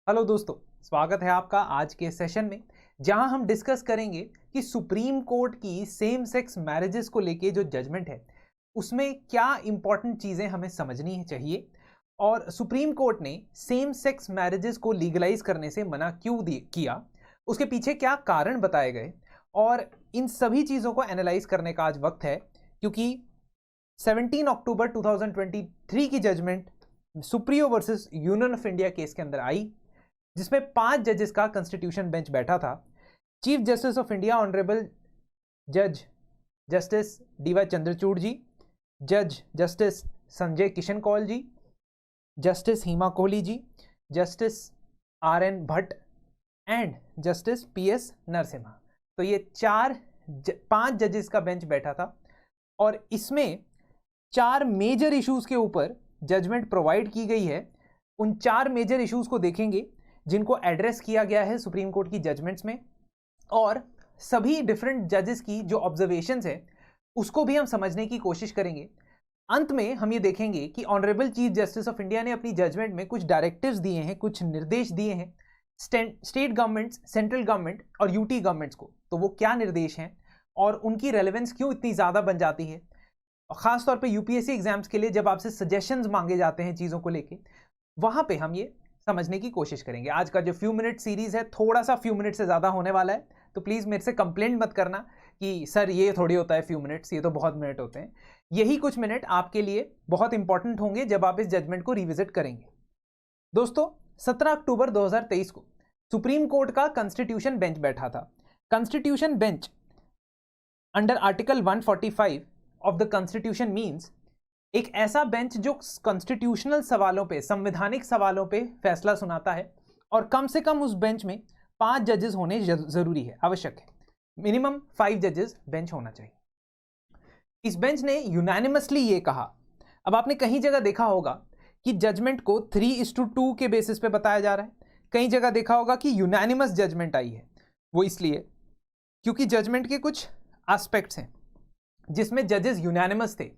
Hello दोस्तों, स्वागत है आपका आज के सेशन में जहां हम डिस्कस करेंगे कि सुप्रीम कोर्ट की सेम सेक्स मैरिजेस को लेके जो जजमेंट है उसमें क्या इंपॉर्टेंट चीज़ें हमें समझनी चाहिए और सुप्रीम कोर्ट ने सेम सेक्स मैरिजेस को लीगलाइज करने से मना क्यों किया, उसके पीछे क्या कारण बताए गए और इन सभी चीज़ों को एनालाइज करने का आज वक्त है। क्योंकि 17 अक्टूबर 2023 की judgment Supriyo versus Union of India case के अंदर आई, जिसमें 5 जजेस का कॉन्स्टिट्यूशन बेंच बैठा था। Chief justice of India honourable जज जस्टिस डीवाई चंद्रचूड़ जी, जज justice Sanjay Kishan Kaul ji, justice Hima Kohli ji, justice RN Bhat and justice PS Narasimha. तो ये 5 जजेस का बेंच बैठा था और इसमें 4 मेजर इश्यूज के ऊपर जजमेंट प्रोवाइड की गई है। उन 4 मेजर इश्यूज को देखेंगे जिनको एड्रेस किया गया है सुप्रीम कोर्ट की जजमेंट्स में, और सभी डिफरेंट जजेस की जो ऑब्जर्वेशंस है उसको भी हम समझने की कोशिश करेंगे। अंत में हम ये देखेंगे कि honourable chief justice of India ने अपनी जजमेंट में कुछ डायरेक्टिव्स दिए हैं, कुछ निर्देश दिए हैं स्टेट गवर्नमेंट्स, सेंट्रल गवर्नमेंट और UT गवर्नमेंट्स को। तो वो क्या निर्देश हैं और उनकी रेलेवेंस क्यों इतनी ज़्यादा बन जाती है, खासतौर पे UPSC एग्जाम्स के लिए जब आपसे सजेशंस मांगे जाते हैं चीज़ों को लेके, वहाँ पे हम ये समझने की कोशिश करेंगे। आज का जो फ्यू मिनट सीरीज है थोड़ा सा फ्यू मिनट से ज़्यादा होने वाला है, तो प्लीज़ मेरे से कंप्लेंट मत करना कि सर ये थोड़ी होता है फ्यू मिनट्स, ये तो बहुत मिनट होते हैं। यही कुछ मिनट आपके लिए बहुत इंपॉर्टेंट होंगे जब आप इस जजमेंट को रिविजिट करेंगे। दोस्तों, 17 अक्टूबर 2023 को सुप्रीम कोर्ट का कॉन्स्टिट्यूशन बेंच बैठा था। Constitution bench under article 145 of the constitution means एक ऐसा बेंच जो कॉन्स्टिट्यूशनल सवालों पे, संवैधानिक सवालों पे फैसला सुनाता है, और कम से कम उस बेंच में 5 जजेस होने जरूरी है, आवश्यक है। मिनिमम 5 जजेस बेंच होना चाहिए। इस बेंच ने यूनानिमसली ये कहा। अब आपने कहीं जगह देखा होगा कि जजमेंट को 3:2 के बेसिस पे बताया जा रहा है, कई जगह देखा होगा कि यूनानिमस जजमेंट आई है। वो इसलिए क्योंकि जजमेंट के कुछ एस्पेक्ट्स हैं जिसमें जजेस यूनानिमस थे,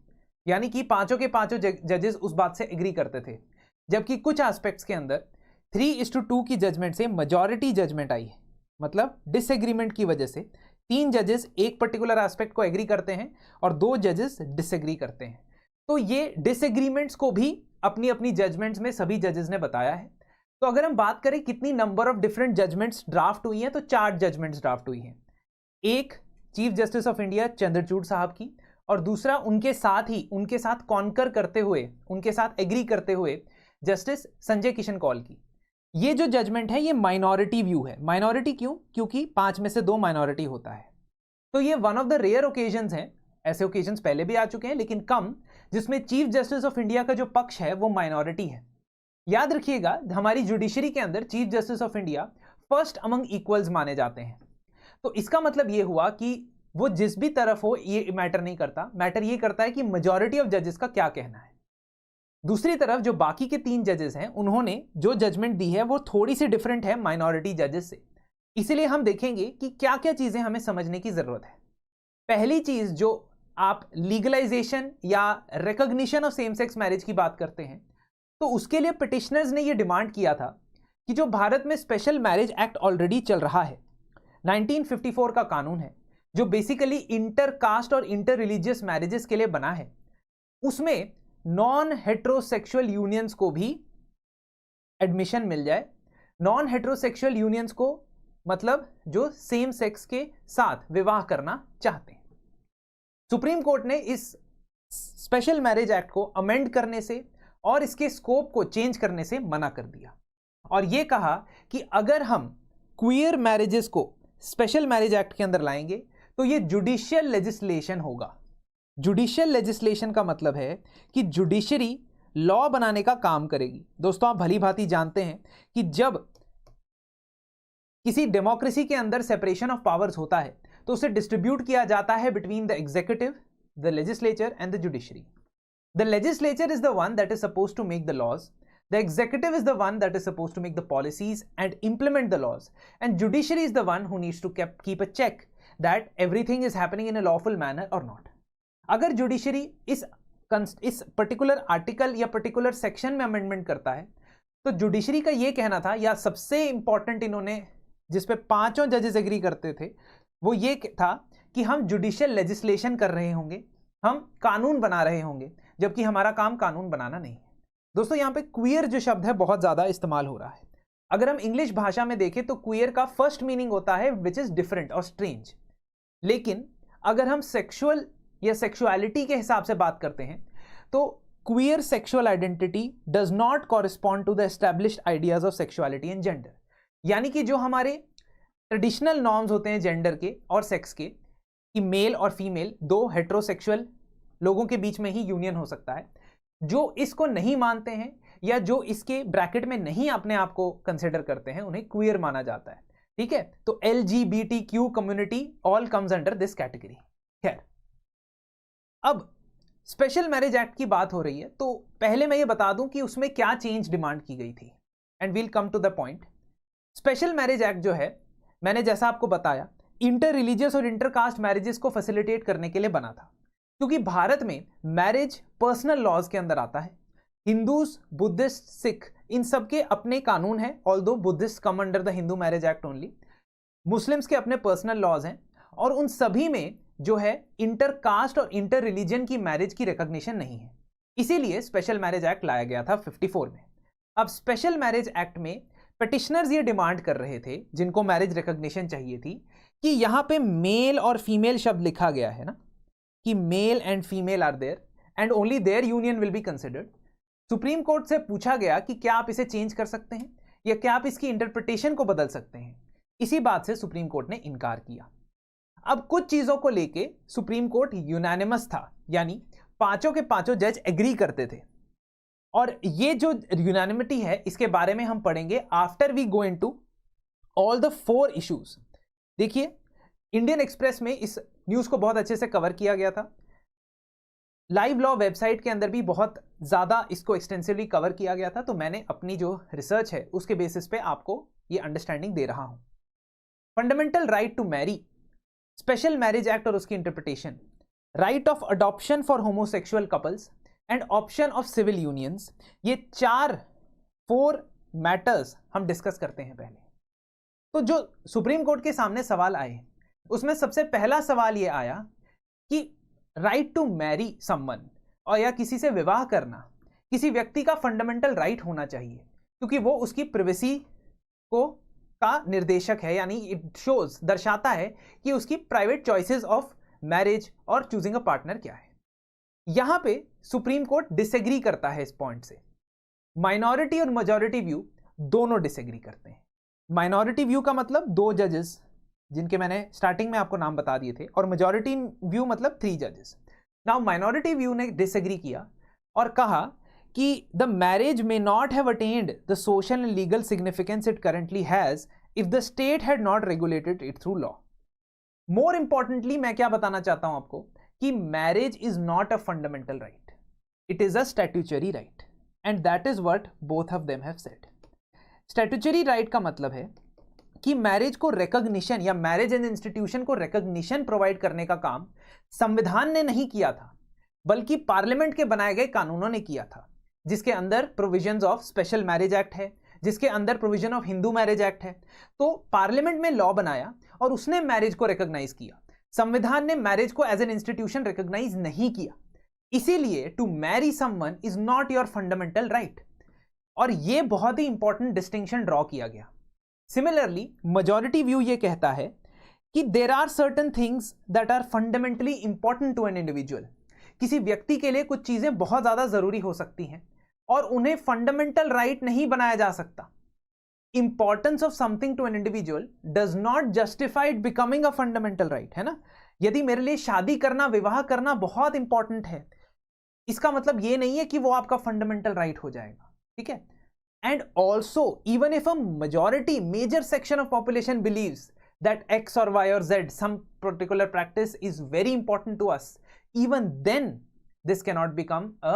यानी कि पांचों के पांचों जजेस उस बात से एग्री करते थे, जबकि कुछ एस्पेक्ट्स के अंदर 3:2 की जजमेंट से मेजॉरिटी जजमेंट आई है। मतलब डिसएग्रीमेंट की वजह से 3 जजेस एक पर्टिकुलर एस्पेक्ट को एग्री करते हैं और 2 जजेस डिसएग्री करते हैं। तो ये डिसएग्रीमेंट्स को भी अपनी अपनी जजमेंट्स में सभी जजेस ने बताया है। तो अगर हम बात करें कितनी number of different judgments draft हुई हैं, तो 4 जजमेंट्स ड्राफ्ट हुई हैं। एक chief justice of India Chandrachud साहब की, और दूसरा उनके साथ कॉन्कर करते हुए, उनके साथ एग्री करते हुए जस्टिस संजय किशन कौल की। ये जो जजमेंट है ये माइनॉरिटी व्यू है। माइनॉरिटी क्यों? क्योंकि 5 में से 2 माइनॉरिटी होता है। तो ये one of the rare occasions हैं, ऐसे ओकेजन्स पहले भी आ चुके हैं लेकिन कम, जिसमें चीफ जस्टिस ऑफ इंडिया का जो पक्ष है वो माइनॉरिटी है। याद रखिएगा, हमारी जुडिशरी के अंदर chief justice of India first among equals माने जाते हैं। तो इसका मतलब ये हुआ कि वो जिस भी तरफ हो ये मैटर नहीं करता, मैटर ये करता है कि मेजॉरिटी ऑफ जजेस का क्या कहना है। दूसरी तरफ जो बाकी के 3 जजेस हैं उन्होंने जो जजमेंट दी है वो थोड़ी सी डिफरेंट है माइनॉरिटी जजेस से। इसीलिए हम देखेंगे कि क्या क्या चीजें हमें समझने की जरूरत है। पहली चीज, जो आप लीगलाइजेशन या recognition of same sex marriage की बात करते हैं, तो उसके लिए पिटिशनर्स ने यह डिमांड किया था कि जो भारत में स्पेशल मैरिज एक्ट ऑलरेडी चल रहा है, 1954 का कानून है जो बेसिकली इंटर कास्ट और इंटर रिलीजियस मैरिजेस के लिए बना है, उसमें नॉन हेट्रोसेक्सुअल यूनियंस को भी एडमिशन मिल जाए। नॉन हेट्रोसेक्सुअल यूनियंस को मतलब जो सेम सेक्स के साथ विवाह करना चाहते हैं। सुप्रीम कोर्ट ने इस स्पेशल मैरिज एक्ट को अमेंड करने से और इसके स्कोप को चेंज करने से मना कर दिया, और यह कहा कि अगर हम क्वियर मैरिजेस को स्पेशल मैरिज एक्ट के अंदर लाएंगे तो ये जुडिशियल लेजिस्लेशन होगा। जुडिशियल लेजिस्लेशन का मतलब है कि जुडिशरी लॉ बनाने का काम करेगी। दोस्तों, आप भली भांति जानते हैं कि जब किसी डेमोक्रेसी के अंदर सेपरेशन ऑफ पावर्स होता है तो उसे डिस्ट्रीब्यूट किया जाता है between the executive, the legislature and the judiciary. The legislature is the one that is supposed to make the laws, the executive is the one that is supposed to make the policies and implement the laws, and judiciary is the one who needs to keep a check that everything is happening in a lawful manner or not. अगर judiciary इस particular article या particular section में amendment करता है तो judiciary का ये कहना था, या सबसे इंपॉर्टेंट इन्होंने जिस पे पांचों जजेस एग्री करते थे, वो ये था कि हम जुडिशियल लेजिस्लेशन कर रहे होंगे, हम कानून बना रहे होंगे, जबकि हमारा काम कानून बनाना नहीं है। दोस्तों यहाँ पे क्वियर जो शब्द है बहुत ज्यादा इस्तेमाल हो रहा है। अगर हम इंग्लिश भाषा में देखें तो क्वियर का फर्स्ट मीनिंग होता है विच इज डिफरेंट और स्ट्रेंज, लेकिन अगर हम सेक्सुअल या सेक्सुअलिटी के हिसाब से बात करते हैं तो queer sexual identity does not correspond to the established ideas of sexuality and gender. यानी कि जो हमारे ट्रेडिशनल नॉर्म्स होते हैं जेंडर के और सेक्स के, कि मेल और फीमेल दो हेट्रोसेक्सुअल लोगों के बीच में ही यूनियन हो सकता है, जो इसको नहीं मानते हैं या जो इसके ब्रैकेट में नहीं अपने आप को कंसिडर करते हैं, उन्हें क्वियर माना जाता है। ठीक है, तो LGBTQ community all comes under this category. खैर, अब स्पेशल मैरिज एक्ट की बात हो रही है, तो पहले मैं ये बता दूं कि उसमें क्या चेंज डिमांड की गई थी, and we'll come to the point. Special marriage act जो है, मैंने जैसा आपको बताया, इंटर रिलीजियस और इंटरकास्ट मैरिजेस को फैसिलिटेट करने के लिए बना था, क्योंकि भारत में मैरिज पर्सनल लॉज के अंदर आता है। हिंदूज, बुद्धिस्ट, सिख, इन सब के अपने कानून हैं, although Buddhist come under the Hindu marriage act only. Muslims के अपने पर्सनल लॉज हैं, और उन सभी में जो है इंटर कास्ट और इंटर रिलीजन की मैरिज की रिकॉग्निशन नहीं है। इसीलिए स्पेशल मैरिज एक्ट लाया गया था 54 में। अब स्पेशल मैरिज एक्ट में पिटिशनर्स ये डिमांड कर रहे थे, जिनको मैरिज रिकॉग्निशन चाहिए थी, कि यहां पे मेल और फीमेल शब्द लिखा गया है ना, कि male and female are there and only their union will be considered. Supreme Court से पूछा गया कि क्या आप इसे चेंज कर सकते हैं या क्या आप इसकी इंटरप्रिटेशन को बदल सकते हैं। इसी बात से सुप्रीम कोर्ट ने इनकार किया। अब कुछ चीजों को लेके सुप्रीम कोर्ट यूनानिमस था, यानी पांचों के पांचों जज एग्री करते थे, और ये जो यूनानिमिटी है इसके बारे में हम पढ़ेंगे after we go into all the 4 issues. देखिए, इंडियन एक्सप्रेस में इस न्यूज को बहुत अच्छे से कवर किया गया था, लाइव लॉ वेबसाइट के अंदर भी बहुत ज्यादा इसको एक्सटेंसिवली कवर किया गया था, तो मैंने अपनी जो रिसर्च है उसके बेसिस पे आपको ये अंडरस्टैंडिंग दे रहा हूं। Fundamental right to marry, special marriage act और उसकी interpretation, right of adoption for homosexual couples and option of civil unions, ये 4 मैटर्स हम डिस्कस करते हैं पहले। तो जो सुप्रीम कोर्ट के सामने सवाल आए, उसमें सबसे पहला सवाल ये आया कि राइट टू मैरी समवन, और या किसी से विवाह करना किसी व्यक्ति का फंडामेंटल राइट होना चाहिए, क्योंकि वो उसकी प्राइवेसी को का निर्देशक है, यानी इट शोज, दर्शाता है कि उसकी प्राइवेट चॉइसेस ऑफ मैरिज और चूजिंग अ पार्टनर क्या है। यहां पे सुप्रीम कोर्ट डिसएग्री करता है इस पॉइंट से। माइनॉरिटी और मेजॉरिटी व्यू दोनों डिसएग्री करते हैं। माइनॉरिटी व्यू का मतलब 2 जजेस, जिनके मैंने स्टार्टिंग में आपको नाम बता दिए थे, और मेजॉरिटी व्यू मतलब 3 जजेस। नाउ माइनॉरिटी व्यू ने डिसएग्री किया और कहा कि the marriage may not have attend the social and legal significance it currently has if the state had not regulated it through law. More importantly मैं क्या बताना चाहता हूं आपको, कि marriage is not a fundamental right, it is a statutory right, and that is what both of them have said. Statutory right का मतलब है कि मैरिज को रिकॉग्निशन या मैरिज एंड इंस्टीट्यूशन को रिकॉग्निशन प्रोवाइड करने का काम संविधान ने नहीं किया था, बल्कि पार्लियामेंट के बनाए गए कानूनों ने किया था, जिसके अंदर provisions of special marriage act है, जिसके अंदर provision of Hindu marriage act है। तो पार्लियामेंट में लॉ बनाया और उसने मैरिज को रिकॉग्नाइज किया। संविधान ने मैरिज को एज एन इंस्टीट्यूशन रिकॉग्नाइज नहीं किया। इसीलिए to marry someone is not your fundamental right, और यह बहुत ही इंपॉर्टेंट डिस्टिंक्शन ड्रॉ किया गया। सिमिलरली मेजॉरिटी व्यू ये कहता है कि there are certain things that are fundamentally important to an individual. किसी व्यक्ति के लिए कुछ चीजें बहुत ज्यादा जरूरी हो सकती हैं और उन्हें फंडामेंटल राइट नहीं बनाया जा सकता। Importance of something to an individual does not justify it becoming a fundamental right, है ना। यदि मेरे लिए शादी करना, विवाह करना बहुत इंपॉर्टेंट है, इसका मतलब यह नहीं है कि वो आपका फंडामेंटल राइट हो जाएगा, ठीक है। And also, even if a majority, major section of population believes that X or Y or Z, some particular practice is very important to us, even then this cannot become a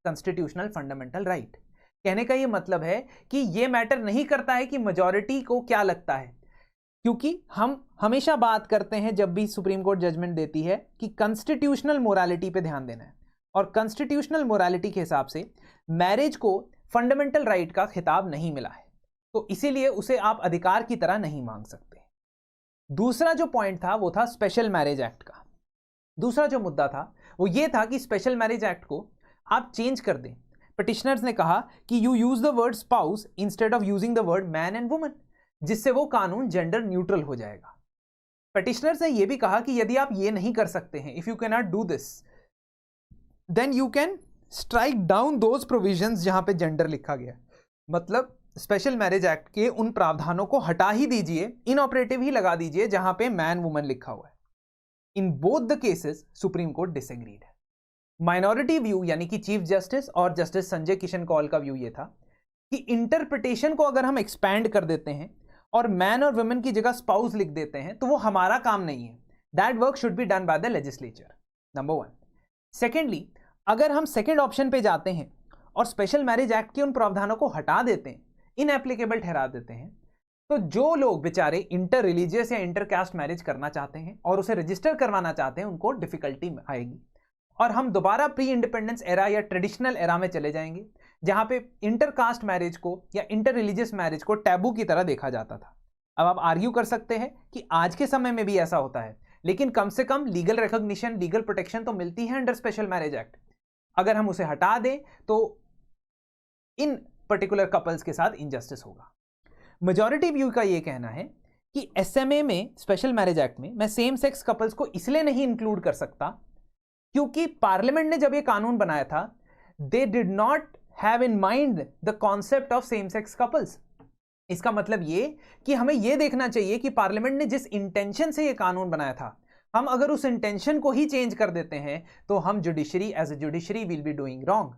constitutional fundamental right. कहने का ये मतलब है कि ये matter नहीं करता है कि majority को क्या लगता है, क्योंकि हम हमेशा बात करते हैं जब भी सुप्रीम कोर्ट जजमेंट देती है कि कॉन्स्टिट्यूशनल मोरालिटी पे ध्यान देना है, और कॉन्स्टिट्यूशनल मोरालिटी के हिसाब से मैरिज को फंडामेंटल राइट का खिताब नहीं मिला है, तो इसीलिए उसे आप अधिकार की तरह नहीं मांग सकते। दूसरा जो पॉइंट था वो था स्पेशल मैरिज एक्ट का। दूसरा जो मुद्दा था वो ये था कि स्पेशल मैरिज एक्ट को आप चेंज कर दें। पिटिशनर्स ने कहा कि you use the word spouse instead of using the word man and woman, जिससे वो कानून जेंडर न्यूट्रल हो जाएगा। पिटिशनर्स ने यह भी कहा कि यदि आप ये नहीं कर सकते हैं, if you can not do this, then you can strike down those provisions जहां पे जेंडर लिखा गया। मतलब स्पेशल मैरिज एक्ट के उन प्रावधानों को हटा ही दीजिए, इनऑपरेटिव ही लगा दीजिए जहां पे मैन वुमन लिखा हुआ है। In both the cases supreme court disagreed है। माइनॉरिटी व्यू यानी कि चीफ जस्टिस और जस्टिस संजय किशन कौल का व्यू ये था कि इंटरप्रिटेशन को अगर हम एक्सपैंड कर देते हैं और मैन और वुमेन की जगह स्पाउस लिख देते हैं तो वो हमारा काम नहीं है। That work should be done by the legislature, number 1। Secondly, अगर हम सेकेंड ऑप्शन पे जाते हैं और स्पेशल मैरिज एक्ट के उन प्रावधानों को हटा देते हैं, इनएप्लीकेबल ठहरा देते हैं, तो जो लोग बेचारे इंटर रिलीजियस या इंटर कास्ट मैरिज करना चाहते हैं और उसे रजिस्टर करवाना चाहते हैं, उनको डिफिकल्टी आएगी और हम दोबारा प्री इंडिपेंडेंस एरा या ट्रेडिशनल एरा में चले जाएंगे जहां पे इंटर कास्ट मैरिज को या इंटर रिलीजियस मैरिज को टैबू की तरह देखा जाता था। अब आप आर्ग्यू कर सकते हैं कि आज के समय में भी ऐसा होता है, लेकिन कम से कम लीगल रिकॉग्निशन, लीगल प्रोटेक्शन तो मिलती है अंडर स्पेशल मैरिज एक्ट। अगर हम उसे हटा दें तो इन पर्टिकुलर कपल्स के साथ इनजस्टिस होगा। मेजॉरिटी व्यू का यह कहना है कि एसएमए में, स्पेशल मैरिज एक्ट में, मैं सेम सेक्स कपल्स को इसलिए नहीं इंक्लूड कर सकता क्योंकि पार्लियामेंट ने जब यह कानून बनाया था, they did not have in mind the concept of same sex couples. इसका मतलब यह कि हमें यह देखना चाहिए कि पार्लियामेंट ने जिस इंटेंशन से यह कानून बनाया था, हम अगर उस इंटेंशन को ही चेंज कर देते हैं तो हम judiciary as a judiciary will be doing wrong.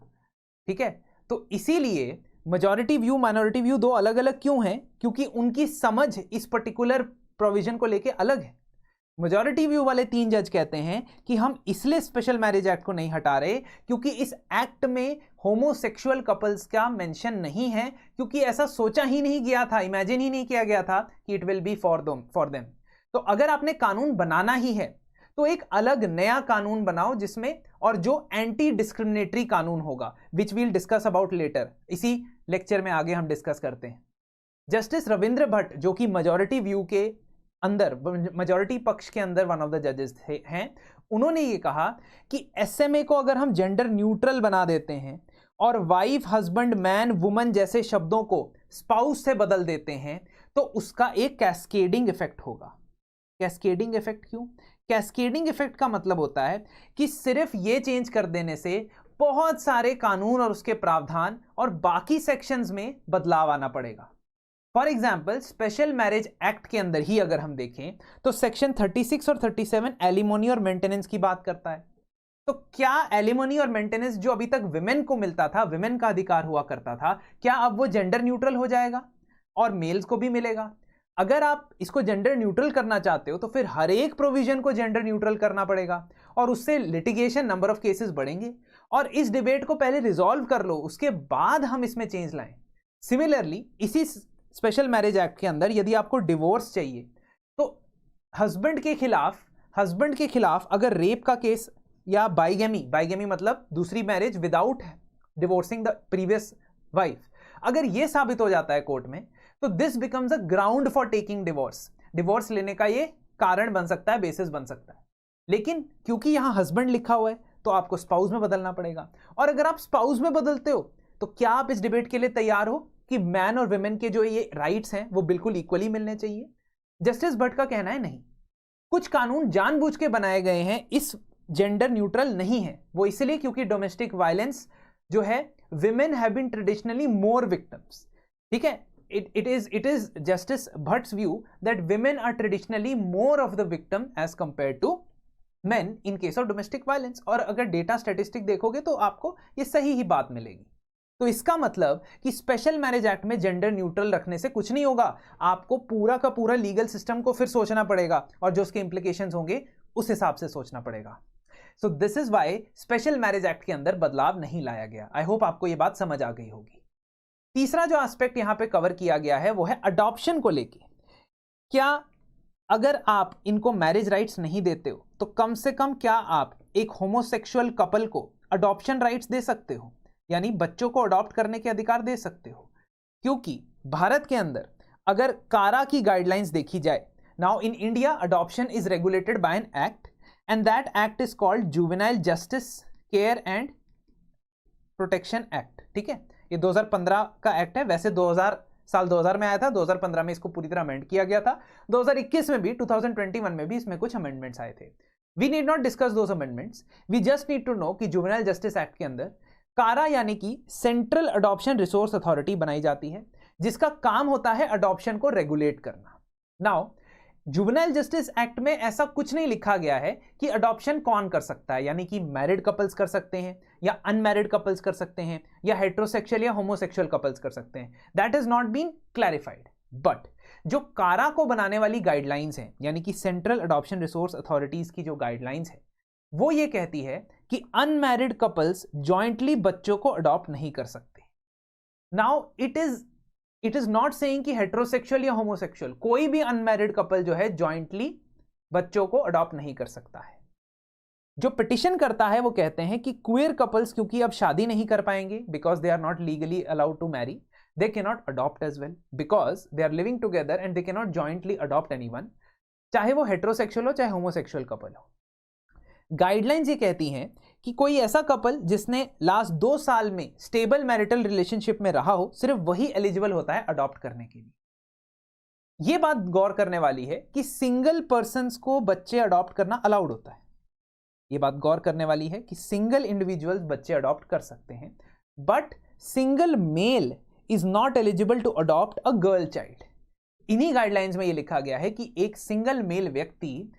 ठीक है, तो इसीलिए मेजॉरिटी व्यू, माइनॉरिटी व्यू दो अलग अलग क्यों हैं? क्योंकि उनकी समझ इस पर्टिकुलर प्रोविजन को लेके अलग है। मेजॉरिटी व्यू वाले 3 जज कहते हैं कि हम इसलिए स्पेशल मैरिज एक्ट को नहीं हटा रहे क्योंकि इस एक्ट में होमोसेक्सुअल कपल्स का मेंशन नहीं है, क्योंकि ऐसा सोचा ही नहीं गया था, इमेजिन ही नहीं किया गया था कि it will be for them. तो अगर आपने कानून बनाना ही है तो एक अलग नया कानून बनाओ जिसमें, और जो एंटी डिस्क्रिमिनेटरी कानून होगा, विच वील डिस्कस अबाउट लेटर, इसी लेक्चर में आगे हम डिस्कस करते हैं। जस्टिस रविंद्र भट्ट, जो कि मेजॉरिटी व्यू के अंदर, मेजॉरिटी पक्ष के अंदर वन ऑफ द जजेस हैं, उन्होंने ये कहा कि एसएमए को अगर हम जेंडर न्यूट्रल बना देते हैं और वाइफ, हस्बैंड, मैन, वुमन जैसे शब्दों को स्पाउस से बदल देते हैं तो उसका एक कैस्केडिंग इफेक्ट होगा। कैस्केडिंग इफेक्ट क्यों? कैस्केडिंग इफेक्ट का मतलब होता है कि सिर्फ ये चेंज कर देने से बहुत सारे कानून और उसके प्रावधान और बाकी सेक्शंस में बदलाव आना पड़ेगा। For example, special marriage act के अंदर ही अगर हम देखें तो सेक्शन 36 और 37 एलिमोनी और मेंटेनेंस की बात करता है। तो क्या एलिमोनी और मेंटेनेंस जो अभी तक विमेन को मिलता था, विमेन का अधिकार हुआ करता था, क्या अब वो जेंडर न्यूट्रल हो जाएगा और मेल्स को भी मिलेगा? अगर आप इसको जेंडर न्यूट्रल करना चाहते हो तो फिर हर एक प्रोविजन को जेंडर न्यूट्रल करना पड़ेगा और उससे लिटिगेशन, नंबर ऑफ केसेस बढ़ेंगे। और इस डिबेट को पहले रिजॉल्व कर लो, उसके बाद हम इसमें चेंज लाएं। सिमिलरली, इसी स्पेशल मैरिज एक्ट के अंदर यदि आपको डिवोर्स चाहिए तो हस्बैंड के खिलाफ अगर रेप का केस या बाइगेमी मतलब दूसरी marriage without divorcing the previous wife, अगर यह साबित हो जाता है कोर्ट में, तो this becomes a ground for taking divorce. Divorce लेने का ये कारण बन सकता है, बेसिस बन सकता है। लेकिन क्योंकि यहां हस्बैंड लिखा हुआ है तो आपको स्पाउस में बदलना पड़ेगा। और अगर आप स्पाउस में बदलते हो तो क्या आप इस डिबेट के लिए तैयार हो कि मैन और वुमेन के जो ये राइट्स हैं वो बिल्कुल इक्वली मिलने चाहिए? जस्टिस भट्ट का कहना है नहीं, कुछ कानून जानबूझ के बनाए गए हैं इस जेंडर न्यूट्रल नहीं है। वो इसलिए क्योंकि डोमेस्टिक वायलेंस जो है, women have been traditionally more victims. ठीक है, it is Justice Bhatt's view that women are traditionally more of the victim as compared to men in case of domestic violence। और अगर डेटा स्टैटिस्टिक देखोगे तो आपको ये सही ही बात मिलेगी। तो इसका मतलब कि स्पेशल मैरिज एक्ट में जेंडर न्यूट्रल रखने से कुछ नहीं होगा, आपको पूरा का पूरा लीगल सिस्टम को फिर सोचना पड़ेगा और जो उसके इंप्लीकेशंस होंगे उस हिसाब से सोचना पड़ेगा। So this is why special marriage act के अंदर बदलाव नहीं लाया गया। आई होप आपको ये बात समझ आ गई होगी। तीसरा जो एस्पेक्ट यहां पे कवर किया गया है वो है अडॉप्शन को लेके। क्या अगर आप इनको मैरिज राइट्स नहीं देते हो तो कम से कम क्या आप एक होमोसेक्सुअल कपल को अडॉप्शन राइट्स दे सकते हो? यानी बच्चों को अडॉप्ट करने के अधिकार दे सकते हो, क्योंकि भारत के अंदर अगर कारा की गाइडलाइंस देखी जाए, now in India adoption is regulated by an act and that act is called juvenile justice care and protection act. ठीक है, ये 2015 का एक्ट है। वैसे 2000 में आया था, 2015 में इसको पूरी तरह अमेंड किया गया था, 2021 में भी, 2021 में भी इसमें कुछ अमेंडमेंट्स आए थे। We need not discuss those amendments, we just need to know कि जुवेनाइल जस्टिस एक्ट के अंदर कारा यानी कि सेंट्रल अडॉप्शन रिसोर्स अथॉरिटी बनाई जाती है, जिसका काम होता है अडॉप्शन को रेगुलेट करना। नाउ जुवेनाइल जस्टिस एक्ट में ऐसा कुछ नहीं लिखा गया है कि अडॉप्शन कौन कर सकता है, यानी कि मैरिड कपल्स कर सकते हैं या अनमैरिड कपल्स कर सकते हैं या हेट्रोसेक्सुअल या होमोसेक्सुअल कपल्स कर सकते हैं। That is not been clarified. But जो कारा को बनाने वाली गाइडलाइंस हैं, यानी कि सेंट्रल अडॉप्शन रिसोर्स अथॉरिटीज की जो गाइडलाइंस है, वो ये कहती है कि अनमैरिड कपल्स जॉइंटली बच्चों को अडॉप्ट नहीं कर सकते। Now it is not saying कि हेट्रोसेक्सुअल या होमोसेक्सुअल कोई भी अनमैरिड कपल जो है जॉइंटली बच्चों को अडॉप्ट नहीं कर सकता है। जो पिटिशन करता है वो कहते हैं कि क्वेयर कपल्स क्योंकि अब शादी नहीं कर पाएंगे because they are not legally allowed to marry, they cannot adopt as well because they are living together and they cannot jointly adopt anyone, चाहे वो हेट्रोसेक्सुअल हो चाहे होमोसेक्सुअल कपल हो। गाइडलाइंस ये कहती हैं कि कोई ऐसा कपल जिसने लास्ट 2 साल में स्टेबल मैरिटल रिलेशनशिप में रहा हो, सिर्फ वही एलिजिबल होता है अडॉप्ट करने के लिए। यह बात गौर करने वाली है कि सिंगल पर्सन्स को बच्चे अडॉप्ट करना अलाउड होता है। यह बात गौर करने वाली है कि सिंगल इंडिविजुअल्स बच्चे अडॉप्ट कर सकते हैं, but single male is not eligible to adopt a girl child. इन्हीं गाइडलाइंस में यह लिखा गया है कि एक सिंगल मेल व्यक्ति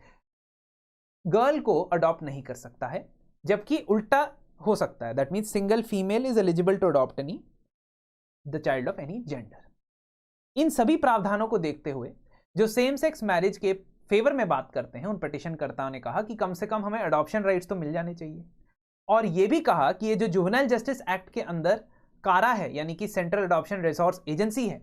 गर्ल को अडॉप्ट नहीं कर सकता है, जबकि उल्टा हो सकता है। That means single female is eligible to adopt the child of any gender. इन सभी प्रावधानों को देखते हुए जो सेम सेक्स मैरिज के फेवर में बात करते हैं, उन पिटिशनकर्ताओं ने कहा कि कम से कम हमें अडॉप्शन राइट्स तो मिल जाने चाहिए, और यह भी कहा कि ये जो जुवेनाइल जस्टिस एक्ट के अंदर कारा है, यानी कि सेंट्रल अडॉप्शन रिसोर्स एजेंसी है,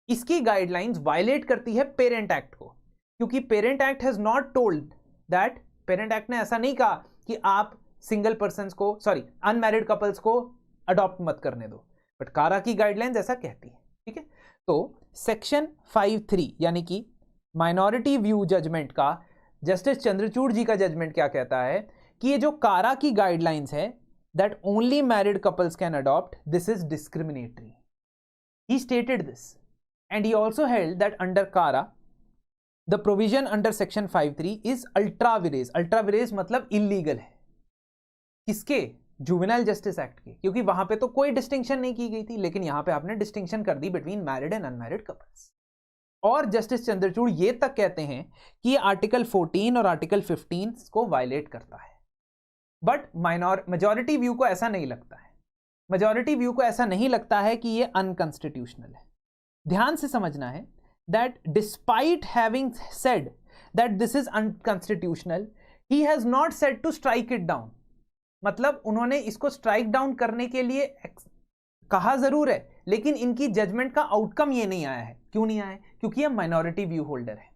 इसकी गाइडलाइंस वायलेट करती है पेरेंट एक्ट को, क्योंकि parent act has not told that, parent act ने ऐसा नहीं कहा कि आप सिंगल पर्सन्स को, अनमैरिड कपल्स को अडॉप्ट मत करने दो, बट कारा की गाइडलाइंस ऐसा कहती है। ठीक है, तो सेक्शन 5(3) यानी कि माइनॉरिटी व्यू जजमेंट का जस्टिस चंद्रचूड़ जी का जजमेंट क्या कहता है कि ये जो कारा की गाइडलाइंस है that only married couples can adopt, this is discriminatory. He stated this, and he also held that under CARA, the provision under section 5(3) is ultra vires. Ultra vires मतलब illegal है। किसके? जुवेनाइल जस्टिस एक्ट के, क्योंकि वहां पे तो कोई distinction नहीं की गई थी, लेकिन यहां पे आपने डिस्टिंक्शन कर दी between married and unmarried couples. और जस्टिस चंद्रचूड़ ये तक कहते हैं कि ये आर्टिकल 14 और आर्टिकल 15 को वायलेट करता है। बट मेजॉरिटी व्यू को ऐसा नहीं लगता है। मेजॉरिटी व्यू को ऐसा नहीं लगता है कि ये अनकॉन्स्टिट्यूशनल है। ध्यान से समझना है that despite having said that this is unconstitutional, he has not said to strike it down. मतलब उन्होंने इसको स्ट्राइक डाउन करने के लिए कहा जरूर है, लेकिन इनकी जजमेंट का आउटकम ये नहीं आया है। क्यों नहीं आया है? क्योंकि ये माइनॉरिटी व्यू होल्डर है।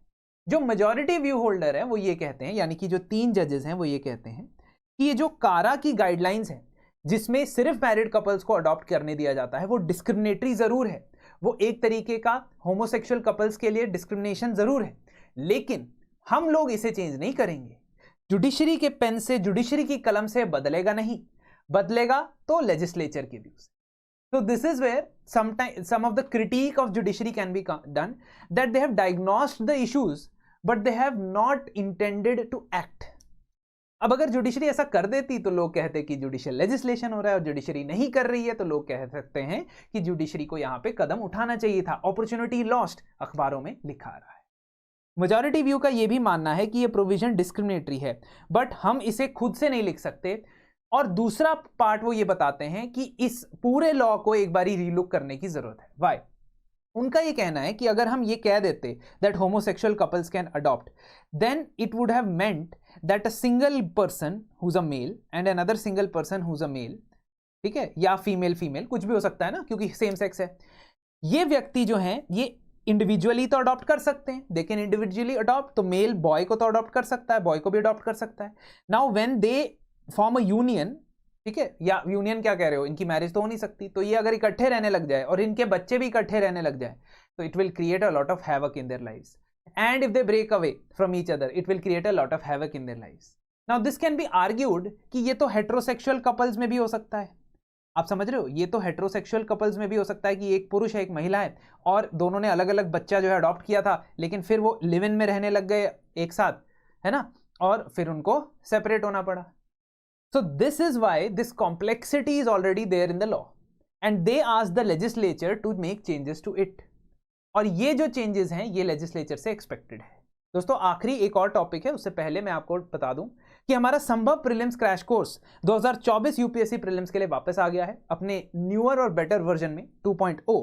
जो मेजॉरिटी व्यू होल्डर है वो ये कहते हैं, यानी कि जो 3 जजेस हैं वो ये कहते हैं कि ये जो कारा की गाइडलाइंस है जिसमें सिर्फ मैरिड कपल्स को अडॉप्ट करने दिया जाता है, वो डिस्क्रिमिनेटरी जरूर है, वो एक तरीके का होमोसेक्सुअल कपल्स के लिए डिस्क्रिमिनेशन जरूर है, लेकिन हम लोग इसे चेंज नहीं करेंगे। जुडिशरी के पेन से, जुडिशरी की कलम से बदलेगा नहीं, बदलेगा तो लेजिस्लेचर के व्यू से। So this is where some of the critique of judiciary can be done, that they have diagnosed the issues but they have not intended to act. अब अगर जुडिशरी ऐसा कर देती तो लोग कहते कि जुडिशियल लेजिस्लेशन हो रहा है, और जुडिशरी नहीं कर रही है तो लोग कह सकते हैं कि जुडिशरी को यहां पे कदम उठाना चाहिए था। अपॉर्चुनिटी लॉस्ट अखबारों में लिखा रहा है। मेजॉरिटी व्यू का यह भी मानना है कि यह प्रोविजन डिस्क्रिमिनेटरी है, बट हम इसे खुद से नहीं लिख सकते। और दूसरा पार्ट वो ये बताते हैं कि इस पूरे लॉ को एक बारी रीलुक करने की जरूरत है। वाई? उनका ये कहना है कि अगर हम ये कह देते that homosexual couples can adopt, then it would have meant that a single person who is a male and another single person who is a male, ठीक है, या फीमेल फीमेल कुछ भी हो सकता है ना, क्योंकि सेम सेक्स है, ये व्यक्ति जो हैं ये इंडिविजुअली तो अडॉप्ट कर सकते हैं। दे कैन इंडिविजुअली अडॉप्ट, तो मेल बॉय को तो अडॉप्ट कर सकता है, बॉय को भी अडॉप्ट कर सकता है। Now when they form a union, ठीक है, या यूनियन क्या कह रहे हो, इनकी मैरिज तो हो नहीं सकती, तो ये अगर इकट्ठे रहने लग जाए और इनके बच्चे भी इकट्ठे रहने लग जाए तो it will create a lot of havoc in their lives, and if they break away from each other it will create a lot of havoc in their lives. Now this can be argued कि ये तो heterosexual couples में भी हो सकता है. आप समझ रहे हो, ये तो हेट्रोसेक्सुअल कपल्स में भी हो सकता है कि एक पुरुष है एक महिला है और दोनों ने अलग अलग बच्चा जो है अडॉप्ट किया था, लेकिन फिर वो लिव इन में रहने लग गए एक साथ, है ना, और फिर उनको सेपरेट होना पड़ा. So this is why this complexity is already there in the law and they asked the legislature to make changes to it. और ये जो changes हैं ये legislature से expected है. दोस्तों आखिरी एक और टॉपिक है, उससे पहले मैं आपको बता दूं कि हमारा संभव prelims crash course 2024 UPSC prelims के लिए वापस आ गया है अपने न्यूअर और बेटर वर्जन में 2.0,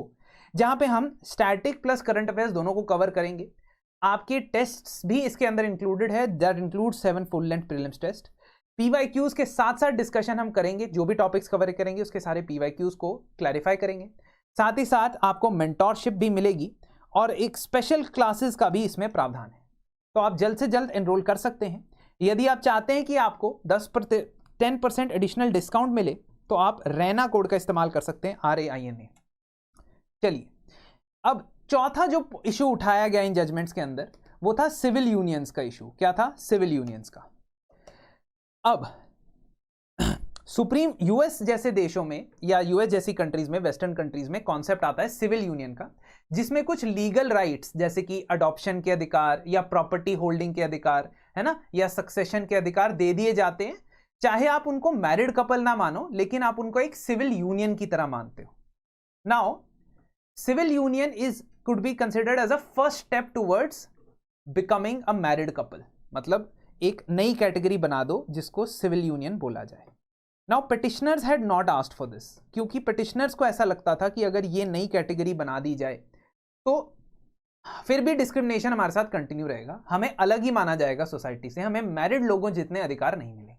जहां पे हम स्टैटिक प्लस करंट अफेयर्स दोनों को कवर करेंगे. आपके टेस्ट्स भी इसके अंदर इंक्लूडेड है, that include 7 full length prelims test. PYQs के साथ साथ डिस्कशन हम करेंगे, जो भी टॉपिक्स कवर करेंगे उसके सारे पीवाईक्यूज को क्लैरिफाई करेंगे. साथ ही साथ आपको मेंटोरशिप भी मिलेगी और एक स्पेशल क्लासेस का भी इसमें प्रावधान है. तो आप जल्द से जल्द एनरोल कर सकते हैं. यदि आप चाहते हैं कि आपको 10% एडिशनल डिस्काउंट मिले तो आप रैना कोड का इस्तेमाल कर सकते हैं, RAINA. चलिए, अब चौथा जो इशू उठाया गया इन जजमेंट्स के अंदर वो था सिविल यूनियंस का इशू. क्या था? सिविल यूनियंस का. अब सुप्रीम यूएस जैसे देशों में या यूएस जैसी कंट्रीज में, वेस्टर्न कंट्रीज में कॉन्सेप्ट आता है सिविल यूनियन का, जिसमें कुछ लीगल राइट्स जैसे कि अडॉप्शन के अधिकार या प्रॉपर्टी होल्डिंग के अधिकार, है ना, या सक्सेशन के अधिकार दे दिए जाते हैं. चाहे आप उनको मैरिड कपल ना मानो, लेकिन आप उनको एक सिविल यूनियन की तरह मानते हो. Now civil union could be considered as a first step towards becoming a married couple. मतलब एक नई कैटेगरी बना दो जिसको सिविल यूनियन बोला जाए. Now petitioners had not asked for this, क्योंकि पिटिशनर्स को ऐसा लगता था कि अगर ये नई कैटेगरी बना दी जाए तो फिर भी डिस्क्रिमिनेशन हमारे साथ कंटिन्यू रहेगा, हमें अलग ही माना जाएगा सोसाइटी से, हमें मैरिड लोगों जितने अधिकार नहीं मिले.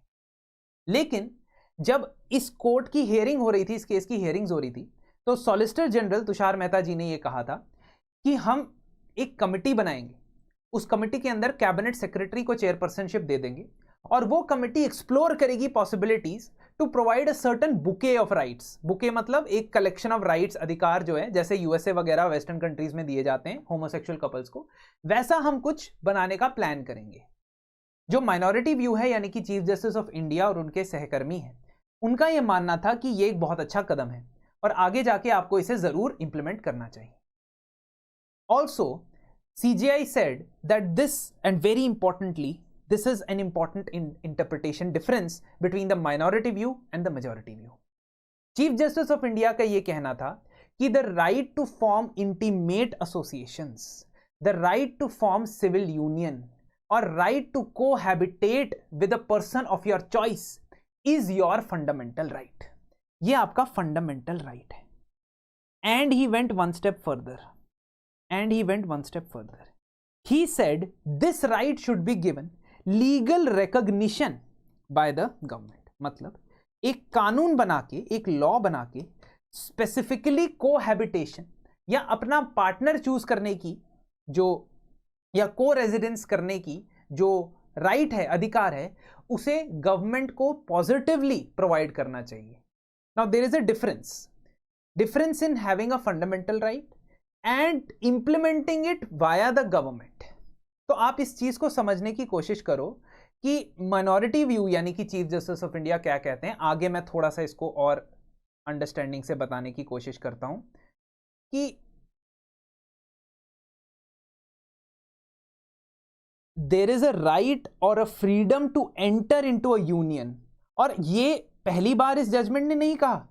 लेकिन जब इस कोर्ट की हियरिंग हो रही थी, इस केस की हियरिंग्स हो रही थी, तो सॉलिसिटर जनरल तुषार मेहता जी ने यह कहा था कि हम एक कमिटी बनाएंगे, उस कमिटी के अंदर कैबिनेट सेक्रेटरी को चेयरपर्सनशिप दे देंगे और वो कमिटी एक्सप्लोर करेगी possibilities to provide a certain bouquet of rights. Bouquet मतलब एक कलेक्शन ऑफ राइट्स, अधिकार जो है जैसे यूएसए वगैरह वेस्टर्न कंट्रीज में दिए जाते हैं होमोसेक्सुअल कपल्स को, वैसा हम कुछ बनाने का प्लान करेंगे. जो माइनॉरिटी व्यू है यानी कि चीफ जस्टिस ऑफ इंडिया और उनके सहकर्मी हैं, उनका यह मानना था कि यह एक बहुत अच्छा कदम है और आगे जाके आपको इसे जरूर इंप्लीमेंट करना चाहिए. Also CJI said that this, and very importantly, this is an important interpretation difference between the minority view and the majority view. Chief Justice of India का ये कहना था कि the right to form intimate associations, the right to form civil union, or right to cohabitate with a person of your choice is your fundamental right. ये आपका fundamental right है. And he went one step further. He said this right should be given legal recognition by the government. मतलब एक कानून बना के, एक law बना के स्पेसिफिकली कोहैबिटेशन या अपना पार्टनर चूज करने की जो, या को रेजिडेंस करने की जो राइट है, अधिकार है, उसे गवर्नमेंट को पॉजिटिवली प्रोवाइड करना चाहिए. Now there is a difference in having a fundamental right and implementing it via the government. तो आप इस चीज को समझने की कोशिश करो कि माइनॉरिटी व्यू यानी कि चीफ जस्टिस ऑफ इंडिया क्या कहते हैं. आगे मैं थोड़ा सा इसको और अंडरस्टैंडिंग से बताने की कोशिश करता हूं कि देयर इज अ राइट और a freedom to enter into a union. और ये पहली बार इस जजमेंट ने नहीं कहा.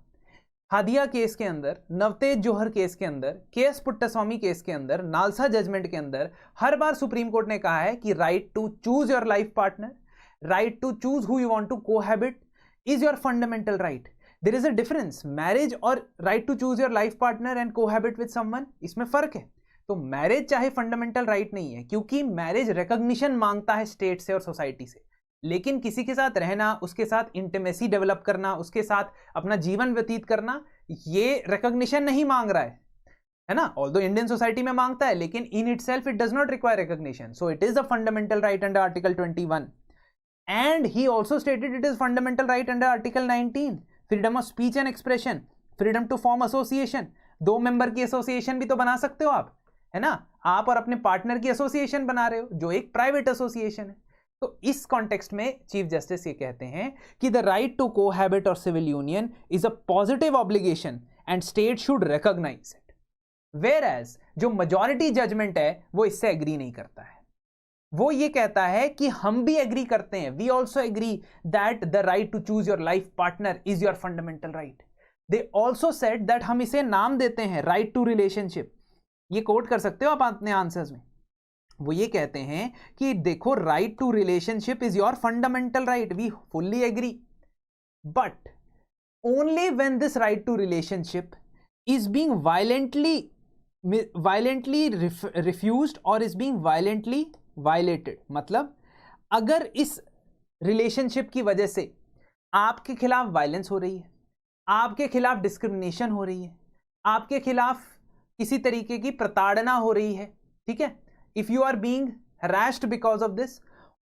हादिया केस के अंदर, नवतेज जोहर केस के अंदर, केएस पुट्टास्वामी केस के अंदर, नालसा जजमेंट के अंदर हर बार सुप्रीम कोर्ट ने कहा है कि right to choose your life partner, right to choose who you want to cohabit is your fundamental right. There is a difference. Marriage और right to choose your life partner and cohabit with someone, इसमें फर्क है. तो marriage चाहे fundamental right नहीं है, क्योंकि marriage recognition मांगता है स्टेट से और सोसाइटी से, लेकिन किसी के साथ रहना, उसके साथ इंटीमेसी डेवलप करना, उसके साथ अपना जीवन व्यतीत करना, ये रिकॉग्निशन नहीं मांग रहा है ना. ऑल्दो इंडियन सोसाइटी में मांगता है, लेकिन in itself it does not require recognition. So it is a fundamental right under article 21. and he also stated it is fundamental right under article 19, freedom of speech and expression, freedom to form association. 2 member की association भी तो बना सकते हो आप, है ना, आप और अपने पार्टनर की एसोसिएशन बना रहे हो जो एक प्राइवेट एसोसिएशन है। तो इस कॉन्टेक्स्ट में चीफ जस्टिस ये कहते हैं कि द राइट टू कोहैबिट और civil union is a positive obligation and state should recognise it, whereas जो मेजॉरिटी जजमेंट है वो इससे एग्री नहीं करता है। वो ये कहता है कि हम भी एग्री करते हैं, we also agree that the right to choose your life partner is your fundamental right. They also said that हम इसे नाम देते हैं राइट टू रिलेशनशिप। ये कोट कर सकते हो आप अपने आंसर्स में। वो ये कहते हैं कि देखो right to relationship is your fundamental right, we fully agree, but only when this right to relationship is being violently refused और इज बीइंग वायलेंटली वायलेटेड। मतलब अगर इस रिलेशनशिप की वजह से आपके खिलाफ वायलेंस हो रही है, आपके खिलाफ डिस्क्रिमिनेशन हो रही है, आपके खिलाफ किसी तरीके की प्रताड़ना हो रही है, ठीक है, if you are being harassed because of this,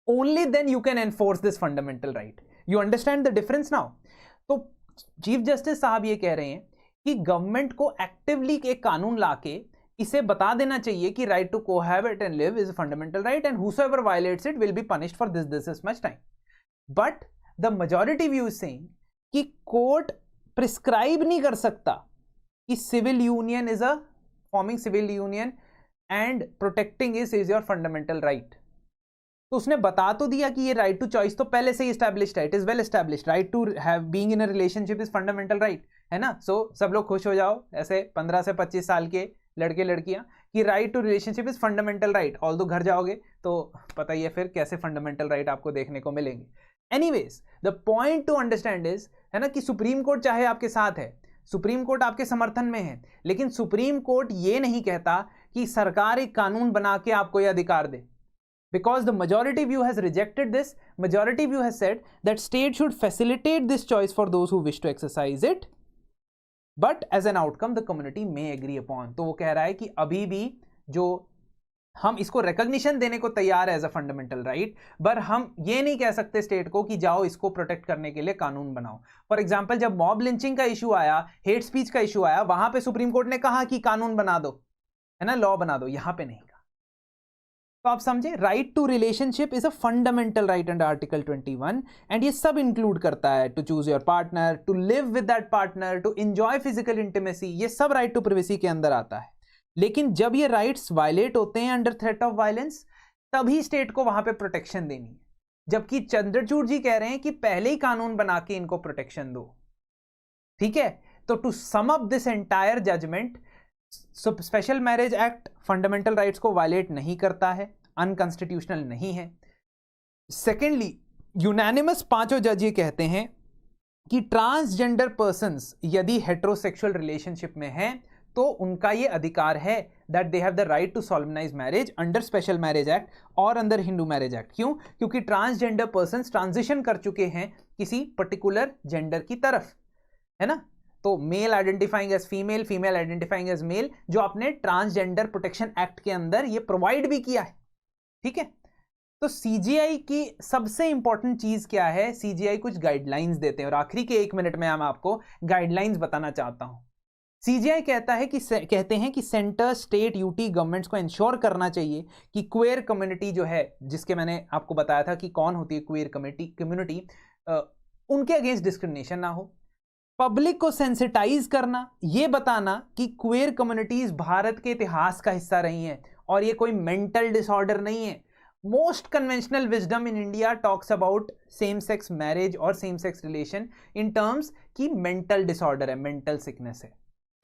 only then you can enforce this fundamental right. You understand the difference now? तो चीफ जस्टिस साहब ये कह रहे हैं कि गवर्नमेंट को एक्टिवली एक कानून लाके इसे बता देना चाहिए कि right to cohabit and live is a fundamental right and whosoever violates it will be punished for this much time. But the majority view is saying कि कोर्ट प्रिस्क्राइब नहीं कर सकता कि civil union is a forming civil union and protecting is your fundamental right. तो उसने बता तो दिया कि ये राइट टू चॉइस तो पहले से ही एस्टैब्लिश्ड है, it is well established, right to have being in a relationship is fundamental right, है ना। सो सब लोग खुश हो जाओ ऐसे 15 से 25 साल के लड़के लड़कियां कि right to relationship is fundamental right. All दो घर जाओगे तो पता ही है फिर कैसे फंडामेंटल राइट आपको देखने को मिलेंगे। Anyways the point two understand is, है ना, कि सुप्रीम कोर्ट चाहे आपके साथ है, सुप्रीम कोर्ट आपके समर्थन में है, लेकिन सुप्रीम कोर्ट ये नहीं कहता कि सरकार एक कानून बना के आपको यह अधिकार दे। Because the majority view has rejected this, majority view has said that state should facilitate this choice for those who wish to exercise it, but as an outcome the community may agree upon. तो वो कह रहा है कि अभी भी जो हम इसको recognition देने को तैयार है as a fundamental right, पर हम ये नहीं कह सकते स्टेट को कि जाओ इसको प्रोटेक्ट करने के लिए कानून बनाओ। फॉर एग्जाम्पल जब मॉब लिंचिंग का इशू आया, हेट स्पीच का इशू आया, वहां पे सुप्रीम कोर्ट ने कहा कि कानून बना दो, है ना, लॉ बना दो, यहां पे नहीं कहा। तो आप समझे, right to relationship is a fundamental right under article 21 and ये सब इंक्लूड करता है to choose your partner, to live with that partner, to enjoy physical intimacy, ये सब राइट टू प्राइवेसी के अंदर आता है। लेकिन जब ये राइट्स वायलेट होते हैं अंडर थ्रेट ऑफ वायलेंस, तभी स्टेट को वहां पे प्रोटेक्शन देनी है। जबकि चंद्रचूड़ जी कह रहे हैं कि पहले ही कानून बना के इनको प्रोटेक्शन दो, ठीक है। तो to sum up this entire judgment, special marriage act fundamental rights को वायलेट नहीं करता है, अनकॉन्स्टिट्यूशनल नहीं है। सेकेंडली, यूनानिमस पांचों जज ये कहते हैं कि ट्रांसजेंडर पर्सन्स यदि हेटेरोसेक्सुअल रिलेशनशिप में हैं तो उनका ये अधिकार है that they have the right to solemnise marriage under special marriage act और अंडर हिंदू मैरिज एक्ट। क्यों? क्योंकि ट्रांसजेंडर पर्सन्स ट्रांजिशन कर चुके हैं किसी पर्टिकुलर जेंडर की तरफ, है ना। तो male identifying as female, female identifying as male, जो आपने ट्रांसजेंडर प्रोटेक्शन एक्ट के अंदर ये प्रोवाइड भी किया है, ठीक है। तो सीजीआई की सबसे इंपॉर्टेंट चीज क्या है? सीजीआई कुछ गाइडलाइंस देते हैं और आखिरी के 1 मिनट में मैं आपको गाइडलाइंस बताना चाहता हूं। सीजीआई कहते हैं कि सेंटर, स्टेट, यूटी गवर्नमेंट्स को इंश्योर करना चाहिए कि क्वेयर कम्युनिटी जो है, जिसके मैंने आपको बताया था कि कौन होती है क्वेयर कम्युनिटी, उनके अगेंस्ट डिस्क्रिमिनेशन ना हो। पब्लिक को सेंसिटाइज करना, ये बताना कि क्वेयर कम्युनिटीज भारत के इतिहास का हिस्सा रही हैं और ये कोई मेंटल डिसऑर्डर नहीं है। Most conventional wisdom in India talks about same sex marriage और same sex relation in terms की मेंटल डिसऑर्डर है, मेंटल सिकनेस है,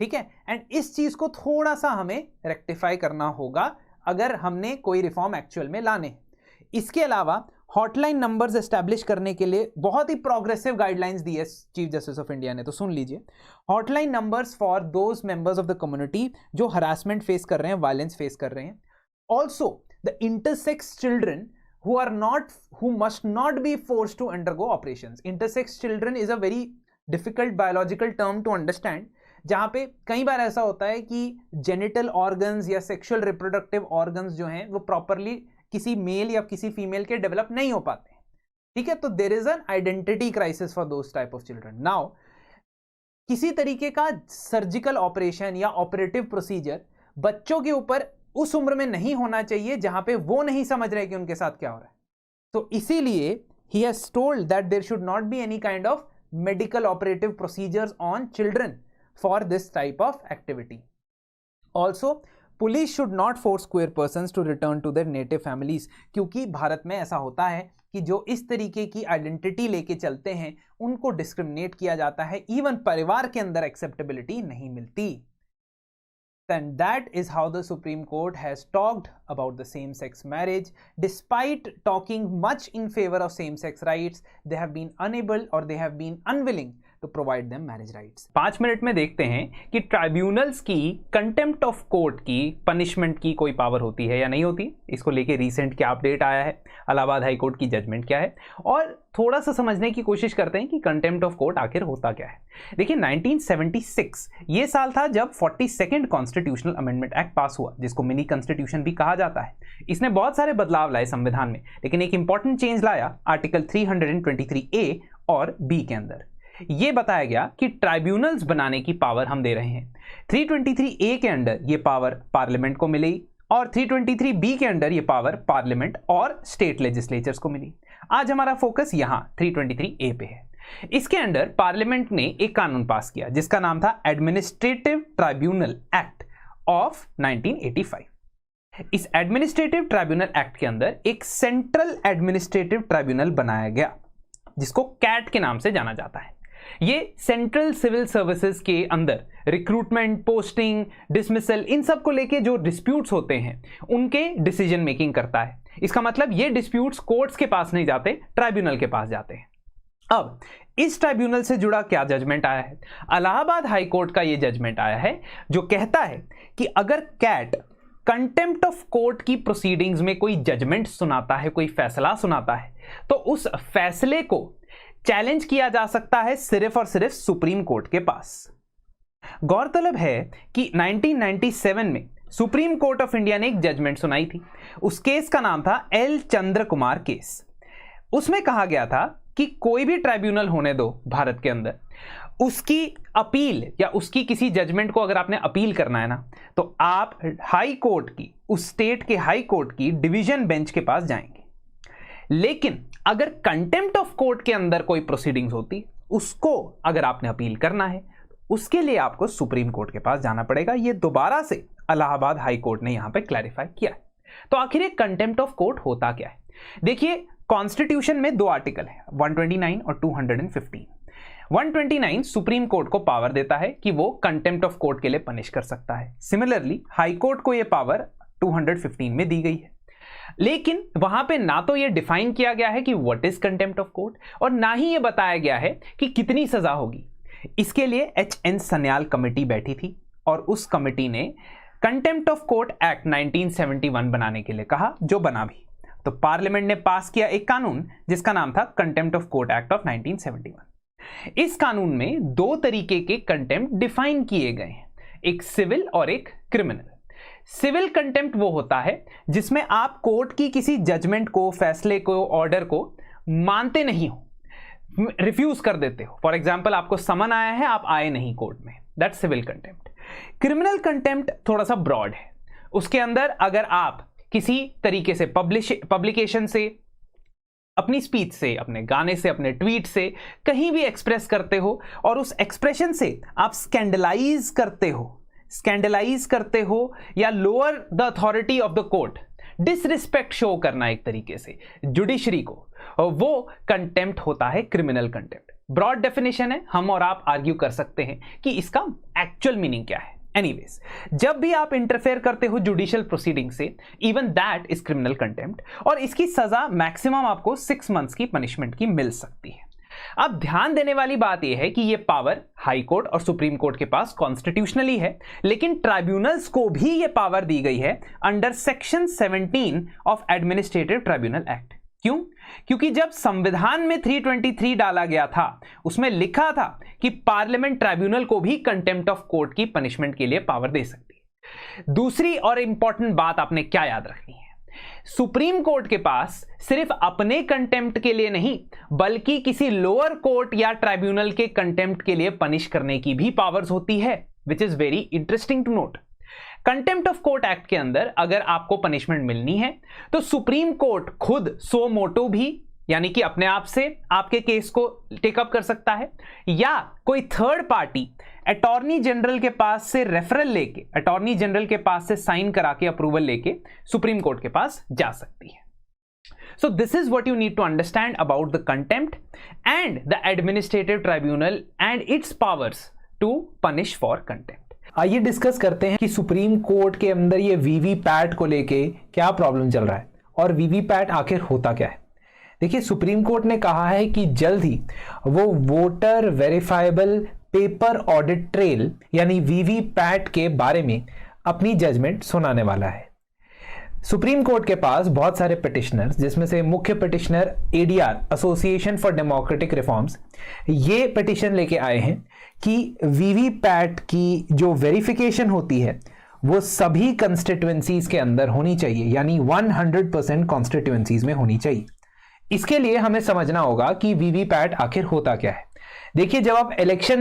ठीक है। एंड इस चीज को थोड़ा सा हमें रेक्टिफाई करना होगा अगर हमने कोई रिफॉर्म एक्चुअल में लाने। इसके अलावा हॉटलाइन नंबर्स एस्टैब्लिश करने के लिए बहुत ही प्रोग्रेसिव गाइडलाइंस दी है चीफ जस्टिस ऑफ इंडिया ने, तो सुन लीजिए। Hotline numbers for those members of the community जो हरासमेंट फेस कर रहे हैं, वायलेंस फेस कर रहे हैं। Also the intersex children who must not be forced to undergo operations. Intersex children is a very difficult biological term to understand, जहां पे कई बार ऐसा होता है कि जेनिटल ऑर्गन्स या सेक्सुअल रिप्रोडक्टिव ऑर्गन्स जो हैं वो प्रॉपरली किसी मेल या किसी फीमेल के डेवलप नहीं हो पाते हैं। ठीक है, तो there is an identity crisis for those type of children. Now किसी तरीके का सर्जिकल ऑपरेशन या ऑपरेटिव प्रोसीजर बच्चों के ऊपर उस उम्र में नहीं होना चाहिए जहां पे वो नहीं समझ रहे कि उनके साथ क्या हो रहा है। तो इसीलिए he has told that there should not be any kind of medical operative procedures on children for this type of activity. Also, police should not force queer persons to return to their native families, क्योंकि भारत में ऐसा होता है कि जो इस तरीके की आइडेंटिटी लेके चलते हैं उनको डिस्क्रिमिनेट किया जाता है, इवन परिवार के अंदर एक्सेप्टेबिलिटी नहीं मिलती। And that is how the Supreme Court has talked about the same-sex marriage. Despite talking much in favor of same-sex rights, they have been unable or they have been unwilling to provide them marriage rights. 5 minute में देखते हैं कि tribunals की contempt of court की punishment की कोई power होती है या नहीं होती। इसको लेके रिसेंट क्या अपडेट आया है, इलाहाबाद हाई कोर्ट की जजमेंट क्या है, और थोड़ा सा समझने की कोशिश करते हैं कि कंटेम्प्ट ऑफ कोर्ट आखिर होता क्या है। देखिए 1976 ये साल था जब 42nd कॉन्स्टिट्यूशनल अमेंडमेंट एक्ट पास हुआ, जिसको मिनी कॉन्स्टिट्यूशन भी कहा जाता है। इसने बहुत सारे बदलाव लाए संविधान में, लेकिन एक इंपॉर्टेंट चेंज लाया आर्टिकल 323A और B के अंदर। ये बताया गया कि ट्राइब्यूनल्स बनाने की पावर हम दे रहे हैं। 323A के अंडर ये पावर पार्लियामेंट को मिली और 323B के अंडर ये पावर पार्लियामेंट और स्टेट लेजिस्लेचर्स को मिली। आज हमारा फोकस यहां 323A पे है। इसके अंडर पार्लियामेंट ने एक कानून पास किया जिसका नाम था एडमिनिस्ट्रेटिव ट्राइब्यूनल एक्ट ऑफ 1985। इस एडमिनिस्ट्रेटिव ट्राइब्यूनल एक्ट के अंदर एक सेंट्रल एडमिनिस्ट्रेटिव ट्राइब्यूनल बनाया गया जिसको कैट के नाम से जाना जाता है। ये सेंट्रल सिविल सर्विसेज के अंदर रिक्रूटमेंट, पोस्टिंग, डिसमिसल, इन सब को लेके जो डिस्प्यूट्स होते हैं उनके डिसीजन मेकिंग करता है। इसका मतलब ये डिस्प्यूट्स कोर्ट्स के पास नहीं जाते, ट्राइब्यूनल के पास जाते हैं। अब इस ट्राइब्यूनल से जुड़ा क्या जजमेंट आया है? इलाहाबाद हाई कोर्ट का ये जजमेंट आया है जो कहता है कि अगर कैट कंटेम्प्ट ऑफ कोर्ट की प्रोसीडिंग्स में कोई जजमेंट सुनाता है, कोई फैसला सुनाता है, तो उस फैसले को चैलेंज किया जा सकता है सिर्फ और सिर्फ सुप्रीम कोर्ट के पास। गौरतलब है कि 1997 में सुप्रीम कोर्ट ऑफ इंडिया ने एक जजमेंट सुनाई थी। उस केस का नाम था एल चंद्र कुमार केस। उसमें कहा गया था कि कोई भी ट्राइब्यूनल होने दो भारत के अंदर, उसकी अपील या उसकी किसी जजमेंट को अगर आपने अपील करना है ना, तो आप हाई कोर्ट की, उस स्टेट के हाई कोर्ट की डिवीजन बेंच के पास जाएंगे। लेकिन अगर कंटेम्प्ट ऑफ कोर्ट के अंदर कोई प्रोसीडिंग्स होती, उसको अगर आपने अपील करना है, उसके लिए आपको सुप्रीम कोर्ट के पास जाना पड़ेगा। ये दोबारा से इलाहाबाद हाई कोर्ट ने यहां पे क्लैरिफाई किया है। तो आखिर ये कंटेम्प्ट ऑफ कोर्ट होता क्या है? देखिए कॉन्स्टिट्यूशन में 2 आर्टिकल है, 129 और 215। 129 सुप्रीम कोर्ट को पावर देता है कि वो कंटेम्प्ट ऑफ कोर्ट के लिए पनिश कर सकता है। सिमिलरली हाई कोर्ट को ये पावर 215 में दी गई है। लेकिन वहां पे ना तो ये डिफाइन किया गया है कि what is contempt of court, और ना ही ये बताया गया है कि कितनी सजा होगी। इसके लिए HN सन्याल कमेटी बैठी थी और उस कमेटी ने कंटेम्प्ट ऑफ कोर्ट एक्ट 1971 बनाने के लिए कहा, जो बना भी। तो पार्लियामेंट ने पास किया एक कानून जिसका नाम था contempt of court act of 1971। इस कानून में 2 तरीके के कंटेम्प्ट डिफाइन किए गए हैं, एक सिविल और एक क्रिमिनल। सिविल कंटेम्प्ट वो होता है जिसमें आप कोर्ट की किसी जजमेंट को, फैसले को, ऑर्डर को मानते नहीं हो, रिफ्यूज कर देते हो। फॉर एग्जाम्पल आपको समन आया है, आप आए नहीं कोर्ट में, that civil contempt. Criminal contempt थोड़ा सा ब्रॉड है। उसके अंदर अगर आप किसी तरीके से पब्लिकेशन से, अपनी स्पीच से, अपने गाने से, अपने ट्वीट से कहीं भी एक्सप्रेस करते हो और उस एक्सप्रेशन से आप स्कैंडलाइज करते हो या lower the authority of the court, disrespect show करना एक तरीके से जुडिशरी को, वो कंटेम्प्ट होता है क्रिमिनल कंटेम्प्ट। ब्रॉड डेफिनेशन है, हम और आप आर्ग्यू कर सकते हैं कि इसका एक्चुअल मीनिंग क्या है। एनीवेज, जब भी आप इंटरफेयर करते हो जुडिशियल प्रोसीडिंग से, even that is criminal contempt, और इसकी सजा मैक्सिमम आपको 6 मंथ्स की पनिशमेंट की मिल सकती है। अब ध्यान देने वाली बात यह है कि यह पावर हाई कोर्ट और सुप्रीम कोर्ट के पास कॉन्स्टिट्यूशनली है, लेकिन ट्राइब्यूनल्स को भी यह पावर दी गई है under section 17 of administrative tribunal act. क्यों? क्योंकि जब संविधान में 323 डाला गया था, उसमें लिखा था कि पार्लियामेंट ट्राइब्यूनल को भी कंटेम्प्ट ऑफ कोर्ट की पनिशमेंट के लिए पावर दे सकती है। दूसरी और इंपॉर्टेंट बात आपने क्या याद रखनी है? सुप्रीम कोर्ट के पास सिर्फ अपने कंटेम्प्ट के लिए नहीं बल्कि किसी लोअर कोर्ट या ट्राइब्यूनल के कंटेम्प्ट के लिए पनिश करने की भी पावर्स होती है, which is very interesting to note. Contempt of court act के अंदर अगर आपको पनिशमेंट मिलनी है तो सुप्रीम कोर्ट खुद सो मोटो भी यानी कि अपने आप से आपके केस को टेकअप कर सकता है, या कोई थर्ड पार्टी अटॉर्नी जनरल के पास से रेफरल लेके, अटॉर्नी जनरल के पास से साइन करा के अप्रूवल लेके सुप्रीम कोर्ट के पास जा सकती है। So this is what you need to understand about the contempt and the administrative tribunal and its powers to punish for contempt. आइए डिस्कस करते हैं कि सुप्रीम कोर्ट के अंदर ये वीवीपैट को लेके क्या प्रॉब्लम चल रहा है और वीवीपैट आखिर होता क्या है। देखिए, सुप्रीम कोर्ट ने कहा है कि जल्द ही वो voter verifiable paper audit trail यानी वीवीपैट के बारे में अपनी जजमेंट सुनाने वाला है। सुप्रीम कोर्ट के पास बहुत सारे पिटिशनर्स, जिसमें से मुख्य petitioner ADR association for democratic reforms, ये पिटिशन लेके आए हैं कि वीवीपैट की जो वेरिफिकेशन होती है वो सभी कंस्टिट्यूएंसीज के अंदर होनी चाहिए, यानी 100% कॉन्स्टिट्यूएंसीज में होनी चाहिए। इसके लिए हमें समझना होगा कि वीवीपैट आखिर होता क्या है। देखिए, जब आप इलेक्शन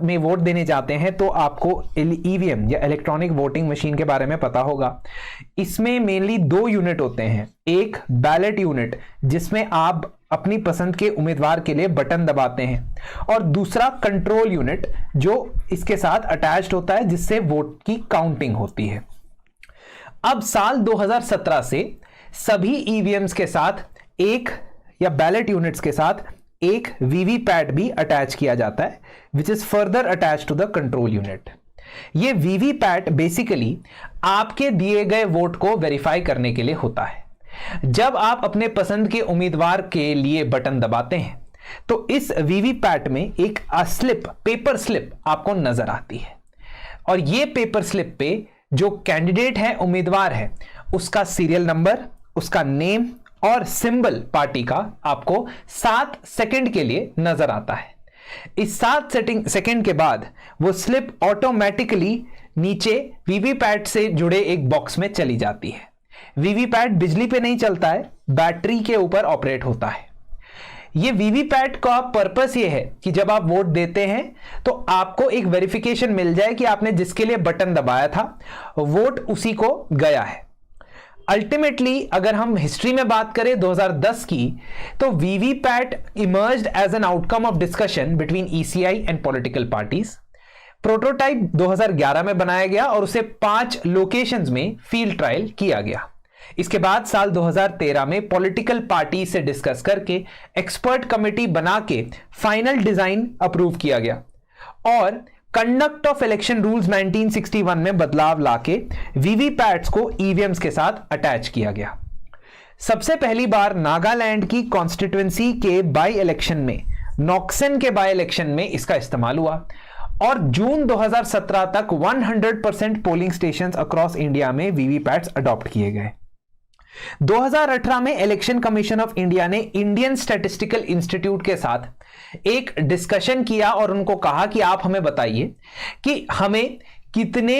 में वोट देने जाते हैं तो आपको ईवीएम या इलेक्ट्रॉनिक वोटिंग मशीन के बारे में पता होगा। इसमें मेनली 2 यूनिट होते हैं, एक बैलेट यूनिट जिसमें आप अपनी पसंद के उम्मीदवार के लिए बटन दबाते हैं, और दूसरा कंट्रोल यूनिट जो इसके साथ अटैच्ड होता है जिससे वोट की काउंटिंग होती है। अब साल 2017 से सभी ईवीएम्स के साथ एक या बैलेट यूनिट्स के साथ एक वीवीपैट भी अटैच किया जाता है, which is further attach to the control unit. ये वीवीपैट बेसिकली आपके दिए गए वोट को वेरीफाई करने के लिए होता है। जब आप अपने पसंद के उम्मीदवार के लिए बटन दबाते हैं तो इस वीवीपैट में एक पेपर स्लिप आपको नजर आती है, और ये पेपर स्लिप पे जो कैंडिडेट है, उम्मीदवार है, उसका सीरियल नंबर, उसका नेम और सिंबल पार्टी का आपको 7 सेकंड के लिए नजर आता है। इस 7 सेकंड के बाद वो स्लिप ऑटोमेटिकली नीचे वीवीपैट से जुड़े एक बॉक्स में चली जाती है। वीवीपैट बिजली पे नहीं चलता है, बैटरी के ऊपर ऑपरेट होता है। ये वीवीपैट का पर्पस ये है कि जब आप वोट देते हैं तो आपको एक वेरिफिकेशन मिल जाए कि आपने जिसके लिए बटन दबाया था वोट उसी को गया है। अल्टीमेटली अगर हम हिस्ट्री में बात करें 2010 की, तो VVPAT emerged as an outcome of discussion between ECI and political parties. Prototype 2011 में बनाया गया और उसे 5 लोकेशंस में फील्ड ट्रायल किया गया। इसके बाद साल 2013 में पॉलिटिकल पार्टी से डिस्कस करके एक्सपर्ट कमेटी बना के फाइनल डिजाइन अप्रूव किया गया, और कंडक्ट ऑफ इलेक्शन रूल्स 1961 में बदलाव लाके वीवीपैट्स को ईवीएम्स के साथ अटैच किया गया। सबसे पहली बार नागालैंड की कॉन्स्टिट्यूएंसी के बाई इलेक्शन में, नॉक्सन के बाई इलेक्शन में इसका इस्तेमाल हुआ, और जून 2017 तक 100% पोलिंग स्टेशंस अक्रॉस इंडिया में वीवीपैट्स अडॉप्ट किए गए। 2018 में इलेक्शन कमीशन ऑफ इंडिया ने इंडियन स्टैटिस्टिकल इंस्टीट्यूट के साथ एक डिस्कशन किया और उनको कहा कि आप हमें बताइए कि हमें कितने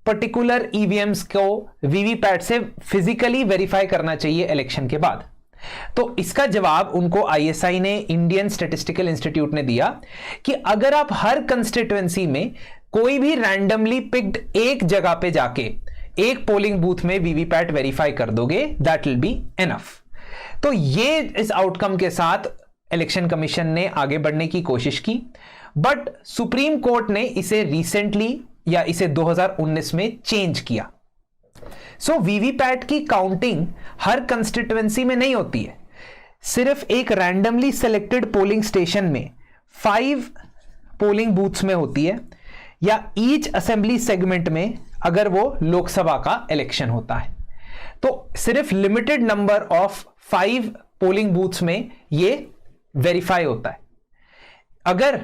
पर्टिकुलर ईवीएम्स को वीवीपैट से फिजिकली वेरीफाई करना चाहिए इलेक्शन के बाद। तो इसका जवाब उनको आईएसआई ने, इंडियन स्टैटिस्टिकल इंस्टीट्यूट ने दिया कि अगर आप हर कंस्टिट्यूएंसी में कोई भी रैंडमली पिक्ड एक जगह पे जाके एक पोलिंग बूथ में वीवीपैट वेरीफाई कर दोगे, दैट विल बी इनफ। तो ये इस आउटकम के साथ इलेक्शन कमीशन ने आगे बढ़ने की कोशिश की, बट सुप्रीम कोर्ट ने इसे रिसेंटली या इसे 2019 में चेंज किया। सो वीवीपैट की काउंटिंग हर कंस्टिट्यूएंसी में नहीं होती है, सिर्फ एक रैंडमली सिलेक्टेड पोलिंग स्टेशन में 5 पोलिंग बूथ्स में होती है, या ईच असेंबली सेगमेंट में अगर वो लोकसभा का इलेक्शन होता है तो सिर्फ limited number of 5 polling booths में ये वेरीफाई होता है। अगर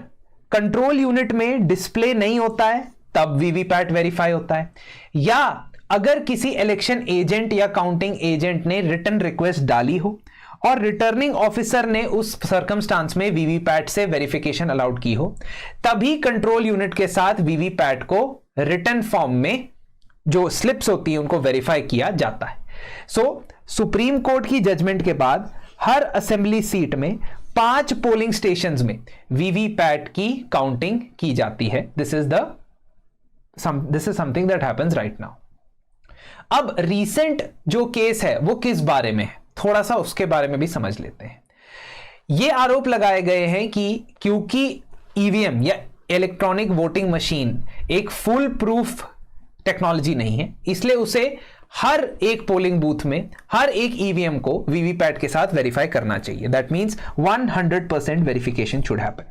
कंट्रोल यूनिट में डिस्प्ले नहीं होता है तब वीवीपैट वेरीफाई होता है, या अगर किसी इलेक्शन एजेंट या काउंटिंग एजेंट ने रिटन रिक्वेस्ट डाली हो और रिटर्निंग ऑफिसर ने उस सर्कमस्टांस में वीवीपैट से वेरिफिकेशन अलाउड की हो, तभी कंट्रोल यूनिट के साथ वीवीपैट को रिटन फॉर्म में जो स्लिप्स होती है उनको वेरीफाई किया जाता है। सो सुप्रीम कोर्ट की जजमेंट के बाद हर असेंबली सीट में 5 पोलिंग स्टेशंस में वीवीपैट की काउंटिंग की जाती है. This is something that happens right now. अब रीसेंट जो केस है वो किस बारे में है, थोड़ा सा उसके बारे में भी समझ लेते हैं. ये आरोप लगाए गए हैं कि क्योंकि ईवीएम या इलेक्ट्रॉनिक वोटिंग मशीन एक फुल प्रूफ टेक्नोलॉजी नहीं है, इसलिए उसे हर एक पोलिंग बूथ में हर एक ईवीएम को वीवीपैट के साथ वेरीफाई करना चाहिए. That means 100% verification should happen.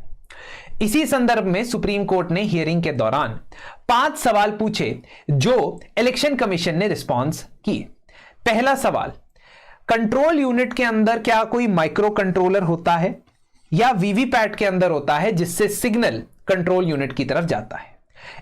इसी संदर्भ में सुप्रीम कोर्ट ने हियरिंग के दौरान 5 सवाल पूछे जो इलेक्शन कमीशन ने रिस्पॉन्स किए. पहला सवाल, कंट्रोल यूनिट के अंदर क्या कोई माइक्रो कंट्रोलर होता है या वीवीपैट के अंदर होता है जिससे सिग्नल कंट्रोल यूनिट की तरफ जाता है.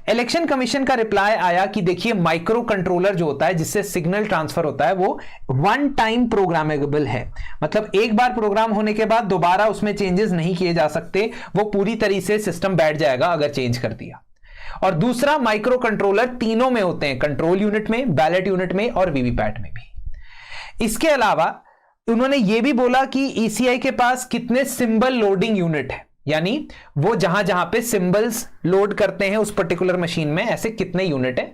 इलेक्शन कमीशन का रिप्लाई आया कि देखिए, माइक्रो कंट्रोलर जो होता है जिससे सिग्नल ट्रांसफर होता है वो वन टाइम प्रोग्रामेबल है. मतलब एक बार प्रोग्राम होने के बाद दोबारा उसमें चेंजेस नहीं किए जा सकते, वो पूरी तरीके से सिस्टम बैठ जाएगा अगर चेंज कर दिया. और दूसरा, माइक्रो कंट्रोलर तीनों में होते हैं, कंट्रोल यूनिट में, बैलेट यूनिट में और वीवीपैट में भी. इसके अलावा उन्होंने ये भी बोला कि ईसीआई के पास कितने सिंबल लोडिंग यूनिट है, यानी वो जहां जहां पे सिंबल्स लोड करते हैं उस पर्टिकुलर मशीन में, ऐसे कितने यूनिट है.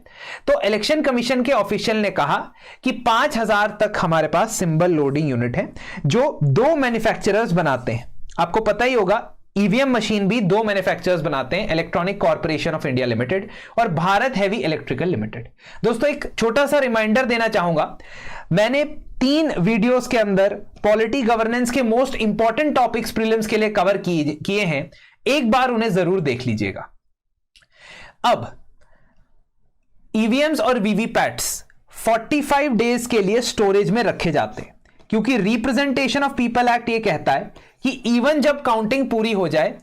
तो इलेक्शन कमीशन के ऑफिशियल ने कहा कि 5000 तक हमारे पास सिंबल लोडिंग यूनिट है जो 2 मैन्युफैक्चरर्स बनाते हैं. आपको पता ही होगा ईवीएम मशीन भी 2 मैन्युफैक्चरर्स बनाते हैं, electronic corporation of India limited और भारत हेवी इलेक्ट्रिकल लिमिटेड. दोस्तों एक छोटा सा रिमाइंडर देना चाहूंगा, मैंने 3 वीडियोस के अंदर पॉलिटी गवर्नेंस के मोस्ट इंपॉर्टेंट टॉपिक्स प्रीलिम्स के लिए कवर किए हैं, एक बार उन्हें जरूर देख लीजिएगा. अब ईवीएम्स और वीवीपैट्स 45 डेज के लिए स्टोरेज में रखे जाते हैं, क्योंकि रिप्रेजेंटेशन ऑफ पीपल एक्ट ये कहता है कि इवन जब काउंटिंग पूरी हो जाए,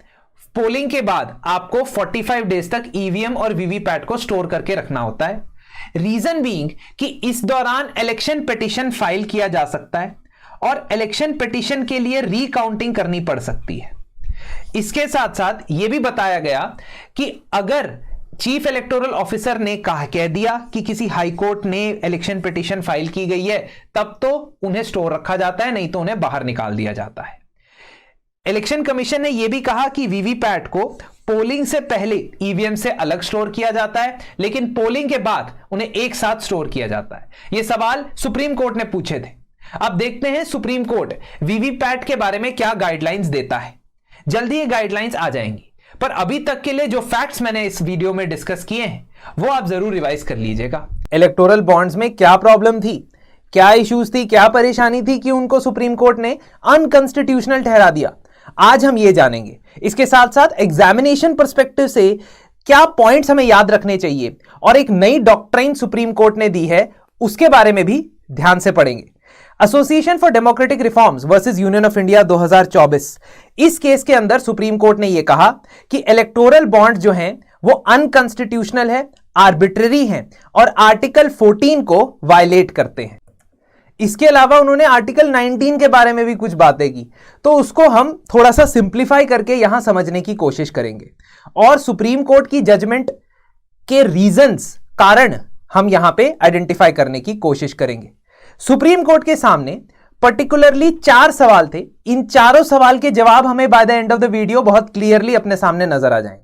पोलिंग के बाद आपको 45 डेज तक ईवीएम और वीवीपैट को स्टोर करके रखना होता है. रीजन बीइंग कि इस दौरान इलेक्शन पिटीशन फाइल किया जा सकता है और इलेक्शन पिटीशन के लिए रीकाउंटिंग करनी पड़ सकती है. इसके साथ साथ यह भी बताया गया कि अगर चीफ इलेक्टोरल ऑफिसर ने कह दिया कि किसी हाई कोर्ट ने इलेक्शन पिटीशन फाइल की गई है, तब तो उन्हें स्टोर रखा जाता है, नहीं तो उन्हें बाहर निकाल दिया जाता है. इलेक्शन कमीशन ने यह भी कहा कि वीवीपैट को पोलिंग से पहले ईवीएम से अलग स्टोर किया जाता है, लेकिन पोलिंग के बाद उन्हें एक साथ स्टोर किया जाता है. यह सवाल सुप्रीम कोर्ट ने पूछे थे. अब देखते हैं सुप्रीम कोर्ट वीवीपैट के बारे में क्या गाइडलाइंस देता है. जल्दी ये गाइडलाइंस आ जाएंगी, पर अभी तक के लिए जो फैक्ट्स मैंने इस वीडियो में डिस्कस किए हैं वो आप जरूर रिवाइज कर लीजिएगा. इलेक्टोरल बॉन्ड्स में क्या प्रॉब्लम थी, क्या इश्यूज थी, क्या परेशानी थी कि उनको सुप्रीम कोर्ट ने अनकॉन्स्टिट्यूशनल ठहरा दिया, आज हम ये जानेंगे. इसके साथ साथ एग्जामिनेशन पर्सपेक्टिव से क्या पॉइंट्स हमें याद रखने चाहिए और एक नई डॉक्ट्राइन सुप्रीम कोर्ट ने दी है, उसके बारे में भी ध्यान से पढ़ेंगे. Association for democratic reforms versus Union of India 2024, इस केस के अंदर सुप्रीम कोर्ट ने यह कहा कि इलेक्टोरल बॉन्ड जो हैं वो अनकॉन्स्टिट्यूशनल है, आर्बिट्ररी हैं और आर्टिकल 14 को वायलेट करते हैं. इसके अलावा उन्होंने आर्टिकल 19 के बारे में भी कुछ बातें की, तो उसको हम थोड़ा सा सिंप्लीफाई करके यहां समझने की कोशिश करेंगे और सुप्रीम कोर्ट की जजमेंट के रीजंस, कारण हम यहां पे आइडेंटिफाई करने की कोशिश करेंगे. सुप्रीम कोर्ट के सामने पर्टिकुलरली 4 सवाल थे. इन चारों सवाल के जवाब हमें by the end of the video बहुत क्लियरली अपने सामने नजर आ जाएंगे.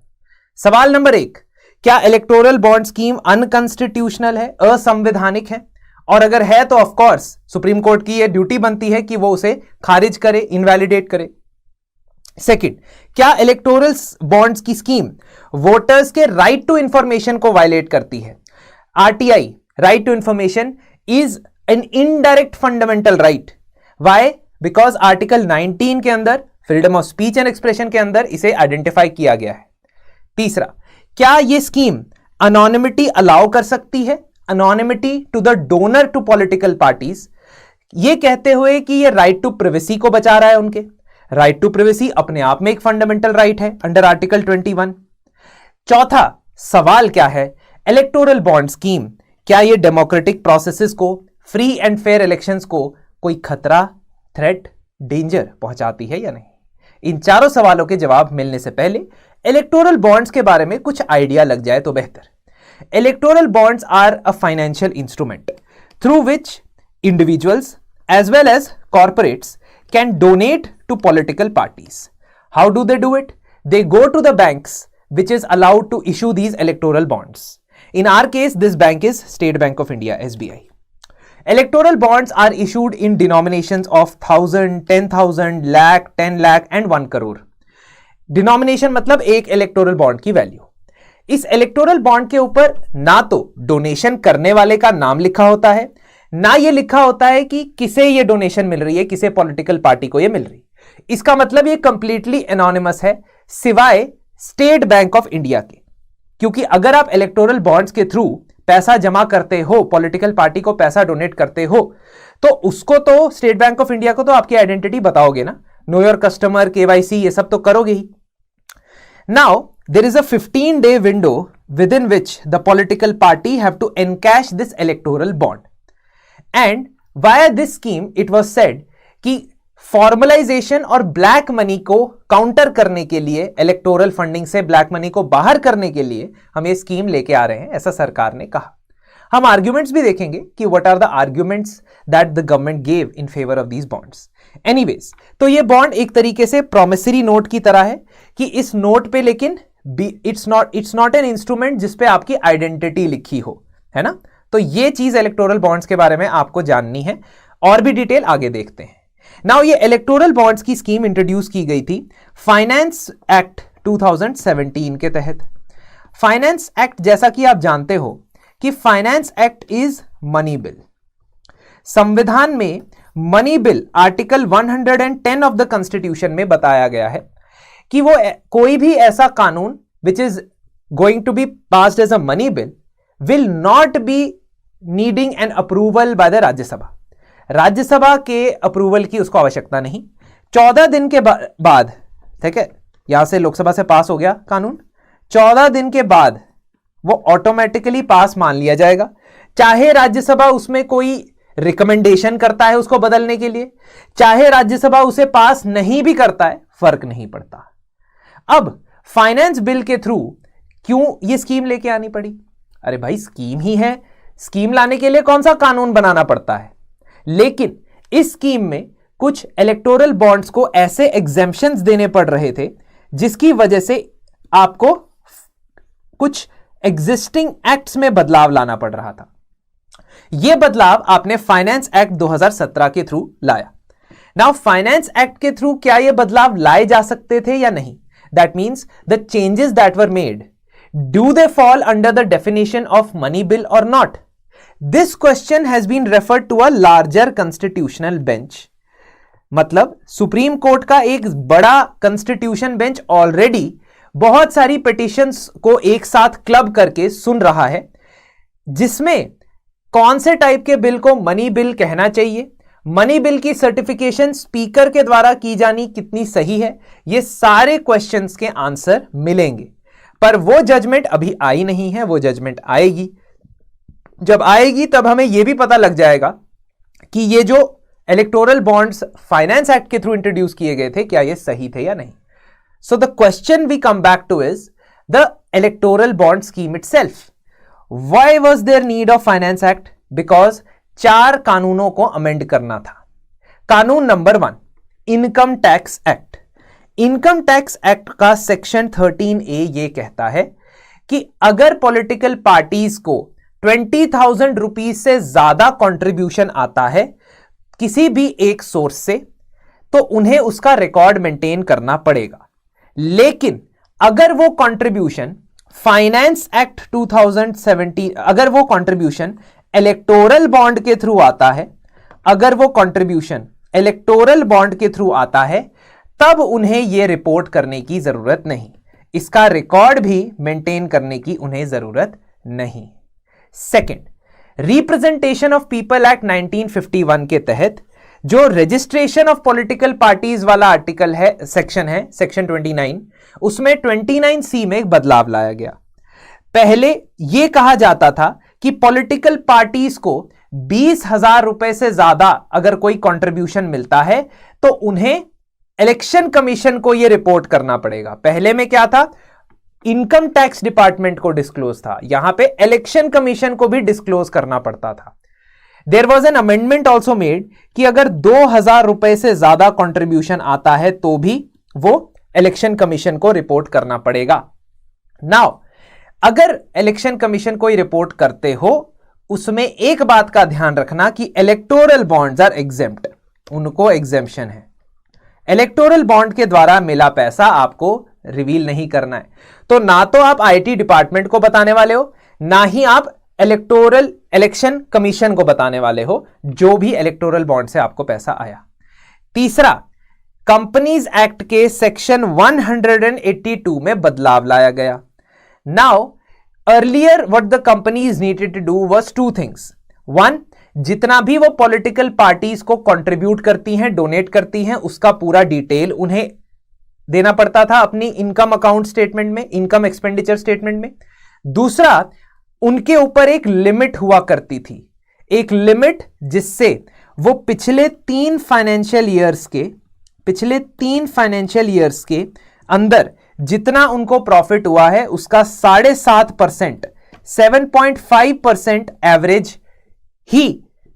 सवाल नंबर 1, क्या इलेक्टोरल बॉन्ड स्कीम अनकॉन्स्टिट्यूशनल है, असंवैधानिक है? और अगर है तो ऑफ कोर्स सुप्रीम कोर्ट की यह ड्यूटी बनती है कि वो उसे खारिज करे, इनवैलिडेट करे. सेकंड, क्या इलेक्टोरल बॉन्ड्स की स्कीम वोटर्स के राइट टू इंफॉर्मेशन को वायलेट करती है? RTI, right to information, is an indirect fundamental right. Why? Because article 19 के अंदर, freedom of speech and expression के अंदर इसे आइडेंटिफाई किया गया है. तीसरा, क्या यह स्कीम अनोनिमिटी अलाउ कर सकती है, anonymity to the donor to political parties, ये कहते हुए कि ये राइट टू प्रिवेसी को बचा रहा है. उनके राइट टू प्रिवेसी अपने आप में एक फंडामेंटल राइट है अंडर आर्टिकल 21. चौथा सवाल क्या है, इलेक्टोरल बॉन्ड स्कीम क्या ये डेमोक्रेटिक प्रोसेसेस को, फ्री एंड फेयर इलेक्शंस को कोई खतरा, थ्रेट, डेंजर पहुंचाती है या नहीं? इन चारों सवालों के जवाब मिलने से पहले इलेक्टोरल बॉन्ड्स के बारे में कुछ आइडिया लग जाए तो बेहतर. Electoral bonds are a financial instrument through which individuals as well as corporates can donate to political parties. How do they do it? They go to the banks which is allowed to issue these electoral bonds. In our case, this bank is State Bank of India, SBI. Electoral bonds are issued in denominations of 1000, 10,000, lakh, 10 lakh and 1 crore. Denomination मतलब एक electoral bond की value. इस electoral bond के ऊपर ना तो donation करने वाले का नाम लिखा होता है, ना ये लिखा होता है कि किसे ये डोनेशन मिल रही है, किसे पॉलिटिकल पार्टी को ये मिल रही है। इसका मतलब ये कंप्लीटली एनोनिमस है, सिवाय स्टेट बैंक ऑफ इंडिया के। क्योंकि अगर आप इलेक्टोरल बॉन्ड्स के थ्रू पैसा जमा करते हो, पॉलिटिकल पार्टी को पैसा डोनेट करते हो, तो उसको तो स्टेट बैंक ऑफ इंडिया को तो आपकी आइडेंटिटी बताओगे ना, नो योर कस्टमर, KYC ये सब तो करोगे ही। Now there is a 15-day window within which the political party have to encash this electoral bond and via this scheme it was said कि फॉर्मलाइजेशन और black money को counter करने के लिए, इलेक्टोरल फंडिंग से black money को बाहर करने के लिए हम ये स्कीम लेके आ रहे हैं, ऐसा सरकार ने कहा। हम आर्ग्यूमेंट्स भी देखेंगे कि what are the arguments that the government gave in favour of these bonds. Anyways, तो ये बॉन्ड एक तरीके से प्रोमिसरी नोट की तरह है कि इस नोट पे लेकिन इट्स नॉट एन इंस्ट्रूमेंट जिसपे आपकी आइडेंटिटी लिखी हो, है ना। तो ये चीज इलेक्टोरल बॉन्ड्स के बारे में आपको जाननी है, और भी डिटेल आगे देखते हैं। नाउ ये इलेक्टोरल बॉन्ड्स की स्कीम इंट्रोड्यूस की गई थी फाइनेंस एक्ट 2017 के तहत। फाइनेंस एक्ट, जैसा कि आप जानते हो कि finance act is money bill. संविधान में money bill article 110 of the constitution में बताया गया है कि वो कोई भी ऐसा कानून which is going to be passed as a money bill will not be needing an approval by the Rajya Sabha. Rajya Sabha के अप्रूवल की उसको आवश्यकता नहीं। 14 दिन के बाद, ठीक है, यहां से लोकसभा से पास हो गया कानून, 14 दिन के बाद वो ऑटोमेटिकली पास मान लिया जाएगा, चाहे राज्यसभा उसमें कोई रिकमेंडेशन करता है उसको बदलने के लिए, चाहे राज्यसभा उसे पास नहीं भी करता है, फर्क नहीं पड़ता। अब फाइनेंस बिल के थ्रू क्यों ये स्कीम लेके आनी पड़ी? अरे भाई, स्कीम ही है, स्कीम लाने के लिए कौन सा कानून बनाना पड़ता है। लेकिन इस स्कीम में कुछ इलेक्टोरल बॉन्ड्स को ऐसे एग्जेम्पशंस देने पड़ रहे थे जिसकी वजह से आपको कुछ एग्जिस्टिंग एक्ट्स में बदलाव लाना पड़ रहा था। यह बदलाव आपने फाइनेंस एक्ट 2017 के थ्रू लाया। नाउ फाइनेंस एक्ट के थ्रू क्या यह बदलाव लाए जा सकते थे या नहीं? That means the changes that were made, do they fall under the definition of money bill और not? This question has been referred to a larger constitutional bench. मतलब सुप्रीम कोर्ट का एक बड़ा कंस्टिट्यूशन बेंच ऑलरेडी बहुत सारी petitions को एक साथ क्लब करके सुन रहा है, जिसमें कौन से टाइप के बिल को मनी बिल कहना चाहिए, मनी बिल की सर्टिफिकेशन स्पीकर के द्वारा की जानी कितनी सही है, ये सारे क्वेश्चंस के आंसर मिलेंगे। पर वो जजमेंट अभी आई नहीं है, वो जजमेंट आएगी। जब आएगी तब हमें यह भी पता लग जाएगा कि ये जो इलेक्टोरल बॉन्ड्स फाइनेंस एक्ट के थ्रू इंट्रोड्यूस किए गए थे, क्या ये सही थे या नहीं। So the question we come back to is the electoral bond scheme itself. Why was there need of finance act? Because 4 कानूनों को अमेंड करना था। कानून number 1, income tax act. Income tax act का सेक्शन 13A ये कहता है कि अगर पॉलिटिकल पार्टीज को 20,000 रुपीज से ज्यादा कंट्रीब्यूशन आता है किसी भी एक सोर्स से, तो उन्हें उसका रिकॉर्ड मेंटेन करना पड़ेगा। लेकिन अगर वो कंट्रीब्यूशन फाइनेंस एक्ट 2017, अगर वो कंट्रीब्यूशन इलेक्टोरल बॉन्ड के थ्रू आता है, अगर वो कंट्रीब्यूशन इलेक्टोरल बॉन्ड के थ्रू आता है, तब उन्हें यह रिपोर्ट करने की जरूरत नहीं, इसका रिकॉर्ड भी मेंटेन करने की उन्हें जरूरत नहीं। Second, representation of people act 1951 के तहत जो रजिस्ट्रेशन ऑफ पॉलिटिकल पार्टीज वाला आर्टिकल है, सेक्शन है, सेक्शन 29, उसमें 29C में एक बदलाव लाया गया। पहले यह कहा जाता था कि पॉलिटिकल पार्टीज को 20,000 रुपए से ज्यादा अगर कोई कंट्रीब्यूशन मिलता है तो उन्हें इलेक्शन कमीशन को यह रिपोर्ट करना पड़ेगा। पहले में क्या था? इनकम टैक्स डिपार्टमेंट को डिस्क्लोज था, यहां पे इलेक्शन कमीशन को भी डिस्क्लोज करना पड़ता था। There was an amendment also made कि अगर 2,000 रुपए से ज्यादा कंट्रीब्यूशन आता है तो भी वो इलेक्शन कमीशन को रिपोर्ट करना पड़ेगा। नाउ अगर इलेक्शन कमीशन कोई रिपोर्ट करते हो, उसमें एक बात का ध्यान रखना कि इलेक्टोरल बॉन्ड्स आर एग्जेम्प्ट, उनको एग्जेम्पशन है। इलेक्टोरल बॉन्ड के द्वारा मिला पैसा आपको रिवील नहीं करना है। तो ना तो आप आईटी डिपार्टमेंट को बताने वाले हो, ना ही आप इलेक्शन कमीशन को बताने वाले हो जो भी इलेक्टोरल बॉन्ड से आपको पैसा आया। तीसरा, कंपनीज एक्ट के सेक्शन 182 में बदलाव लाया गया। Now earlier what the companies needed to do was two things. One, जितना भी वो पॉलिटिकल पार्टीज को कंट्रीब्यूट करती हैं, डोनेट करती हैं, उसका पूरा डिटेल उन्हें देना पड़ता था अपनी इनकम अकाउंट स्टेटमेंट में, इनकम एक्सपेंडिचर स्टेटमेंट में। दूसरा, उनके ऊपर एक लिमिट हुआ करती थी, एक लिमिट जिससे वो पिछले 3 फाइनेंशियल ईयर्स के अंदर जितना उनको प्रॉफिट हुआ है उसका 7.5%, 7.5% एवरेज ही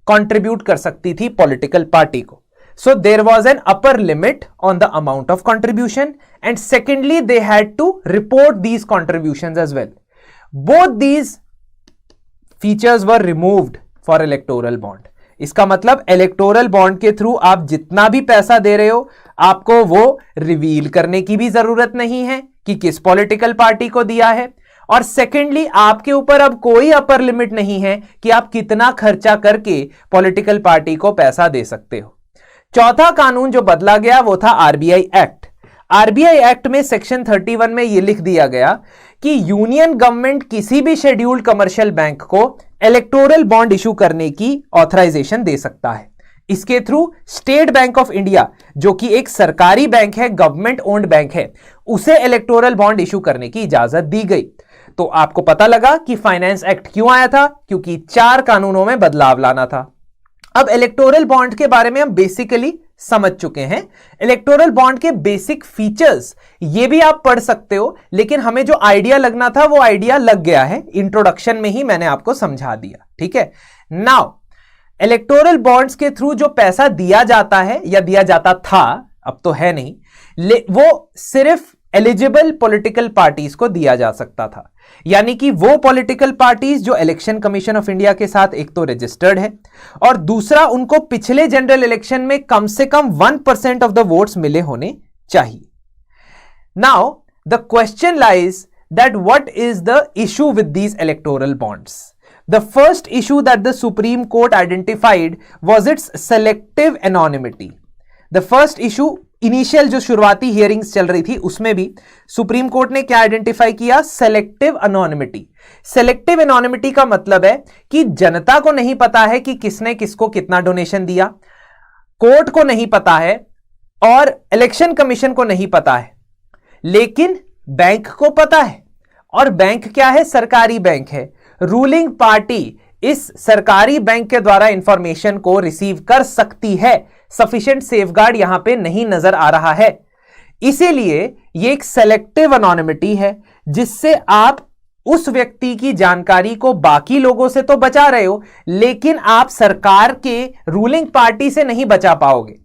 कंट्रीब्यूट कर सकती थी पॉलिटिकल पार्टी को। So there was an upper limit on the amount of contribution, and secondly they had to report these contributions as well. Both these features were removed for electoral bond. इसका मतलब electoral bond के through आप जितना भी पैसा दे रहे हो, आपको वो रिवील करने की भी जरूरत नहीं है कि किस पॉलिटिकल पार्टी को दिया है। और सेकेंडली, आपके ऊपर अब कोई अपर लिमिट नहीं है कि आप कितना खर्चा करके पॉलिटिकल पार्टी को पैसा दे सकते हो। चौथा कानून जो बदला गया वो था आरबीआई एक्ट। आरबीआई एक्ट में सेक्शन 31 में यह लिख दिया गया कि यूनियन गवर्नमेंट किसी भी शेड्यूल्ड कमर्शियल बैंक को इलेक्टोरल बॉन्ड इशू करने की ऑथराइजेशन दे सकता है। इसके through state bank of India, जो कि एक सरकारी बैंक है, गवर्नमेंट ओन्ड बैंक है, उसे इलेक्टोरल बॉन्ड इशू करने की इजाजत दी गई। तो आपको पता लगा कि फाइनेंस एक्ट क्यों आया था, क्योंकि 4 कानूनों में बदलाव लाना था। अब इलेक्टोरल बॉन्ड के बारे में हम बेसिकली समझ चुके हैं। इलेक्टोरल बॉन्ड के बेसिक फीचर्स ये भी आप पढ़ सकते हो, लेकिन हमें जो आइडिया लगना था वो आइडिया लग गया है, इंट्रोडक्शन में ही मैंने आपको समझा दिया। ठीक है, नाउ इलेक्टोरल बॉन्ड्स के थ्रू जो पैसा दिया जाता है या दिया जाता था, अब तो है नहीं, वो सिर्फ एलिजिबल पॉलिटिकल पार्टीज को दिया जा सकता था। यानी कि वो पॉलिटिकल पार्टीज जो इलेक्शन कमीशन ऑफ इंडिया के साथ एक तो रजिस्टर्ड है, और दूसरा उनको पिछले जनरल इलेक्शन में कम से कम 1% ऑफ द वोट्स मिले होने चाहिए। Now the question lies that what is the issue with these electoral bonds. The first issue that the Supreme Court identified was its selective anonymity. The first issue, initial जो शुरुआती hearings चल रही थी उसमें भी सुप्रीम कोर्ट ने क्या identify किया? Selective anonymity. सेलेक्टिव एनोनिमिटी का मतलब है कि जनता को नहीं पता है कि किसने किसको कितना डोनेशन दिया, कोर्ट को नहीं पता है और इलेक्शन कमीशन को नहीं पता है, लेकिन बैंक को पता है। और बैंक क्या है? सरकारी बैंक है। रूलिंग पार्टी इस सरकारी बैंक के द्वारा इंफॉर्मेशन को रिसीव कर सकती है। सफिशिएंट सेफगार्ड यहां पे नहीं नजर आ रहा है, इसीलिए ये एक सेलेक्टिव एनोनिमिटी है, जिससे आप उस व्यक्ति की जानकारी को बाकी लोगों से तो बचा रहे हो, लेकिन आप सरकार के रूलिंग पार्टी से नहीं बचा पाओगे।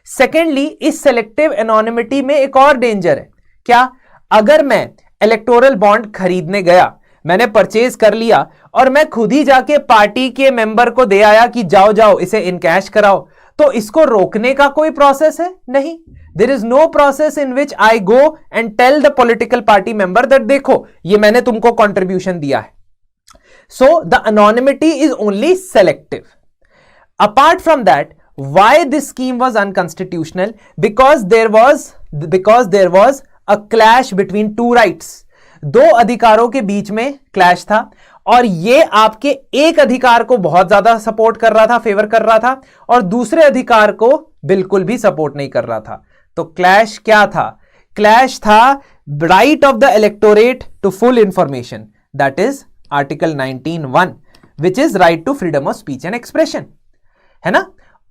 सेकेंडली, इस सेलेक्टिव एनोनिमिटी में एक और डेंजर है। क्या? अगर मैं इलेक्टोरल बॉन्ड खरीदने गया, मैंने परचेज कर लिया और मैं खुद ही जाके पार्टी के मेंबर को दे आया कि जाओ जाओ इसे इनकैश कराओ, तो इसको रोकने का कोई प्रोसेस है? नहीं। There is no process in which I go and tell the political party member that देखो ये मैंने तुमको कंट्रीब्यूशन दिया है। So the anonymity is only selective. Apart from that, why this scheme was unconstitutional? Because there was a clash between two rights. दो अधिकारों के बीच में क्लैश था, और ये आपके एक अधिकार को बहुत ज्यादा सपोर्ट कर रहा था, फेवर कर रहा था, और दूसरे अधिकार को बिल्कुल भी सपोर्ट नहीं कर रहा था। तो क्लैश क्या था? क्लैश था right of the electorate to full information, that is article 19(1), which is right to freedom of speech and expression, है ना।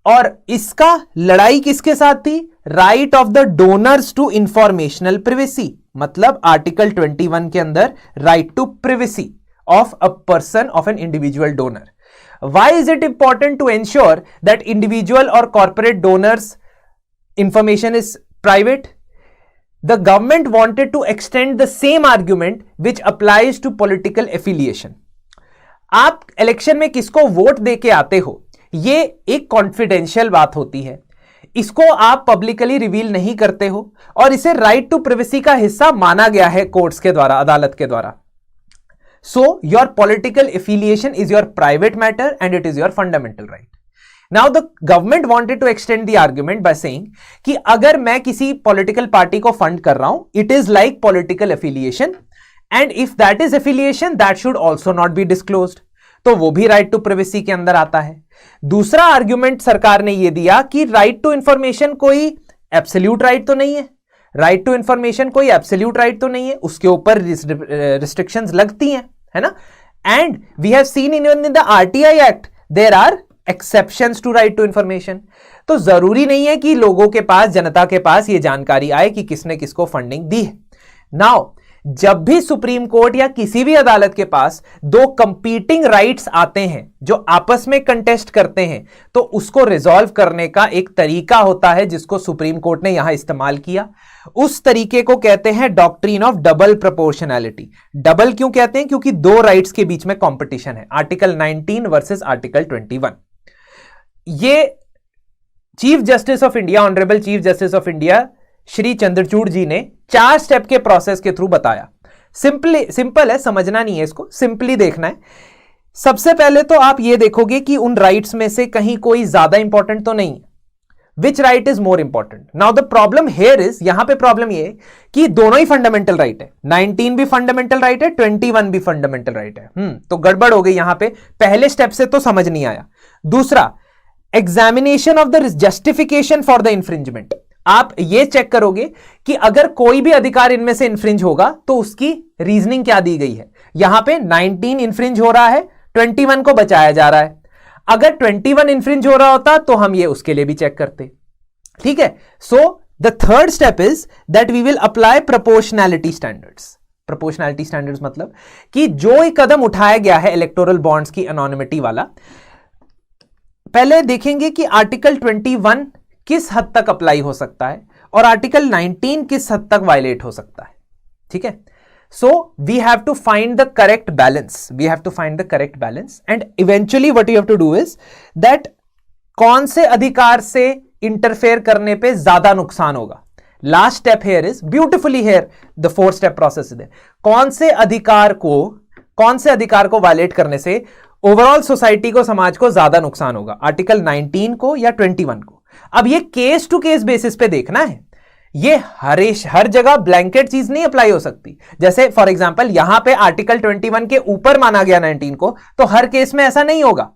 और इसका लड़ाई किसके साथ थी? Right of the donors to informational privacy, मतलब आर्टिकल 21 के अंदर right to privacy of a person, of an individual donor. Why is it important to ensure that individual or corporate donors information is private? The government wanted to extend the same argument which applies to political affiliation. आप election में किसको vote देके आते हो, ये एक confidential बात होती है, इसको आप पब्लिकली रिवील नहीं करते हो और इसे राइट टू प्राइवेसी का हिस्सा माना गया है कोर्ट्स के द्वारा, अदालत के द्वारा. So your political affiliation is your private matter and it is your fundamental right. Now the government wanted to extend the argument by saying कि अगर मैं किसी पॉलिटिकल पार्टी को फंड कर रहा हूं, it is like political affiliation and if that is affiliation that should also not be disclosed. तो वो भी राइट टू प्राइवेसी के अंदर आता है. दूसरा आर्ग्यूमेंट सरकार ने ये दिया कि राइट टू इंफॉर्मेशन कोई एब्सोल्यूट राइट तो नहीं है, राइट टू इंफॉर्मेशन कोई एब्सोल्यूट राइट तो नहीं है, उसके ऊपर रिस्ट्रिक्शंस लगती हैं, है ना. And we have seen in the RTI act there are exceptions to right to information. तो जरूरी नहीं है कि लोगों के पास, जनता के पास ये जानकारी आए कि किसने किसको फंडिंग दी है. नाउ जब भी सुप्रीम कोर्ट या किसी भी अदालत के पास दो कंपीटिंग राइट्स आते हैं जो आपस में कंटेस्ट करते हैं, तो उसको रिजॉल्व करने का एक तरीका होता है जिसको सुप्रीम कोर्ट ने यहां इस्तेमाल किया. उस तरीके को कहते हैं doctrine of double proportionality. Double क्यों कहते हैं? क्योंकि दो राइट्स के बीच में कंपटीशन है, आर्टिकल 19 वर्सेस आर्टिकल 21. ये chief justice of India, honourable chief justice of India Shri Chandrachud ji ने 4 स्टेप के प्रोसेस के थ्रू बताया. सिंपल है, समझना नहीं है, इसको सिंपली देखना है. सबसे पहले तो आप ये देखोगे कि उन राइट्स में से कहीं कोई ज्यादा इंपॉर्टेंट तो नहीं. Which right is more important? Now the problem here is, यहां पे प्रॉब्लम ये है कि दोनों ही फंडामेंटल राइट है. 19 भी फंडामेंटल राइट है, 21 भी फंडामेंटल राइट है. तो गड़बड़ हो गई यहां पे, पहले स्टेप से तो समझ नहीं आया. दूसरा, examination of the justification for the infringement. आप ये चेक करोगे कि अगर कोई भी अधिकार इनमें से इंफ्रिंज होगा तो उसकी रीजनिंग क्या दी गई है. यहां पे 19 इंफ्रिंज हो रहा है, 21 को बचाया जा रहा है. अगर 21 इंफ्रिंज हो रहा होता तो हम ये उसके लिए भी चेक करते. ठीक है. So the third step is that we will apply proportionality standards. Proportionality standards मतलब कि जो एक कदम उठाया गया है इलेक्टोरल बॉन्ड्स की एनोनिमिटी वाला, पहले देखेंगे कि आर्टिकल 21 किस हद तक अप्लाई हो सकता है और आर्टिकल 19 किस हद तक वायलेट हो सकता है. ठीक है. So we have to find the correct balance, we have to find the correct balance and eventually what you have to do is that कौन से अधिकार से इंटरफेयर करने पे ज्यादा नुकसान होगा. Last step here is beautifully here the 4 step process is. कौन से अधिकार को वायलेट करने से ओवरऑल सोसाइटी को, समाज को ज्यादा नुकसान होगा, आर्टिकल 19 को या 21 को. अब ये केस टू केस बेसिस पे देखना है. ये हर जगह ब्लैंकेट चीज नहीं अप्लाई हो सकती. जैसे फॉर एग्जांपल यहां पे आर्टिकल 21 के ऊपर माना गया 19 को, तो हर केस में ऐसा नहीं होगा.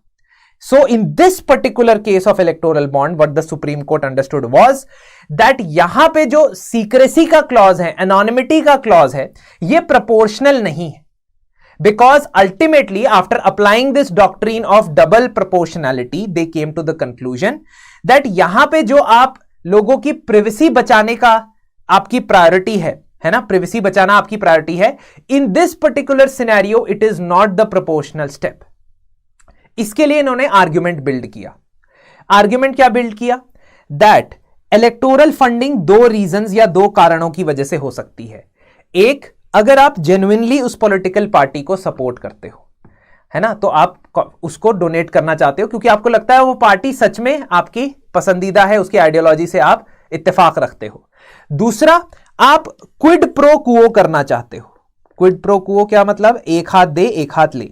So in this particular case of electoral bond what the supreme court understood was that यहां पे जो सीक्रेसी का क्लॉज है, एनोनिमिटी का क्लॉज है, ये प्रोपोर्शनल नहीं है. Because ultimately, after applying this doctrine of double proportionality, they came to the conclusion that यहां पे जो आप लोगों की privacy बचाने का आपकी प्रायोरिटी है ना, privacy बचाना आपकी प्रायोरिटी है. In this particular scenario, it is not the proportional step. इसके लिए इन्होंने आर्ग्यूमेंट बिल्ड किया. आर्ग्यूमेंट क्या बिल्ड किया? That इलेक्टोरल फंडिंग 2 रीजंस या 2 कारणों की वजह से हो सकती है. एक, अगर आप जेन्युइनली उस पॉलिटिकल पार्टी को सपोर्ट करते हो, है ना, तो आप उसको डोनेट करना चाहते हो क्योंकि आपको लगता है वो पार्टी सच में आपकी पसंदीदा है, उसकी आइडियोलॉजी से आप इत्तेफाक रखते हो. दूसरा, आप क्विड प्रो क्वो करना चाहते हो. क्विड प्रो क्वो क्या मतलब? एक हाथ दे एक हाथ ले.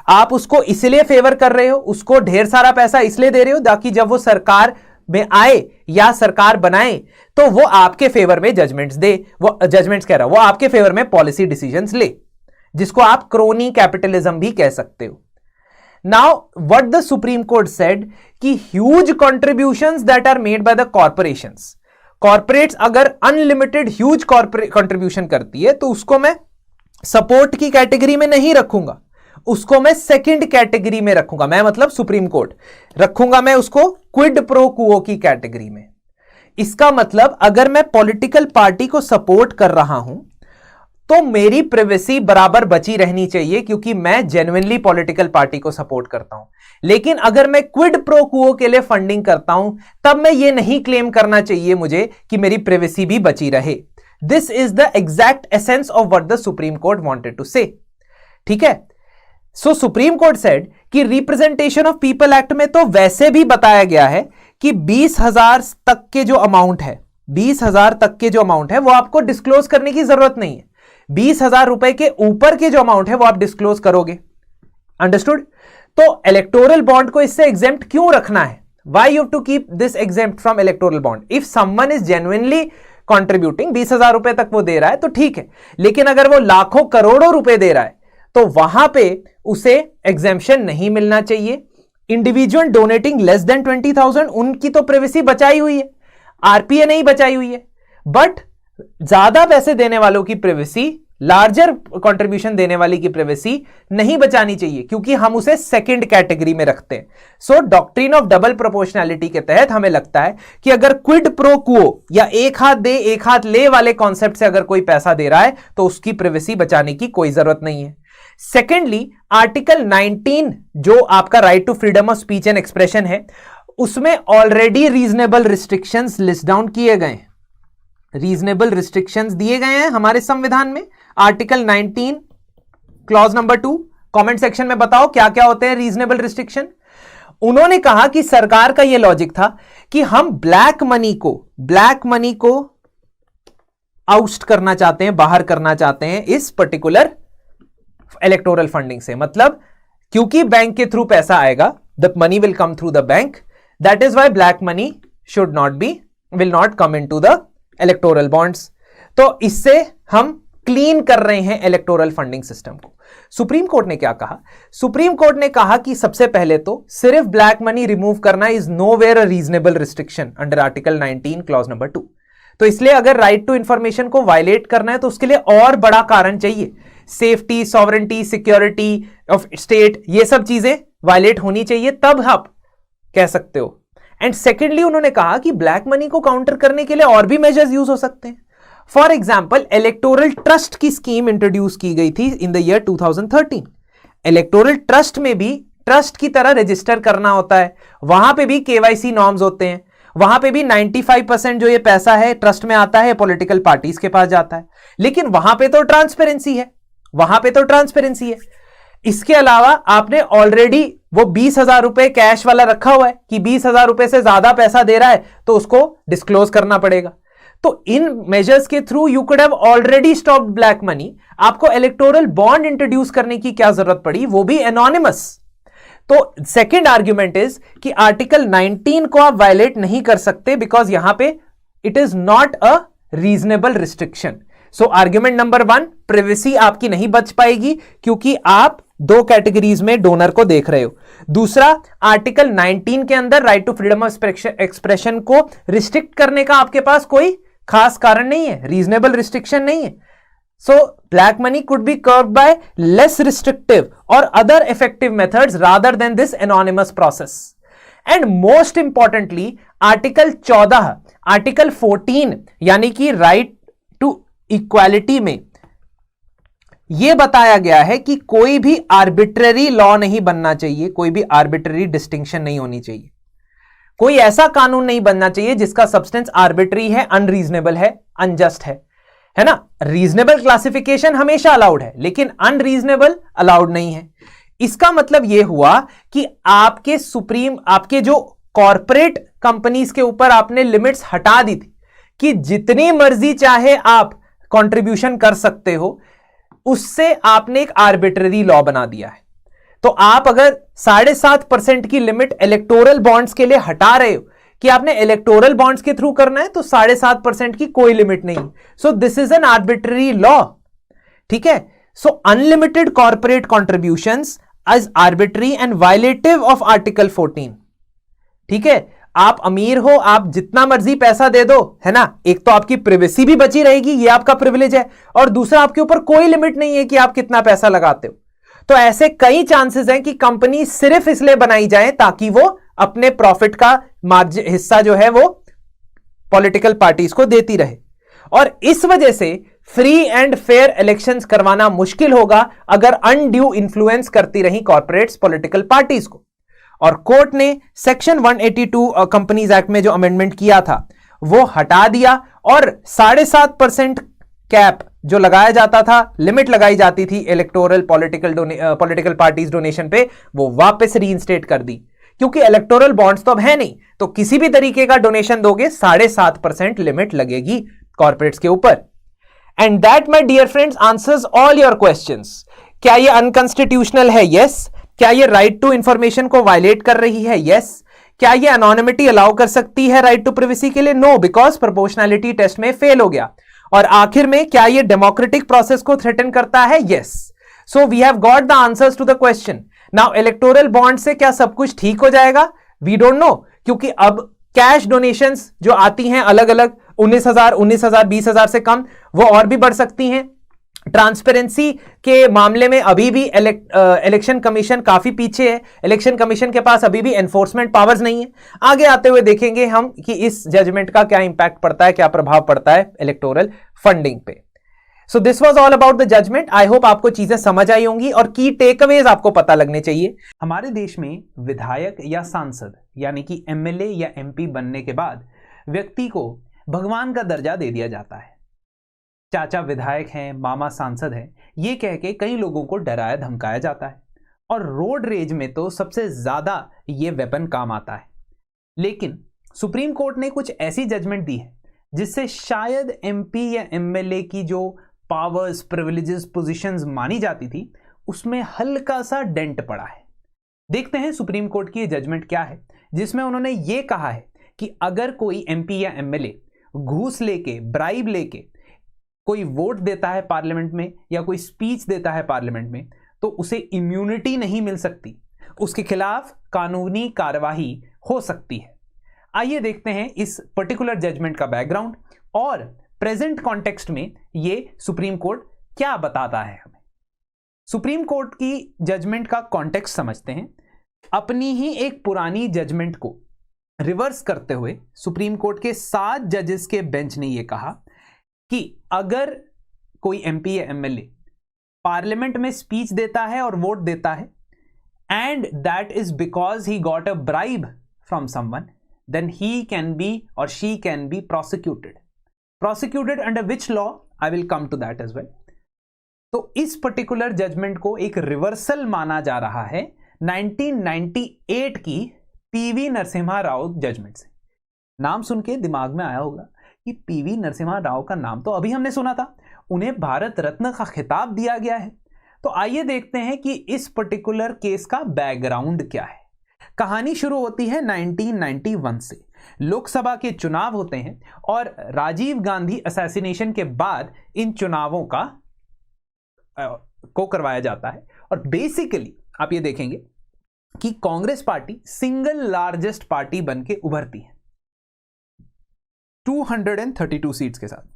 आप उसको इसलिए फेवर कर रहे हो, उसको ढेर सारा पैसा इसलिए दे रहे हो ताकि जब वो सरकार में आए या सरकार बनाए तो वो आपके फेवर में जजमेंट्स दे, वो जजमेंट्स कह रहा, वो आपके फेवर में पॉलिसी डिसीजंस ले, जिसको आप क्रोनी कैपिटलिज्म भी कह सकते हो. Now what the supreme court said कि huge contributions that are made by the corporations, corporates अगर अनलिमिटेड ह्यूज कंट्रीब्यूशन करती है तो उसको मैं सपोर्ट की कैटेगरी में नहीं रखूंगा, उसको मैं सेकंड कैटेगरी में रखूंगा. मैं मतलब सुप्रीम कोर्ट रखूंगा मैं उसको क्विड प्रो क्वो की कैटेगरी में. इसका मतलब अगर मैं पॉलिटिकल पार्टी को सपोर्ट कर रहा हूं तो मेरी प्राइवेसी बराबर बची रहनी चाहिए क्योंकि मैं जेन्युइनली पॉलिटिकल पार्टी को सपोर्ट करता हूं। लेकिन अगर मैं क्विड प्रो क्वो के लिए फंडिंग करता हूं तब मैं यह नहीं क्लेम करना चाहिए मुझे कि मेरी प्राइवेसी भी बची रहे। This is the exact essence of what the supreme court wanted to say. ठीक है, सो सुप्रीम कोर्ट सेड कि रिप्रेजेंटेशन ऑफ पीपल एक्ट में तो वैसे भी बताया गया है कि 20,000 तक के जो अमाउंट है, 20,000 तक के जो अमाउंट है वो आपको डिस्क्लोज करने की जरूरत नहीं है। 20,000 रुपए के ऊपर के जो अमाउंट है वो आप डिस्क्लोज करोगे। अंडरस्टूड? तो इलेक्टोरल बॉन्ड को इससे एग्जेम्प्ट क्यों रखना है? Why you have to keep this exempt from electoral bond? If someone is genuinely contributing 20,000 रुपए तक वो दे रहा है तो ठीक है, लेकिन अगर वो लाखों करोड़ों रुपए दे रहा है तो वहां पे उसे एग्जेम्पशन नहीं मिलना चाहिए। इंडिविजुअल डोनेटिंग लेस देन 20,000 उनकी तो प्राइवेसी बचाई हुई है, आरपीए नहीं बचाई हुई है, बट ज्यादा पैसे देने वालों की प्राइवेसी, लार्जर कंट्रीब्यूशन देने वाली की प्राइवेसी नहीं बचानी चाहिए क्योंकि हम उसे सेकंड कैटेगरी में रखते हैं। सो डॉक्ट्रिन ऑफ डबल प्रोपोर्शनैलिटी के तहत हमें लगता है कि अगर क्विड प्रो क्वो या एक हाथ दे एक हाथ ले वाले कॉन्सेप्ट से अगर कोई पैसा दे रहा है तो उसकी प्राइवेसी बचाने की कोई जरूरत नहीं है। सेकेंडली, आर्टिकल 19 जो आपका right to freedom of speech and expression है, उसमें already reasonable restrictions list down किए गए हैं, रीजनेबल रिस्ट्रिक्शंस दिए गए हैं हमारे संविधान में। Article 19 clause number 2, comment section में बताओ क्या क्या होते हैं रीजनेबल रिस्ट्रिक्शन। उन्होंने कहा कि सरकार का यह लॉजिक था कि हम ब्लैक मनी को आउस्ट करना चाहते हैं, बाहर करना चाहते हैं इस पर्टिकुलर इलेक्टोरल फंडिंग से। मतलब क्योंकि बैंक के थ्रू पैसा आएगा, the money will come through the bank, that is why black money will not come into the electoral bonds. तो इससे हम क्लीन कर रहे हैं इलेक्टोरल फंडिंग सिस्टम को। सुप्रीम कोर्ट ने क्या कहा? सुप्रीम कोर्ट ने कहा कि सबसे पहले तो सिर्फ ब्लैक मनी रिमूव करना is nowhere a reasonable restriction under article 19 clause number 2। तो इसलिए अगर राइट टू इंफॉर्मेशन को वायलेट करना है तो उसके लिए और बड़ा कारण चाहिए। Safety, sovereignty, security of state, ये सब चीजें वायलेट होनी चाहिए, तब आप कह सकते हो। एंड सेकेंडली उन्होंने कहा कि ब्लैक मनी को काउंटर करने के लिए और भी मेजर्स यूज हो सकते हैं। फॉर एग्जाम्पल, इलेक्टोरल ट्रस्ट की स्कीम इंट्रोड्यूस की गई थी in the year 2013। Electoral trust में भी ट्रस्ट की तरह रजिस्टर करना होता है, वहां पे भी केवाईसी नॉर्म्स होते हैं, वहां पे भी 95% जो ये पैसा है ट्रस्ट में आता है पॉलिटिकल पार्टीज के पास जाता है, लेकिन वहां पे तो ट्रांसपेरेंसी है, इसके अलावा आपने ऑलरेडी वो 20,000 रुपए कैश वाला रखा हुआ है कि 20,000 रुपए से ज्यादा पैसा दे रहा है तो उसको डिस्क्लोज करना पड़ेगा। तो इन मेजर्स के through you could have already stopped black money. आपको इलेक्टोरल बॉन्ड इंट्रोड्यूस करने की क्या जरूरत पड़ी, वो भी एनोनिमस। तो सेकेंड आर्ग्यूमेंट इज कि आर्टिकल 19 को आप वायलेट नहीं कर सकते बिकॉज यहां पे it is not a reasonable restriction. So argument number 1, privacy आपकी नहीं बच पाएगी क्योंकि आप दो कैटेगरीज में डोनर को देख रहे हो। दूसरा, आर्टिकल 19 के अंदर right to freedom of expression को रिस्ट्रिक्ट करने का आपके पास कोई खास कारण नहीं है, रीजनेबल रिस्ट्रिक्शन नहीं है। So black money could be curbed by less restrictive और other effective methods rather than this anonymous process. And most importantly article 14, article 14 यानी कि राइट टू इक्वालिटी में यह बताया गया है कि कोई भी आर्बिट्ररी लॉ नहीं बनना चाहिए, कोई भी आर्बिट्ररी डिस्टिंक्शन नहीं होनी चाहिए, कोई ऐसा कानून नहीं बनना चाहिए जिसका सब्सटेंस आर्बिट्ररी है, अनरीजनेबल है, अनजस्ट है ना। रीजनेबल क्लासिफिकेशन हमेशा अलाउड है लेकिन अनरीजनेबल अलाउड नहीं है। इसका मतलब यह हुआ कि आपके जो कॉर्पोरेट कंपनीज के ऊपर आपने लिमिट्स हटा दी थी कि जितनी मर्जी चाहे आप कंट्रीब्यूशन कर सकते हो, उससे आपने एक आर्बिट्ररी लॉ बना दिया है। तो आप अगर 7.5% की लिमिट इलेक्टोरल बॉन्ड्स के लिए हटा रहे हो कि आपने इलेक्टोरल बॉन्ड्स के थ्रू करना है तो 7.5% की कोई लिमिट नहीं। So this is an arbitrary law. ठीक है, so unlimited corporate contributions is arbitrary and violative of article 14। ठीक है, आप अमीर हो, आप जितना मर्जी पैसा दे दो, है ना, एक तो आपकी प्राइवेसी भी बची रहेगी, ये आपका प्रिविलेज है, और दूसरा आपके ऊपर कोई लिमिट नहीं है कि आप कितना पैसा लगाते हो। तो ऐसे कई चांसेस हैं कि कंपनी सिर्फ इसलिए बनाई जाए ताकि वो अपने प्रॉफिट का हिस्सा जो है वो पॉलिटिकल पार्टीज को देती रहे। और इस वजह से फ्री एंड फेयर इलेक्शंस करवाना मुश्किल होगा अगर अनड्यू इन्फ्लुएंस करती रही कॉर्पोरेट्स पॉलिटिकल पार्टीज को। और कोर्ट ने सेक्शन 182 कंपनीज एक्ट में जो अमेंडमेंट किया था वो हटा दिया और 7.5% कैप जो लगाया जाता था, लिमिट लगाई जाती थी इलेक्टोरल पॉलिटिकल पार्टीज डोनेशन पे, वो वापस रीइंस्टेट कर दी। क्योंकि इलेक्टोरल बॉन्ड्स तो अब है नहीं, तो किसी भी तरीके का डोनेशन दोगे 7.5% लिमिट लगेगी कॉर्पोरेट्स के ऊपर। And that my dear friends answers all your questions. क्या ये अनकॉन्स्टिट्यूशनल है? यस। क्या ये राइट टू इंफॉर्मेशन को वायलेट कर रही है? यस। क्या ये एनोनिमिटी अलाउ कर सकती है राइट टू प्रिवेसी के लिए? नो, बिकॉज प्रोपोर्शनैलिटी टेस्ट में फेल हो गया। और आखिर में क्या ये डेमोक्रेटिक प्रोसेस को थ्रेटन करता है? Yes. So we have got the answers to the question. Now electoral bond से क्या सब कुछ ठीक हो जाएगा? वी डोंट नो, क्योंकि अब कैश डोनेशंस जो आती हैं अलग अलग 19,000, 20,000 से कम, वो और भी बढ़ सकती हैं। ट्रांसपेरेंसी के मामले में अभी भी इलेक्शन कमीशन काफी पीछे है। इलेक्शन कमीशन के पास अभी भी एनफोर्समेंट पावर्स नहीं है। आगे आते हुए देखेंगे हम कि इस जजमेंट का क्या इंपैक्ट पड़ता है, क्या प्रभाव पड़ता है इलेक्टोरल फंडिंग पे। So this was all about the judgment. I hope आपको चीजें समझ आई होंगी और की टेकअवेज आपको पता लगने चाहिए। हमारे देश में विधायक या सांसद यानी कि एमएलए या एमपी बनने के बाद व्यक्ति को भगवान का दर्जा दे दिया जाता है। चाचा विधायक हैं, मामा सांसद हैं, ये कह के कई लोगों को डराया धमकाया जाता है और रोड रेज में तो सबसे ज्यादा ये वेपन काम आता है। लेकिन सुप्रीम कोर्ट ने कुछ ऐसी जजमेंट दी है जिससे शायद एमपी या एमएलए की जो पावर्स, प्रिविलेजेस, पोजीशंस मानी जाती थी उसमें हल्का सा डेंट पड़ा है। देखते हैं सुप्रीम कोर्ट की ये जजमेंट क्या है, जिसमें उन्होंने ये कहा है कि अगर कोई एमपी या एमएलए घूस लेके, ब्राइब लेके कोई वोट देता है पार्लियामेंट में या कोई स्पीच देता है पार्लियामेंट में, तो उसे इम्यूनिटी नहीं मिल सकती, उसके खिलाफ कानूनी कार्यवाही हो सकती है। आइए देखते हैं इस पर्टिकुलर जजमेंट का बैकग्राउंड और प्रेजेंट कॉन्टेक्स्ट में ये सुप्रीम कोर्ट क्या बताता है हमें। सुप्रीम कोर्ट की जजमेंट का कॉन्टेक्स्ट समझते हैं। अपनी ही एक पुरानी जजमेंट को रिवर्स करते हुए सुप्रीम कोर्ट के 7 जजेस के बेंच ने यह कहा कि अगर कोई एमपी या एमएलए पार्लियामेंट में स्पीच देता है और वोट देता है and that is because he got a bribe from someone, then he can be और she can be prosecuted under which law? I will come to that as well. तो इस particular judgement को एक reversal माना जा रहा है 1998 की पीवी नरसिम्हा राव जजमेंट से। नाम सुन के दिमाग में आया होगा कि पीवी नरसिम्हा राव का नाम तो अभी हमने सुना था, उन्हें भारत रत्न का खिताब दिया गया है। तो आइए देखते हैं कि इस पर्टिकुलर केस का बैकग्राउंड क्या है। कहानी शुरू होती है 1991 से। लोकसभा के चुनाव होते हैं और राजीव गांधी असैसिनेशन के बाद इन चुनावों को करवाया जाता है। और बेसिकली आप ये देखेंगे कि Congress party single largest party बनके उभरती है 232 सीट्स के साथ।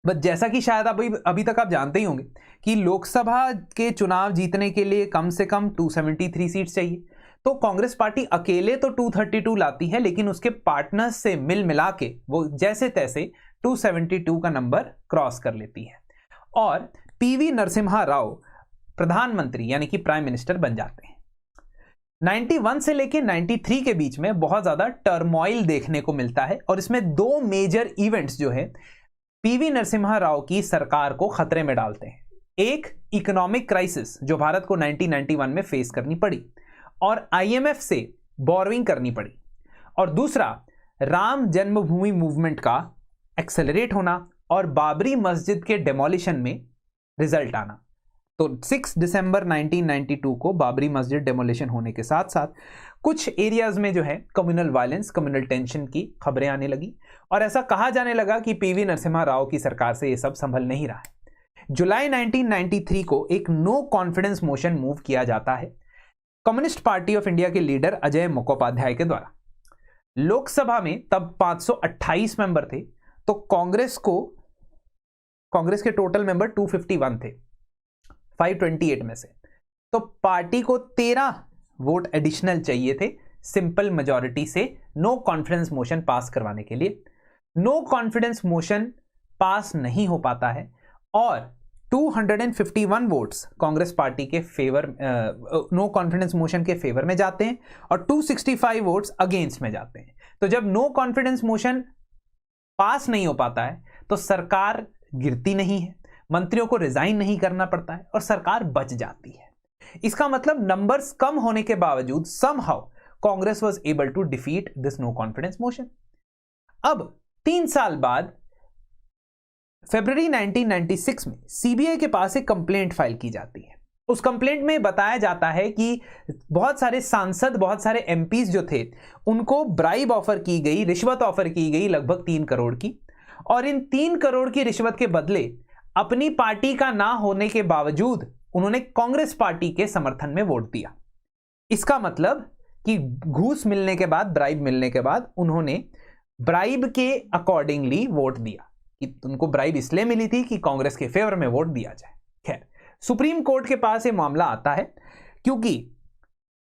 बट जैसा कि शायद अभी तक आप जानते ही होंगे कि लोकसभा के चुनाव जीतने के लिए कम से कम 273 सीट्स चाहिए। तो कांग्रेस पार्टी अकेले तो 232 लाती है, लेकिन उसके पार्टनर्स से मिल मिला के वो जैसे तैसे 272 का नंबर क्रॉस कर लेती है और पीवी नरसिम्हा राव प्रधानमंत्री यानी कि प्राइम मिनिस्टर बन जाते हैं। 91 से लेके 93 के बीच में बहुत ज्यादा टर्मोइल देखने को मिलता है और इसमें 2 मेजर इवेंट्स जो है पीवी नरसिम्हा राव की सरकार को खतरे में डालते हैं। एक इकोनॉमिक क्राइसिस जो भारत को 1991 में फेस करनी पड़ी और आईएमएफ से बोरोइंग करनी पड़ी, और दूसरा राम जन्मभूमि मूवमेंट का एक्सेलरेट होना और बाबरी मस्जिद के डेमोलिशन में रिजल्ट आना। तो 6 दिसंबर 1992 को बाबरी मस्जिद डेमोलिशन होने के साथ साथ कुछ एरियाज में जो है कम्युनल वायलेंस, कम्युनल टेंशन की खबरें आने लगी और ऐसा कहा जाने लगा कि पीवी नरसिम्हा राव की सरकार से यह सब संभल नहीं रहा है। जुलाई 1993 को एक नो कॉन्फिडेंस मोशन मूव किया जाता है कम्युनिस्ट पार्टी ऑफ इंडिया के लीडर अजय मुखोपाध्याय के द्वारा। लोकसभा में तब 528 मेंबर थे, तो कांग्रेस के टोटल मेंबर 251 थे 528 में से। तो पार्टी को 13 वोट एडिशनल चाहिए थे सिंपल मेजॉरिटी से नो कॉन्फिडेंस मोशन पास करवाने के लिए। नो कॉन्फिडेंस मोशन पास नहीं हो पाता है और 251 वोट्स कांग्रेस पार्टी के फेवर, नो कॉन्फिडेंस मोशन के फेवर में जाते हैं और 265 वोट्स अगेंस्ट में जाते हैं। तो जब नो कॉन्फिडेंस मोशन पास नहीं हो पाता है तो सरकार गिरती नहीं है, मंत्रियों को रिजाइन नहीं करना पड़ता है और सरकार बच जाती है। इसका मतलब नंबर्स कम होने के बावजूद somehow Congress was able to defeat this no confidence motion. अब 3 साल बाद फरवरी 1996 में सीबीआई के पास एक कंप्लेंट फाइल की जाती है। उस कंप्लेंट में बताया जाता है कि बहुत सारे सांसद, बहुत सारे एमपीज जो थे, उनको ब्राइब ऑफर की गई, रिश्वत ऑफर की गई लगभग 3 करोड़ की, और इन 3 करोड़ की रिश्वत के बदले अपनी पार्टी का ना होने के बावजूद उन्होंने कांग्रेस पार्टी के समर्थन में वोट दिया। इसका मतलब कि घूस मिलने के बाद, ब्राइब मिलने के बाद उन्होंने ब्राइब के अकॉर्डिंगली वोट दिया कि उनको ब्राइब इसलिए मिली थी कि कांग्रेस के फेवर में वोट दिया जाए। खैर, सुप्रीम कोर्ट के पास ये मामला आता है क्योंकि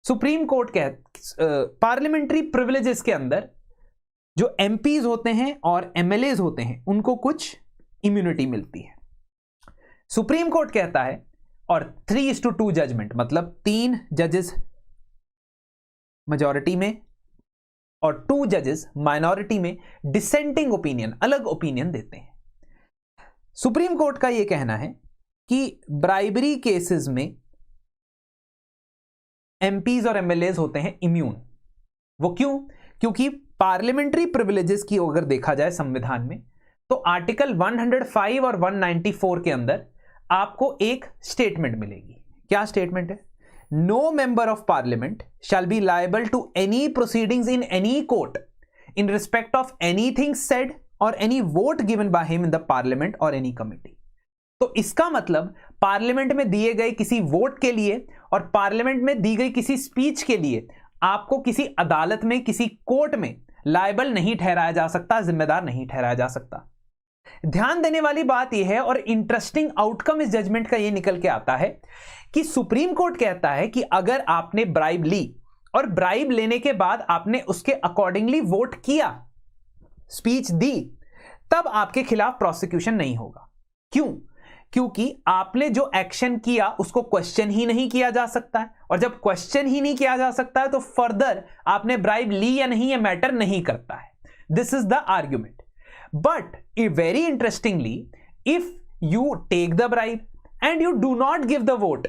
सुप्रीम कोर्ट पार्लियामेंट्री प्रिविलेजेस के अंदर जो एमपीज होते हैं और एमएलएज होते हैं उनको कुछ इम्यूनिटी मिलती है। सुप्रीम कोर्ट कहता है, और 3:2 जजमेंट, मतलब 3 जजेस मेजॉरिटी में और 2 जजेस माइनॉरिटी में डिसेंटिंग ओपिनियन, अलग ओपिनियन देते हैं। सुप्रीम कोर्ट का यह कहना है कि ब्राइबरी केसेस में एमपीज और एमएलएज होते हैं इम्यून। वो क्यों? क्योंकि पार्लियामेंट्री प्रिविलेजेस की अगर देखा जाए संविधान में तो आर्टिकल 105 और 194 के अंदर आपको एक स्टेटमेंट मिलेगी। क्या स्टेटमेंट है? No member of parliament shall be liable to any proceedings in any court in respect of anything said और any vote given by him in the parliament और एनी कमिटी। तो इसका मतलब पार्लियामेंट में दिए गए किसी वोट के लिए और पार्लियामेंट में दी गई किसी स्पीच के लिए आपको किसी अदालत में, किसी कोर्ट में लायबल नहीं ठहराया जा सकता, जिम्मेदार नहीं ठहराया जा सकता। ध्यान देने वाली बात यह है और इंटरेस्टिंग आउटकम इस जजमेंट का यह निकल के आता है कि सुप्रीम कोर्ट कहता है कि अगर आपने ब्राइब ली और ब्राइब लेने के बाद आपने उसके अकॉर्डिंगली वोट किया, स्पीच दी, तब आपके खिलाफ प्रोसिक्यूशन नहीं होगा। क्यों? क्योंकि आपने जो एक्शन किया उसको क्वेश्चन ही नहीं किया जा सकता है, और जब क्वेश्चन ही नहीं किया जा सकता है तो फर्दर आपने ब्राइब ली या नहीं, ये मैटर नहीं करता है। This is the argument. But very interestingly, if you take the bribe and you do not give the vote,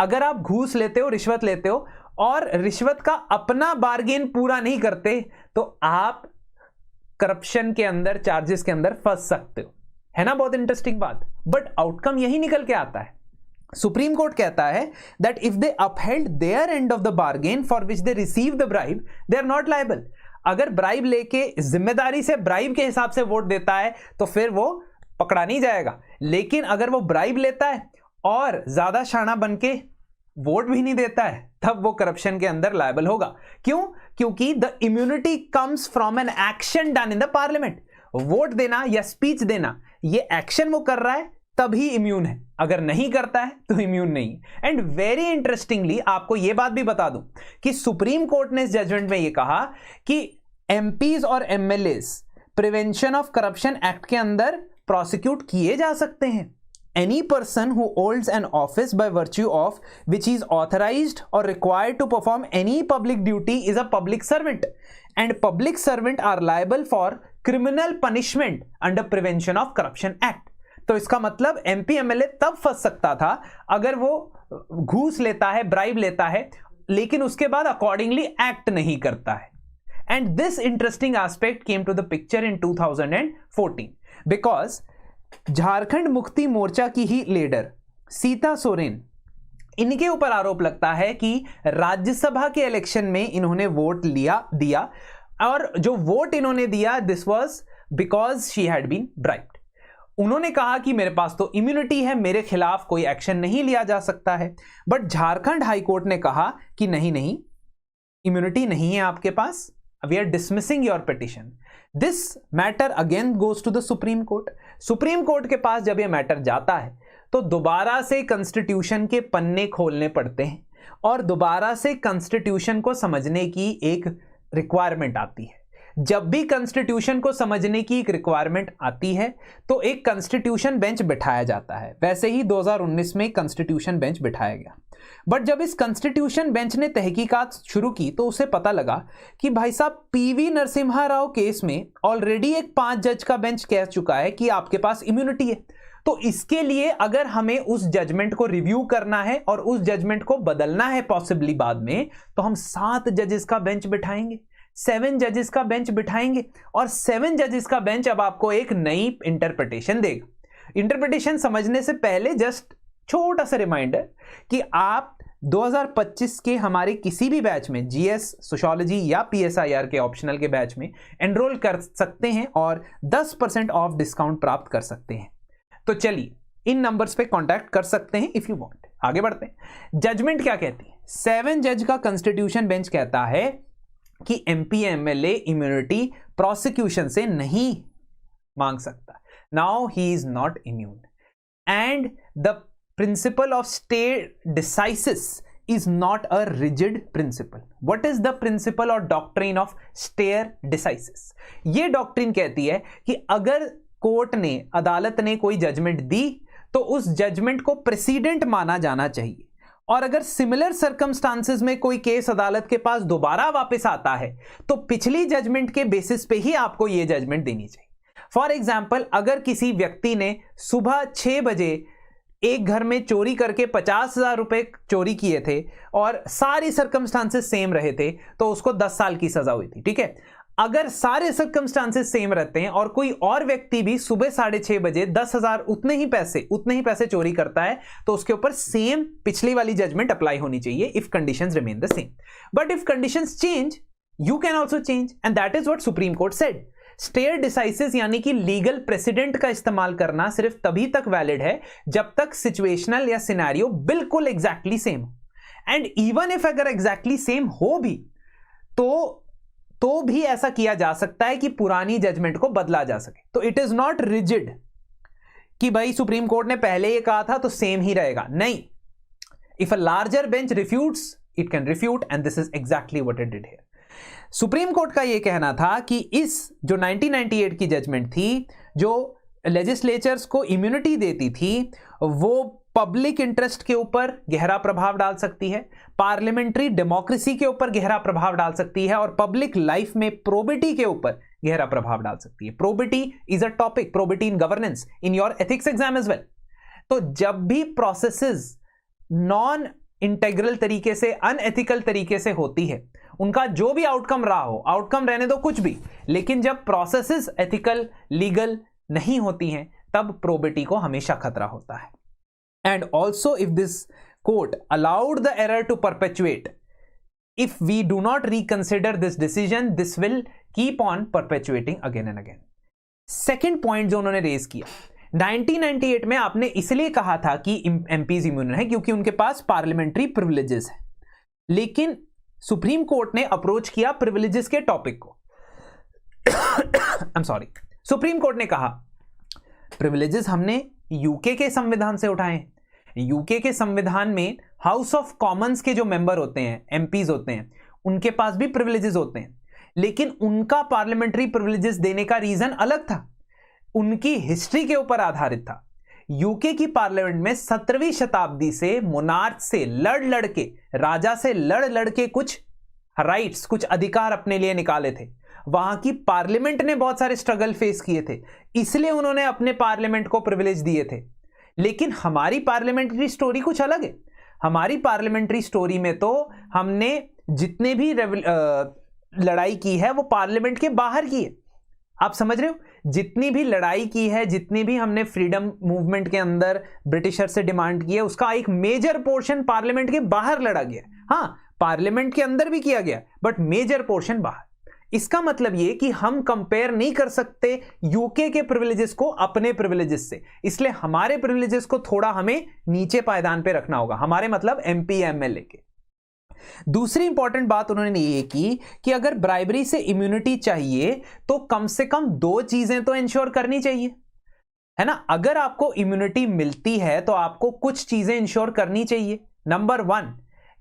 अगर आप घूस लेते हो, रिश्वत लेते हो और रिश्वत का अपना बार्गेन पूरा नहीं करते तो आप करप्शन के अंदर, चार्जेस के अंदर फंस सकते हो। है ना बहुत इंटरेस्टिंग बात। बट आउटकम यही निकल के आता है। सुप्रीम कोर्ट कहता है that if they upheld their end of the bargain for which they receive the bribe, they are not liable. अगर ब्राइब लेके जिम्मेदारी से ब्राइब के हिसाब से वोट देता है तो फिर वो पकड़ा नहीं जाएगा, लेकिन अगर वो ब्राइब लेता है और ज्यादा शाना बन के वोट भी नहीं देता है तब वो करप्शन के अंदर लायबल होगा। क्यों? क्योंकि the immunity comes from an action done in the parliament. Vote देना या स्पीच देना, ये एक्शन वो कर रहा है तभी इम्यून है, अगर नहीं करता है तो इम्यून नहीं। एंड वेरी इंटरेस्टिंगली आपको यह बात भी बता दूं कि सुप्रीम कोर्ट ने इस जजमेंट में यह कहा कि एमपीज और MLAs prevention of corruption act के अंदर प्रोसिक्यूट किए जा सकते हैं। Any person who holds an office by virtue of which is authorised और required to perform any public duty is a public servant and public servant are liable for criminal punishment under prevention of corruption act. तो इसका मतलब MP MLA तब फंस सकता था अगर वो घूस लेता है, ब्राइब लेता है, लेकिन उसके बाद अकॉर्डिंगली एक्ट नहीं करता है। And this interesting aspect came to the picture in 2014 because Jharkhand Mukti Morcha की ही लीडर सीता सोरेन, इनके ऊपर आरोप लगता है कि राज्यसभा के इलेक्शन में इन्होंने वोट दिया और जो वोट इन्होंने दिया this was because she had been bribed. उन्होंने कहा कि मेरे पास तो इम्यूनिटी है, मेरे खिलाफ कोई एक्शन नहीं लिया जा सकता है। बट झारखंड हाईकोर्ट ने कहा कि नहीं, इम्यूनिटी नहीं है आपके पास, we are dismissing your petition. This matter again goes to the supreme court. Supreme court के पास जब यह मैटर जाता है तो दोबारा से कॉन्स्टिट्यूशन के पन्ने खोलने पड़ते हैं और दोबारा से कॉन्स्टिट्यूशन को समझने की एक रिक्वायरमेंट आती है। जब भी कॉन्स्टिट्यूशन को समझने की एक रिक्वायरमेंट आती है तो एक कॉन्स्टिट्यूशन बेंच बिठाया जाता है। वैसे ही 2019 में कॉन्स्टिट्यूशन बेंच बिठाया गया। बट जब इस कॉन्स्टिट्यूशन बेंच ने तहकीकात शुरू की तो उसे पता लगा कि भाई साहब पीवी नरसिम्हा राव केस में ऑलरेडी एक 5 जज का बेंच कह चुका है कि आपके पास इम्यूनिटी है। तो इसके लिए अगर हमें उस जजमेंट को रिव्यू करना है और उस जजमेंट को बदलना है पॉसिबली बाद में, तो हम 7 जजेस का बेंच बिठाएंगे, 7 जजेस का बेंच बिठाएंगे और 7 जजेस का बेंच अब आपको एक नई इंटरप्रिटेशन देगा। इंटरप्रिटेशन समझने से पहले जस्ट छोटा सा रिमाइंडर कि आप 2025 के हमारे किसी भी बैच में जीएस, सोशियोलॉजी या पीएसआईआर के ऑप्शनल के बैच में एनरोल कर सकते हैं और 10% ऑफ डिस्काउंट प्राप्त कर सकते हैं। तो चलिए इन नंबर्स पे कांटेक्ट कर सकते हैं इफ यू वांट। आगे बढ़ते हैं। जजमेंट क्या कहती है? 7 जज का कॉन्स्टिट्यूशन बेंच कहता है कि एमपी एमएलए इम्यूनिटी प्रोसिक्यूशन से नहीं मांग सकता। Now he is not immune and the principle of stare decisis is not a rigid principle. What is the principle or doctrine of stare decisis? ये doctrine कहती है कि अगर कोर्ट ने, अदालत ने कोई जजमेंट दी तो उस जजमेंट को प्रेसिडेंट माना जाना चाहिए और अगर सिमिलर सर्कमस्टांसेस में कोई केस अदालत के पास दोबारा वापस आता है तो पिछली जजमेंट के बेसिस पे ही आपको यह जजमेंट देनी चाहिए। फॉर एग्जाम्पल, अगर किसी व्यक्ति ने सुबह 6 बजे एक घर में चोरी करके 50,000 रुपए चोरी किए थे और सारी सर्कमस्टांसेस सेम रहे थे तो उसको 10 साल की सजा हुई थी। ठीक है, अगर सारे सर्कमस्टांसेस सेम रहते हैं और कोई और व्यक्ति भी सुबह 6:30 बजे 10,000 उतने ही पैसे चोरी करता है तो उसके ऊपर सेम पिछली वाली जजमेंट अप्लाई होनी चाहिए if conditions remain the same. But if conditions change you can also change and that is what Supreme court said. Stare decisis यानी कि लीगल प्रेसिडेंट का इस्तेमाल करना सिर्फ तभी तक वैलिड है जब तक सिचुएशनल या सिनेरियो बिल्कुल एग्जैक्टली सेम हो। एंड इवन इफ अगर एग्जैक्टली सेम हो भी तो भी ऐसा किया जा सकता है कि पुरानी जजमेंट को बदला जा सके। तो इट इज नॉट रिजिड कि भाई सुप्रीम कोर्ट ने पहले ये कहा था तो सेम ही रहेगा, नहीं। If a larger bench refutes it can refute and this is exactly what it did here. Supreme court का यह कहना था कि इस जो 1998 की जजमेंट थी जो लेजिस्लेचर्स को इम्यूनिटी देती थी वो पब्लिक इंटरेस्ट के ऊपर गहरा प्रभाव डाल सकती है, पार्लियामेंट्री डेमोक्रेसी के ऊपर गहरा प्रभाव डाल सकती है और पब्लिक लाइफ में प्रोबिटी के ऊपर गहरा प्रभाव डाल सकती है। Probity is a topic, probity in governance in your ethics exam as well. तो जब भी प्रोसेसेस नॉन इंटेग्रल तरीके से, अनएथिकल तरीके से होती है, उनका जो भी आउटकम रहा हो, आउटकम रहने दो कुछ भी, लेकिन जब प्रोसेसेस एथिकल, लीगल नहीं होती हैं तब प्रोबिटी को हमेशा खतरा होता है। And also if this court allowed the error to perpetuate, if we do not reconsider this decision this will keep on perpetuating again and again. Second point जो उन्होंने रेज किया, 1998 में आपने इसलिए कहा था कि एमपीज इम्यून है क्योंकि उनके पास पार्लियामेंट्री प्रिविलेजेस है, लेकिन सुप्रीम कोर्ट ने अप्रोच किया प्रिविलेजेस के टॉपिक को। I am sorry, supreme court ने कहा प्रिविलेजेस हमने यूके के संविधान से उठाए हैं। यूके के संविधान में हाउस ऑफ कॉमन्स के जो मेंबर होते हैं, एमपीज होते हैं, उनके पास भी प्रिविलेजेस होते हैं, लेकिन उनका पार्लियामेंट्री प्रिविलेजेस देने का रीजन अलग था, उनकी हिस्ट्री के ऊपर आधारित था। यूके की पार्लियामेंट में 17वीं शताब्दी से मोनार्च से लड़ के, राजा से लड़ के कुछ राइट्स, कुछ अधिकार अपने लिए निकाले थे। वहां की पार्लियामेंट ने बहुत सारे स्ट्रगल फेस किए थे, इसलिए उन्होंने अपने पार्लियामेंट को प्रिविलेज दिए थे। लेकिन हमारी पार्लियामेंट्री स्टोरी कुछ अलग है। हमारी पार्लियामेंट्री स्टोरी में तो हमने जितने भी लड़ाई की है वो पार्लियामेंट के बाहर की है। आप समझ रहे हो, जितनी भी लड़ाई की है, जितनी भी हमने फ्रीडम मूवमेंट के अंदर ब्रिटिशर से डिमांड की है, उसका एक मेजर पोर्शन पार्लियामेंट के बाहर लड़ा गया। हाँ, पार्लियामेंट के अंदर भी किया गया बट मेजर पोर्शन बाहर। इसका मतलब यह कि हम कंपेयर नहीं कर सकते यूके के प्रिविलेजेस को अपने प्रिविलेजेस से, इसलिए हमारे प्रिविलेजेस को थोड़ा हमें नीचे पायदान पे रखना होगा, हमारे मतलब एमपी एमएलए के। दूसरी इंपॉर्टेंट बात उन्होंने ये की कि अगर ब्राइबरी से इम्यूनिटी चाहिए तो कम से कम 2 चीजें तो इंश्योर करनी चाहिए, है ना। अगर आपको इम्यूनिटी मिलती है तो आपको कुछ चीजें इंश्योर करनी चाहिए। नंबर 1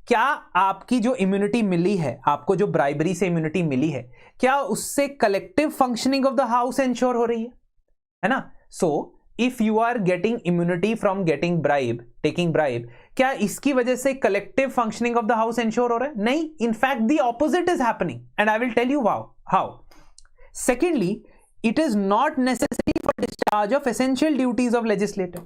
क्या आपकी जो इम्यूनिटी मिली है, आपको जो ब्राइबरी से इम्यूनिटी मिली है, क्या उससे collective functioning of the house ensure हो रही है ना? So if you are getting immunity from getting bribe, taking bribe, क्या इसकी वजह से collective functioning of the house ensure हो रहा है? नहीं, in fact the opposite is happening and I will tell you how. Secondly, it is not necessary for discharge of essential duties of legislator.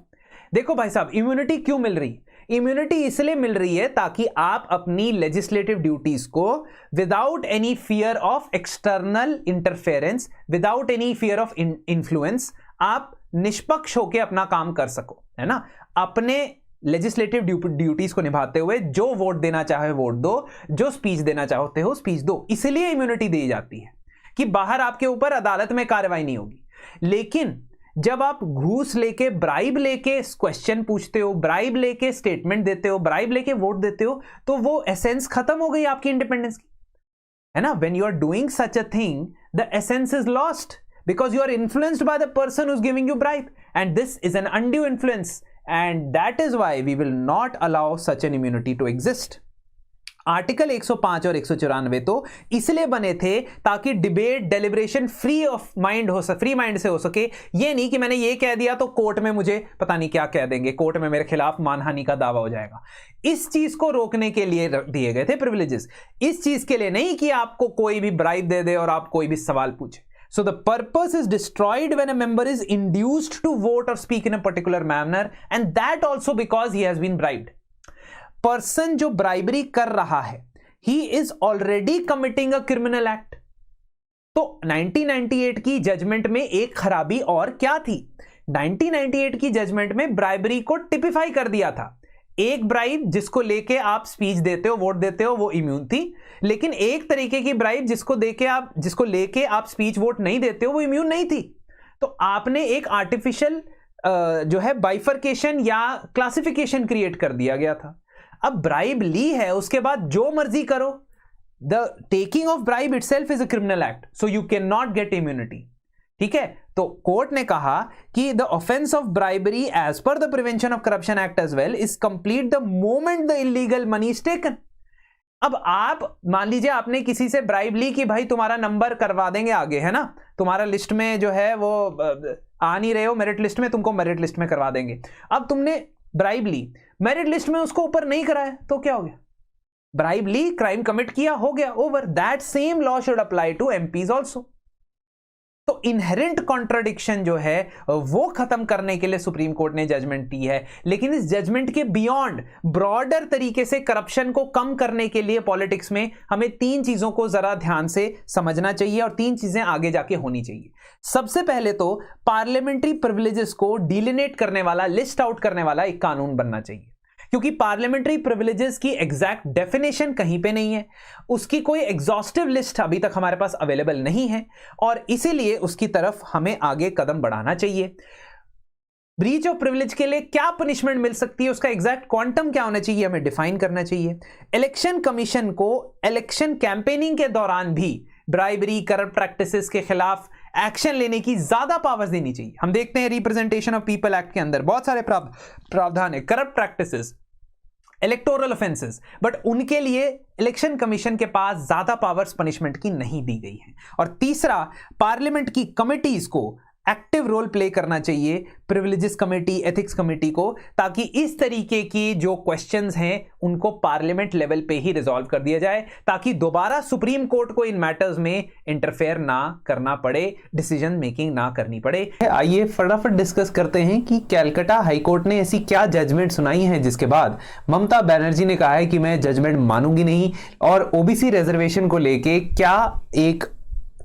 देखो भाई साहब, इम्यूनिटी क्यों मिल रही है? इम्यूनिटी इसलिए मिल रही है ताकि आप अपनी लेजिस्लेटिव ड्यूटीज को without any fear of external interference, without any fear of influence, आप निष्पक्ष होकर अपना काम कर सको, है ना? अपने लेजिस्लेटिव ड्यूटीज को निभाते हुए जो वोट देना चाहे वोट दो, जो स्पीच देना चाहते हो स्पीच दो. इसलिए इम्यूनिटी दी जाती है कि बाहर आपके ऊपर अदालत में कार्रवाई नहीं होगी. लेकिन जब आप घूस लेके, ब्राइब लेके क्वेश्चन पूछते हो, ब्राइब लेके स्टेटमेंट देते हो, ब्राइब लेके वोट देते हो, तो वो एसेंस खत्म हो गई आपकी इंडिपेंडेंस की, है ना? When you are doing such a thing, the essence is lost because you are influenced by the person who's giving you bribe, and this is an undue influence, and that is why we will not allow such an immunity to exist. Article 105 और 194 तो इसलिए बने थे ताकि debate, deliberation free mind से हो सके. ये नहीं कि मैंने ये कह दिया तो कोर्ट में मुझे पता नहीं क्या कह देंगे, कोर्ट में मेरे खिलाफ मानहानि का दावा हो जाएगा. इस चीज को रोकने के लिए दिए गए थे प्रिविलेजेस, इस चीज के लिए नहीं कि आपको कोई भी ब्राइब दे दे और आप कोई भी सवाल पूछे. So the purpose is destroyed when a member is induced to vote or speak in a particular manner, and that also because he has been bribed. Person जो bribery कर रहा है, he is already committing a criminal act. तो 1998 की judgement में एक खराबी और क्या थी? 1998 की जजमेंट में ब्राइबरी को टिपिफाई कर दिया था. एक ब्राइब जिसको लेके आप स्पीच देते हो, वोट देते हो, वो इम्यून थी. लेकिन एक तरीके की ब्राइब जिसको लेके आप स्पीच वोट नहीं देते हो, वो इम्यून नहीं थी. तो आपने एक आर्टिफिशियल जो है बाइफर्केशन या क्लासिफिकेशन क्रिएट कर दिया गया था. अब ब्राइब ली है, उसके बाद जो मर्जी करो. The taking of bribe itself is a criminal act, so you can not get immunity. ठीक है, तो कोर्ट ने कहा कि the offence of bribery as per the prevention of corruption act as well is complete the moment the illegal money is taken. अब आप मान लीजिए आपने किसी से ब्राइब ली कि भाई तुम्हारा नंबर करवा देंगे आगे, है ना, तुम्हारा लिस्ट में जो है वो आ नहीं रहे हो मेरिट लिस्ट में, तुमको मेरिट लिस्ट में करवा देंगे. अब तुमने ब्राइब ली, मेरिट लिस्ट में उसको ऊपर नहीं कराया, तो क्या हो गया? ब्राइब ली, क्राइम कमिट किया, हो गया, over. That same law should apply to MPs also. तो इनहेरेंट कॉन्ट्राडिक्शन जो है वो खत्म करने के लिए सुप्रीम कोर्ट ने जजमेंट दी है. लेकिन इस जजमेंट के बियॉन्ड ब्रॉडर तरीके से करप्शन को कम करने के लिए पॉलिटिक्स में हमें 3 चीजों को जरा ध्यान से समझना चाहिए और 3 चीजें आगे जाके होनी चाहिए. सबसे पहले तो पार्लियामेंट्री प्रिविलेजेस को डिलिनेट करने वाला, लिस्ट आउट करने वाला एक कानून बनना चाहिए, क्योंकि पार्लियामेंट्री प्रिविलेजेस की एग्जैक्ट डेफिनेशन कहीं पे नहीं है, उसकी कोई एग्जॉस्टिव लिस्ट अभी तक हमारे पास अवेलेबल नहीं है, और इसीलिए उसकी तरफ हमें आगे कदम बढ़ाना चाहिए. ब्रीच ऑफ प्रिविलेज के लिए क्या पनिशमेंट मिल सकती है, उसका एग्जैक्ट क्वांटम क्या होना चाहिए, हमें डिफाइन करना चाहिए. इलेक्शन कमीशन को इलेक्शन कैंपेनिंग के दौरान भी ब्राइबरी, करप्ट प्रैक्टिसेस के खिलाफ एक्शन लेने की ज्यादा पावर्स देनी चाहिए. हम देखते हैं रिप्रेजेंटेशन ऑफ पीपल एक्ट के अंदर बहुत सारे प्रावधान है, corrupt practices, electoral offences, but उनके लिए इलेक्शन कमीशन के पास ज्यादा पावर्स पनिशमेंट की नहीं दी गई है. और तीसरा, पार्लियामेंट की कमिटीज को एक्टिव रोल प्ले करना चाहिए, प्रिविलेजेस कमेटी, एथिक्स कमेटी को, ताकि इस तरीके की जो क्वेश्चंस हैं उनको पार्लियामेंट लेवल पे ही रिजॉल्व कर दिया जाए, ताकि दोबारा सुप्रीम कोर्ट को इन मैटर्स में इंटरफेयर ना करना पड़े, डिसीजन मेकिंग ना करनी पड़े. आइए फटाफट डिस्कस करते हैं कि कैलकाटा हाईकोर्ट ने ऐसी क्या जजमेंट सुनाई है जिसके बाद ममता बनर्जी ने कहा है कि मैं जजमेंट मानूंगी नहीं, और ओबीसी रिजर्वेशन को लेके क्या एक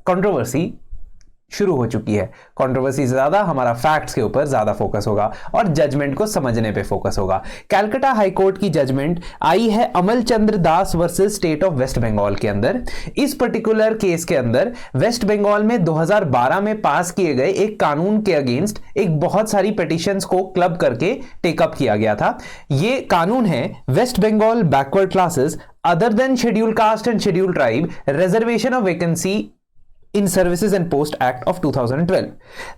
कंट्रोवर्सी शुरू हो चुकी है. कंट्रोवर्सी से ज्यादा हमारा फैक्ट्स के ऊपर ज्यादा फोकस होगा और जजमेंट को समझने पे फोकस होगा. कैलकाटा हाईकोर्ट की जजमेंट आई है Amal Chandra Das versus state of West Bengal के अंदर. इस पर्टिकुलर केस के अंदर वेस्ट बंगाल में 2012 में पास किए गए एक कानून के अगेंस्ट एक बहुत सारी पिटीशंस को क्लब करके टेकअप किया गया था. ये कानून है West Bengal backward classes other than scheduled caste and scheduled tribe reservation of vacancy in services and post act of 2012.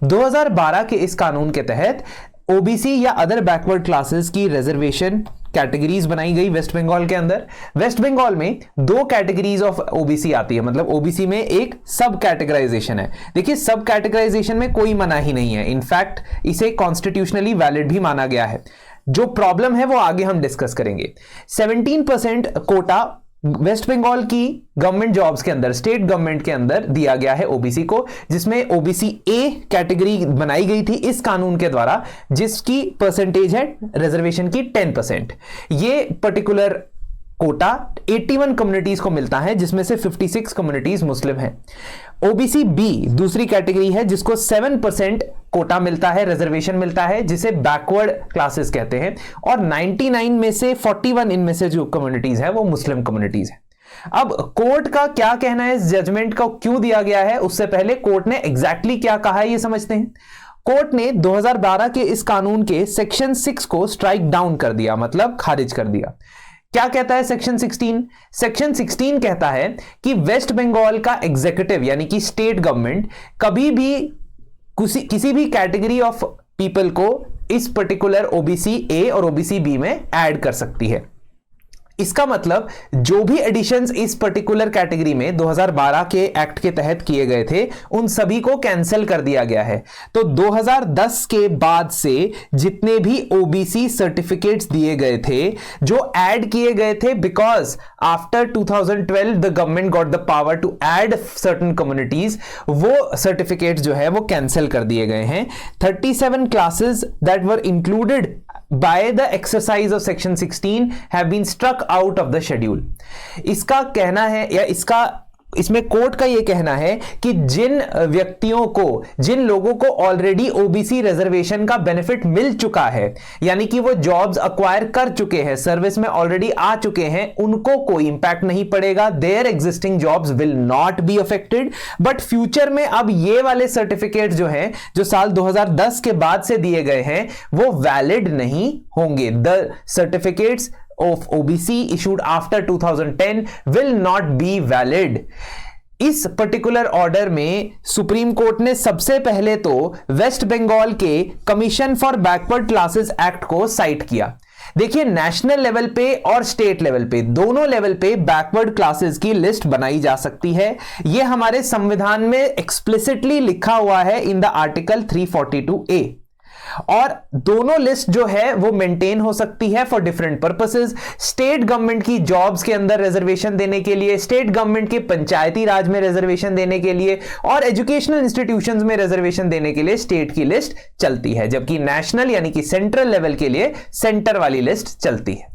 2012 के इस कानून के तहत ओबीसी या अदर बैकवर्ड क्लासेस की रिजर्वेशन कैटेगरीज बनाई गई वेस्ट बंगाल के अंदर। वेस्ट बंगाल में 2 कैटेगरीज ऑफ ओबीसी आती है, मतलब ओबीसी में एक सब कैटेगराइजेशन है। देखिए सब कैटेगराइजेशन में कोई मना ही नहीं है, इनफैक्ट इसे कॉन्स्टिट्यूशनली वैलिड भी माना गया है। जो प्रॉब्लम है वो आगे हम डिस्कस करेंगे। 17% कोटा वेस्ट बंगाल की गवर्नमेंट जॉब्स के अंदर, स्टेट गवर्नमेंट के अंदर दिया गया है ओबीसी को, जिसमें ओबीसी ए कैटेगरी बनाई गई थी इस कानून के द्वारा, जिसकी परसेंटेज है रिजर्वेशन की 10%। ये पर्टिकुलर कोटा 81 कम्युनिटीज को मिलता है, जिसमें से 56 कम्युनिटीज मुस्लिम हैं। ओबीसी बी दूसरी कैटेगरी है, जिसको 7% कोटा मिलता है, रिजर्वेशन मिलता है, जिसे बैकवर्ड क्लासेस कहते हैं, और 99 में से 41 इनमें से जो कम्युनिटीज है वो मुस्लिम कम्युनिटीज है। अब कोर्ट का क्या कहना है, इस जजमेंट को क्यों दिया गया है, उससे पहले कोर्ट ने एग्जैक्टली क्या कहा है ये समझते हैं। कोर्ट ने 2012 के इस कानून के सेक्शन 6 को स्ट्राइक डाउन कर दिया, मतलब खारिज कर दिया। क्या कहता है सेक्शन 16? सेक्शन 16 कहता है कि वेस्ट बंगाल का एग्जीक्यूटिव यानी कि स्टेट गवर्नमेंट कभी भी किसी भी कैटेगरी ऑफ पीपल को इस पर्टिकुलर ओबीसी ए और ओबीसी बी में ऐड कर सकती है। इसका मतलब जो भी एडिशंस इस पर्टिकुलर कैटेगरी में 2012 के एक्ट के तहत किए गए थे उन सभी को कैंसिल कर दिया गया है। तो 2010 के बाद से जितने भी ओबीसी सर्टिफिकेट्स दिए गए थे जो ऐड किए गए थे, because after 2012 the government got the power to add certain communities, वो सर्टिफिकेट्स जो है वो कैंसिल कर दिए गए हैं। 37 classes that were included by the exercise of section 16 have been struck out of the schedule। इसका कहना है या इसमें कोर्ट का यह कहना है कि जिन व्यक्तियों को, जिन लोगों को ऑलरेडी ओबीसी रिजर्वेशन का बेनिफिट मिल चुका है, यानी कि वो जॉब्स अक्वायर कर चुके हैं, सर्विस में ऑलरेडी आ चुके हैं, उनको कोई इंपैक्ट नहीं पड़ेगा। Their existing jobs will not be affected. But future में अब ये वाले सर्टिफिकेट जो हैं, जो साल 2010 के बाद से दिए गए हैं, वो वैलिड नहीं होंगे। The certificates of OBC issued after 2010 will not be valid। इस पर्टिकुलर ऑर्डर में सुप्रीम कोर्ट ने सबसे पहले तो वेस्ट बंगाल के commission for backward classes act को साइट किया। देखिए नेशनल लेवल पे और स्टेट लेवल पे, दोनों लेवल पे बैकवर्ड क्लासेस की लिस्ट बनाई जा सकती है। यह हमारे संविधान में एक्सप्लिसिटली लिखा हुआ है इन द आर्टिकल 342A। और दोनों लिस्ट जो है वो मेंटेन हो सकती है for different purposes. State government की जॉब्स के अंदर रिजर्वेशन देने के लिए, स्टेट गवर्नमेंट के पंचायती राज में रिजर्वेशन देने के लिए, और एजुकेशनल इंस्टीट्यूशंस में रिजर्वेशन देने के लिए स्टेट की लिस्ट चलती है, जबकि नेशनल यानी कि सेंट्रल लेवल के लिए सेंटर वाली लिस्ट चलती है।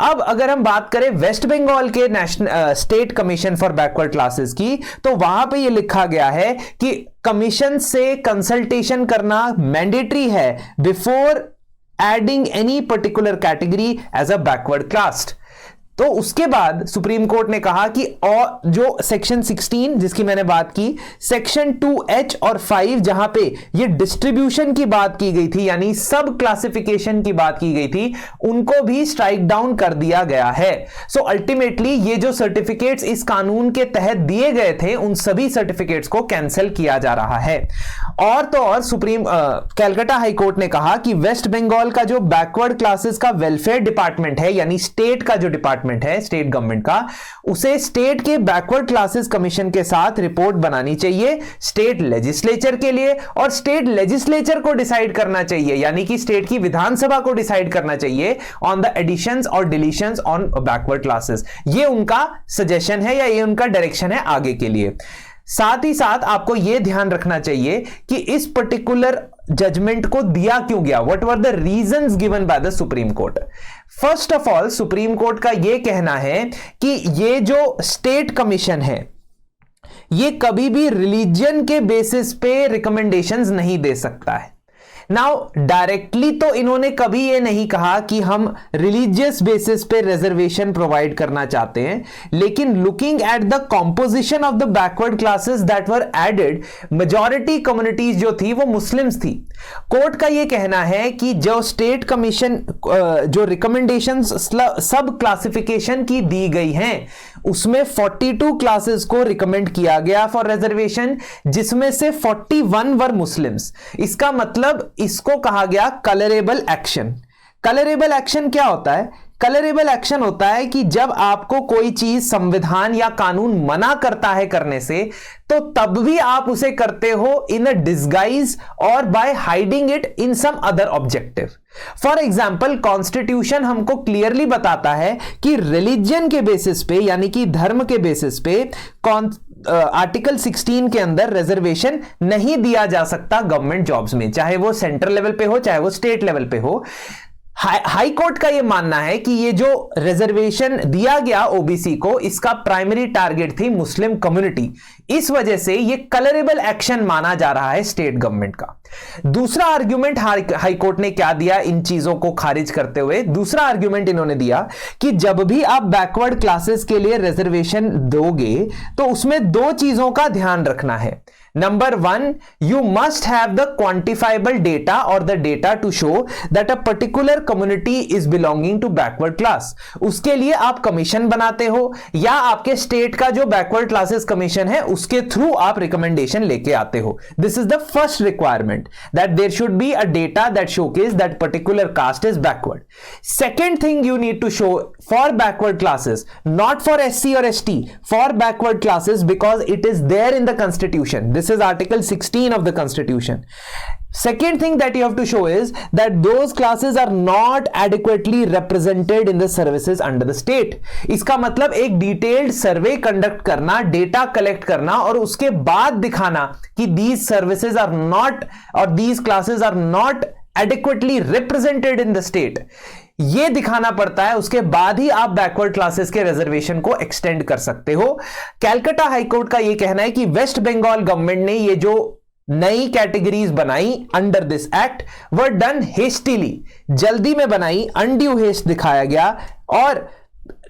अब अगर हम बात करें वेस्ट बंगाल के state commission for backward classes की, तो वहां पे ये लिखा गया है कि कमीशन से कंसल्टेशन करना मैंडेटरी है before adding any particular category as a backward class. तो उसके बाद सुप्रीम कोर्ट ने कहा कि और जो सेक्शन 16 जिसकी मैंने बात की, सेक्शन 2H और 5 जहां पे ये डिस्ट्रीब्यूशन की बात की गई थी, यानी सब क्लासिफिकेशन की बात की गई थी, उनको भी स्ट्राइक डाउन कर दिया गया है। सो अल्टीमेटली ये जो सर्टिफिकेट्स इस कानून के तहत दिए गए थे, उन सभी सर्टिफिकेट्स को कैंसिल किया जा रहा है। और तो और कैलकाटा हाई कोर्ट ने कहा कि वेस्ट बंगाल का जो बैकवर्ड क्लासेस का वेलफेयर डिपार्टमेंट है, यानी स्टेट का जो डिपार्टमेंट है स्टेट गवर्नमेंट का, उसे स्टेट के बैकवर्ड क्लासेस कमीशन के साथ रिपोर्ट बनानी चाहिए स्टेट लेजिस्लेचर के लिए, और स्टेट लेजिस्लेचर को डिसाइड करना चाहिए, यानी कि स्टेट की विधानसभा को डिसाइड करना चाहिए ऑन द एडिशंस और डिलीशंस ऑन बैकवर्ड क्लासेस। ये उनका सजेशन है या ये उनका डायरेक्शन है आगे के लिए। साथ ही साथ आपको यह ध्यान रखना चाहिए कि इस पर्टिकुलर जजमेंट को दिया क्यों गया, what were the reasons given by the supreme court. First of all supreme court का यह कहना है कि ये जो स्टेट कमीशन है ये कभी भी रिलीजन के बेसिस पे रिकमेंडेशंस नहीं दे सकता है। नाउ डायरेक्टली तो इन्होंने कभी ये नहीं कहा कि हम रिलीजियस बेसिस पे रिजर्वेशन प्रोवाइड करना चाहते हैं, लेकिन looking at the composition of the backward classes that were added, majority communities जो थी वो मुस्लिम्स थी। कोर्ट का ये कहना है कि जो स्टेट कमीशन जो रिकमेंडेशंस सब क्लासिफिकेशन की दी गई हैं, उसमें 42 क्लासेस को रिकमेंड किया गया फॉर रिजर्वेशन, जिसमें से 41 वर मुस्लिम्स। इसका मतलब इसको कहा गया कलरेबल एक्शन। कलरेबल एक्शन क्या होता है? कलरेबल एक्शन होता है कि जब आपको कोई चीज संविधान या कानून मना करता है करने से, तो तब भी आप उसे करते हो इन अ डिस्गाइज और by hiding it in some other objective. For example, constitution हमको क्लियरली बताता है कि रिलीजन के बेसिस पे, यानी कि धर्म के बेसिस पे आर्टिकल 16 के अंदर रिजर्वेशन नहीं दिया जा सकता गवर्नमेंट जॉब्स में, चाहे वो सेंट्रल लेवल पे हो चाहे वो स्टेट लेवल पे हो। हाई कोर्ट का यह मानना है कि ये जो रिजर्वेशन दिया गया ओबीसी को, इसका प्राइमरी टारगेट थी मुस्लिम कम्युनिटी। इस वजह से ये कलरेबल एक्शन माना जा रहा है स्टेट गवर्नमेंट का। दूसरा आर्ग्यूमेंट हाई कोर्ट ने क्या दिया इन चीजों को खारिज करते हुए? दूसरा आर्ग्यूमेंट इन्होंने दिया कि जब भी आप बैकवर्ड क्लासेस के लिए रिजर्वेशन दोगे तो उसमें दो चीजों का ध्यान रखना है। Number 1, you must have the quantifiable data or the data to show that a particular community is belonging to backward class। उसके लिए आप कमीशन बनाते हो या आपके स्टेट का जो बैकवर्ड क्लासेस कमीशन है उसके थ्रू आप रिकमेंडेशन लेके आते हो। This is the first requirement, that there should be a data that showcase that particular caste is backward। Second thing you need to show for backward classes, not for SC or ST, for backward classes, because it is there in the constitution. This is article 16 of the constitution। Second thing that you have to show is that those classes are not adequately represented in the services under the state। इसका मतलब एक detailed survey conduct करना, data collect करना और उसके बाद दिखाना कि these services are not और these classes are not adequately represented in the state। ये दिखाना पड़ता है, उसके बाद ही आप बैकवर्ड क्लासेस के रिजर्वेशन को एक्सटेंड कर सकते हो। कैलकाटा हाईकोर्ट का यह कहना है कि वेस्ट बंगाल गवर्नमेंट ने ये जो नई कैटेगरीज बनाई under this act were done hastily, जल्दी में बनाई, अनड्यू हेस्ट दिखाया गया और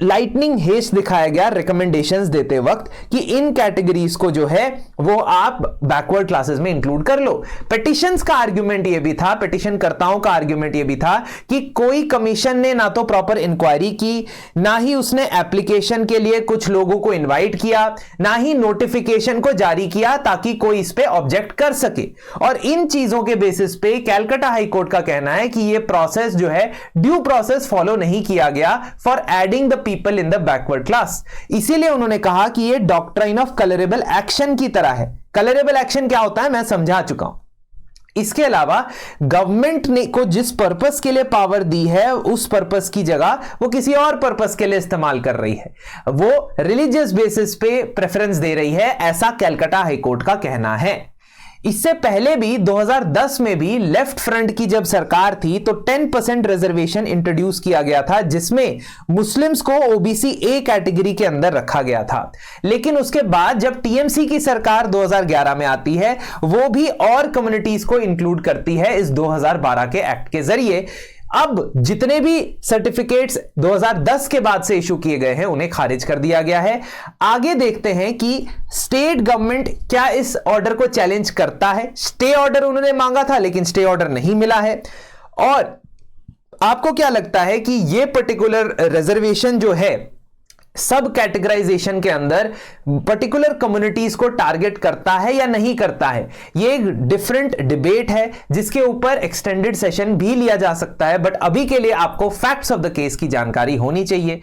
लाइटनिंग हेस्ट दिखाया गया रिकमेंडेशंस देते वक्त कि इन कैटेगरीज को जो है वो आप बैकवर्ड क्लासेस में इंक्लूड कर लो। पिटिशंस का आर्ग्यूमेंट ये भी था, पिटिशन कर्ताओं का आर्ग्यूमेंट ये भी था कि कोई कमीशन ने ना तो प्रॉपर इंक्वायरी की, ना ही उसने एप्लीकेशन के लिए कुछ लोगों को इनवाइट किया, ना ही नोटिफिकेशन को जारी किया ताकि कोई इस पे ऑब्जेक्ट कर सके। और इन चीजों के बेसिस पे कैलकाटा हाई कोर्ट का कहना है कि ये प्रोसेस जो है ड्यू प्रोसेस फॉलो नहीं किया गया for adding the people in the backward class. इसीलिए उन्होंने कहा कि ये डॉक्ट्राइन ऑफ कलरेबल एक्शन की तरह है। कलरेबल एक्शन क्या होता है मैं समझा चुका हूं। इसके अलावा गवर्नमेंट ने को जिस पर्पस के लिए पावर दी है उस पर्पस की जगह वो किसी और पर्पस के लिए इस्तेमाल कर रही है, वो रिलीजियस बेसिस पे प्रेफरेंस दे रही है, ऐसा कैलकाटा हाईकोर्ट का कहना है। इससे पहले भी 2010 में भी लेफ्ट फ्रंट की जब सरकार थी तो 10% रिजर्वेशन इंट्रोड्यूस किया गया था जिसमें मुस्लिम्स को ओबीसी ए कैटेगरी के अंदर रखा गया था। लेकिन उसके बाद जब टीएमसी की सरकार 2011 में आती है वो भी और कम्युनिटीज को इंक्लूड करती है इस 2012 के एक्ट के जरिए। अब जितने भी सर्टिफिकेट्स 2010 के बाद से इशू किए गए हैं उन्हें खारिज कर दिया गया है। आगे देखते हैं कि स्टेट गवर्नमेंट क्या इस ऑर्डर को चैलेंज करता है। स्टे ऑर्डर उन्होंने मांगा था लेकिन स्टे ऑर्डर नहीं मिला है। और आपको क्या लगता है कि यह पर्टिकुलर रिजर्वेशन जो है सब कैटेगराइजेशन के अंदर पर्टिकुलर कम्युनिटीज को टारगेट करता है या नहीं करता है? ये एक डिफरेंट डिबेट है जिसके ऊपर एक्सटेंडेड सेशन भी लिया जा सकता है, बट अभी के लिए आपको फैक्ट्स ऑफ द केस की जानकारी होनी चाहिए।